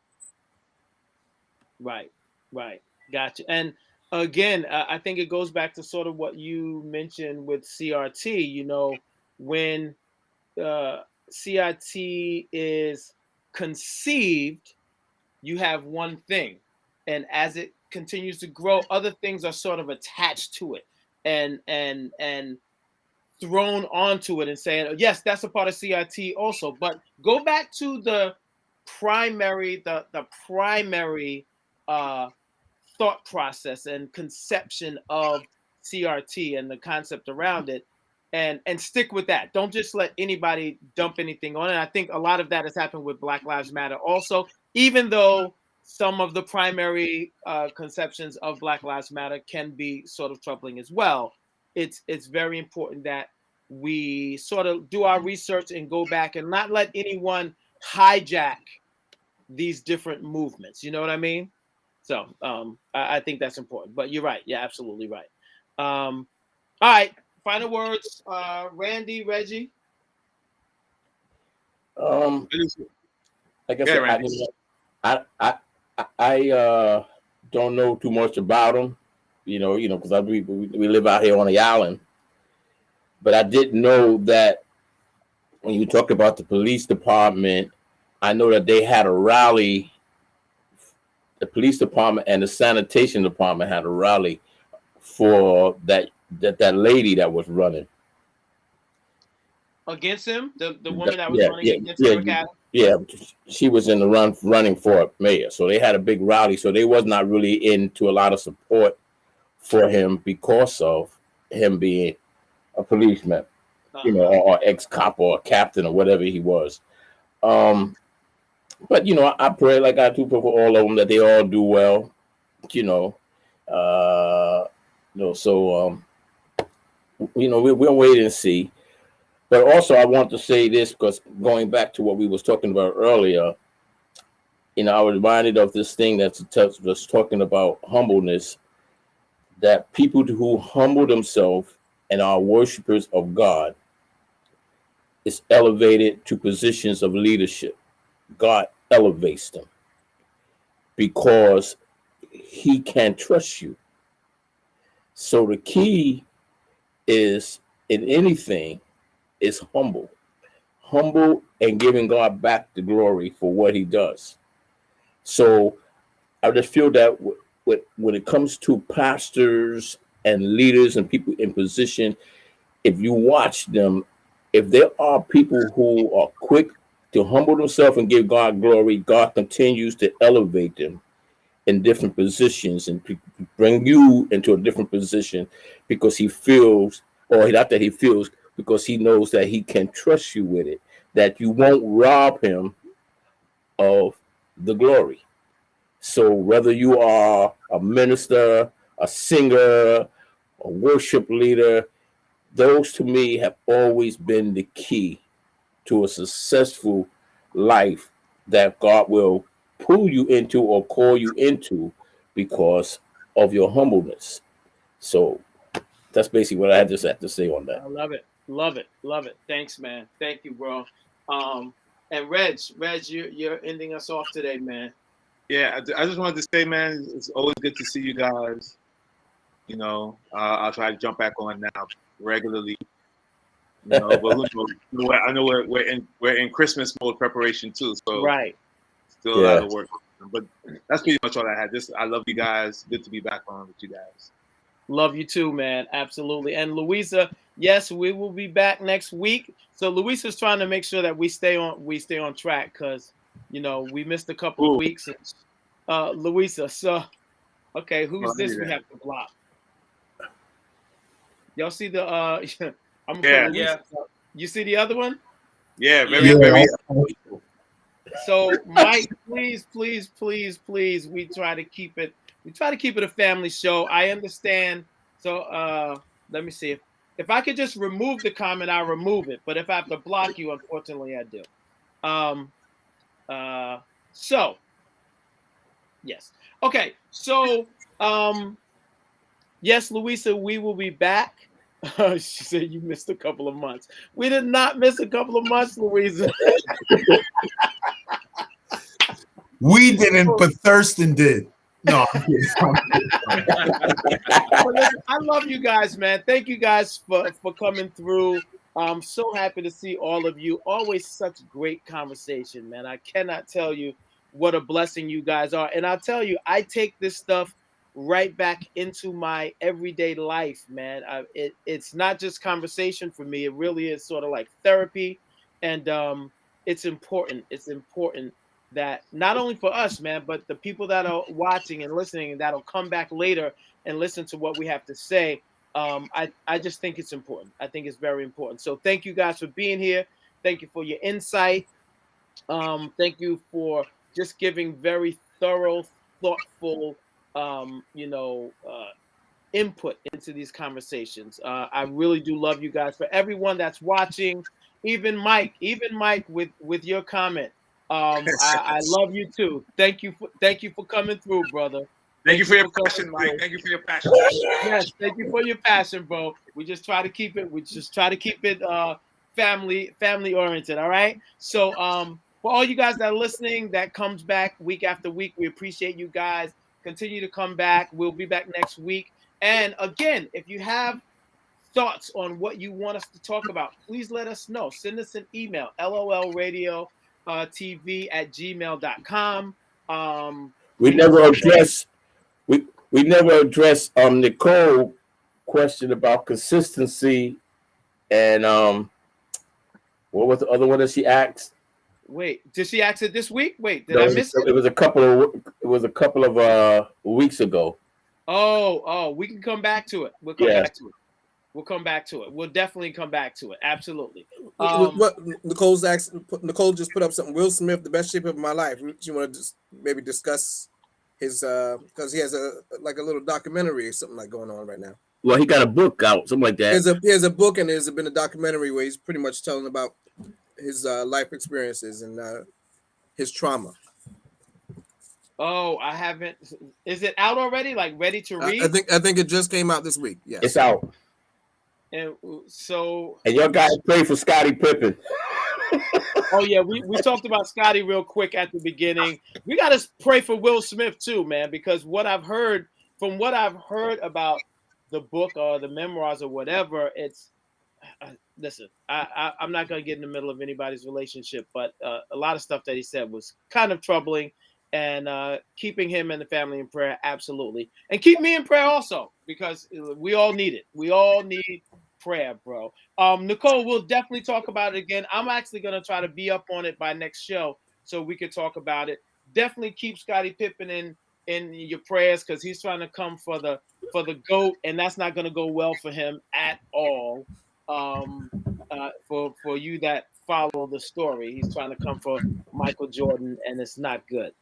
Right, right. Gotcha. And again, I think it goes back to sort of what you mentioned with CRT. When CRT is conceived, you have one thing, and as it continues to grow, other things are sort of attached to it, and thrown onto it, and saying, oh, yes, that's a part of CRT also. But go back to the primary uh, thought process and conception of CRT and the concept around it, and stick with that. Don't just let anybody dump anything on it. I think a lot of that has happened with Black Lives Matter also, even though some of the primary conceptions of Black Lives Matter can be sort of troubling as well. It's very important that we sort of do our research and go back and not let anyone hijack these different movements. You know what I mean? So I think that's important. But you're right. Yeah, absolutely right. All right. Final words, Randy, Reggie. Like I Yeah, said, Randy. I don't know too much about them, because we live out here on the island. But I did know that when you talk about the police department, I know that they had a rally. The police department and the sanitation department had a rally for that lady that was running. Against him, the woman that was Yeah, running yeah, against yeah, Eric Adams. yeah. She was in the running for mayor, so they had a big rally. So they was not really into a lot of support for him because of him being a policeman, or ex-cop or a captain or whatever he was. But I pray like I do for all of them that they all do well. You know, so we'll wait and see. But also, I want to say this because going back to what we was talking about earlier, I was reminded of this thing that's talking about humbleness. That people who humble themselves and are worshipers of God is elevated to positions of leadership. God elevates them because He can trust you. So the key is in anything is humble and giving God back the glory for what He does. So I just feel that when it comes to pastors and leaders and people in position, if you watch them, if there are people who are quick to humble themselves and give God glory, God continues to elevate them in different positions and bring you into a different position because He feels, or not that He feels, because He knows that He can trust you with it, that you won't rob Him of the glory. So whether you are a minister, a singer, a worship leader, those to me have always been the key to a successful life that God will pull you into or call you into because of your humbleness. So that's basically what I just have to say on that. I love it. Love it. Love it. Thanks, man. Thank you, bro. And Reg, you're ending us off today, man. Yeah, I just wanted to say, man, it's always good to see you guys. I'll try to jump back on now regularly. But who knows? I know we're in Christmas mode preparation too, so Right. still a lot of work. But that's pretty much all I had. I love you guys. Good to be back on with you guys. Love you too, man. Absolutely. And Louisa, yes, we will be back next week. So Louisa's trying to make sure that we stay on track because we missed a couple of weeks. Louisa, so okay, who's this we have to block? Y'all see the I'm gonna put Louisa. You see the other one? Yeah, very. So Mike, please, we try to keep it a family show. I understand. So let me see if I could just remove the comment, I'll remove it. But if I have to block you, unfortunately I do. So, yes. Okay. So, yes, Louisa, we will be back. She said you missed a couple of months. We did not miss a couple of months, Louisa. We didn't, but Thurston did. No, I'm kidding. But listen, I love you guys, man. Thank you guys for coming through. I'm so happy to see all of you. Always such great conversation, man. I cannot tell you what a blessing you guys are. And I'll tell you, I take this stuff right back into my everyday life, man. It's not just conversation for me. It really is sort of like therapy. And it's important. It's important that not only for us, man, but the people that are watching and listening and that'll come back later and listen to what we have to say. I just think it's important. I think it's very important. So thank you guys for being here. Thank you for your insight. Thank you for just giving very thorough, thoughtful, input into these conversations. I really do love you guys. For everyone that's watching, even Mike with your comment. I love you too. Thank you for coming through, brother. Thank you for your coming passion. through. Thank you for your passion. Yes, thank you for your passion, bro. We just try to keep it family oriented, all right? So for all you guys that are listening, that comes back week after week, we appreciate you guys. Continue to come back. We'll be back next week. And again, if you have thoughts on what you want us to talk about, please let us know. Send us an email, lolradiotv@gmail.com. We Please, never address we never address Nicole question about consistency and what was the other one that she asked? wait, did she ask it this week? Wait, did No, I miss it? It was a couple of weeks ago. Oh, we can come back to it. We'll come back to it. We'll come back to it. We'll definitely come back to it. Absolutely. What Nicole just put up something. Will Smith, the best shape of my life. You want to just maybe discuss his because he has a little documentary or something like going on right now. Well, he got a book out, something like that. He has a book, and there's been a documentary where he's pretty much telling about his life experiences and his trauma. Oh, I haven't. Is it out already? Like ready to read? I think it just came out this week. Yes, it's out. And so. And your guys pray for Scottie Pippen. Oh yeah, we talked about Scottie real quick at the beginning. We got to pray for Will Smith too, man, because what I've heard about the book or the memoirs or whatever, it's listen. I'm not gonna get in the middle of anybody's relationship, but a lot of stuff that he said was kind of troubling, and keeping him and the family in prayer, absolutely, and keep me in prayer also because we all need it. We all need prayer, bro. Nicole, we'll definitely talk about it again. I'm actually gonna try to be up on it by next show so we could talk about it. Definitely keep Scottie Pippen in your prayers because he's trying to come for the GOAT, and that's not gonna go well for him at all. For you that follow the story, he's trying to come for Michael Jordan, and it's not good.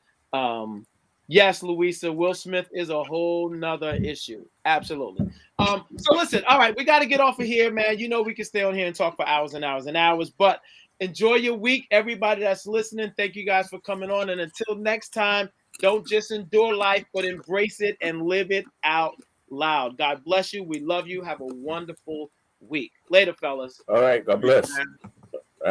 Yes, Louisa, Will Smith is a whole nother issue. Absolutely. So listen, all right, we got to get off of here, man. You know we can stay on here and talk for hours and hours and hours, but enjoy your week. Everybody that's listening, thank you guys for coming on. And until next time, don't just endure life, but embrace it and live it out loud. God bless you. We love you. Have a wonderful week. Later, fellas. All right. God bless.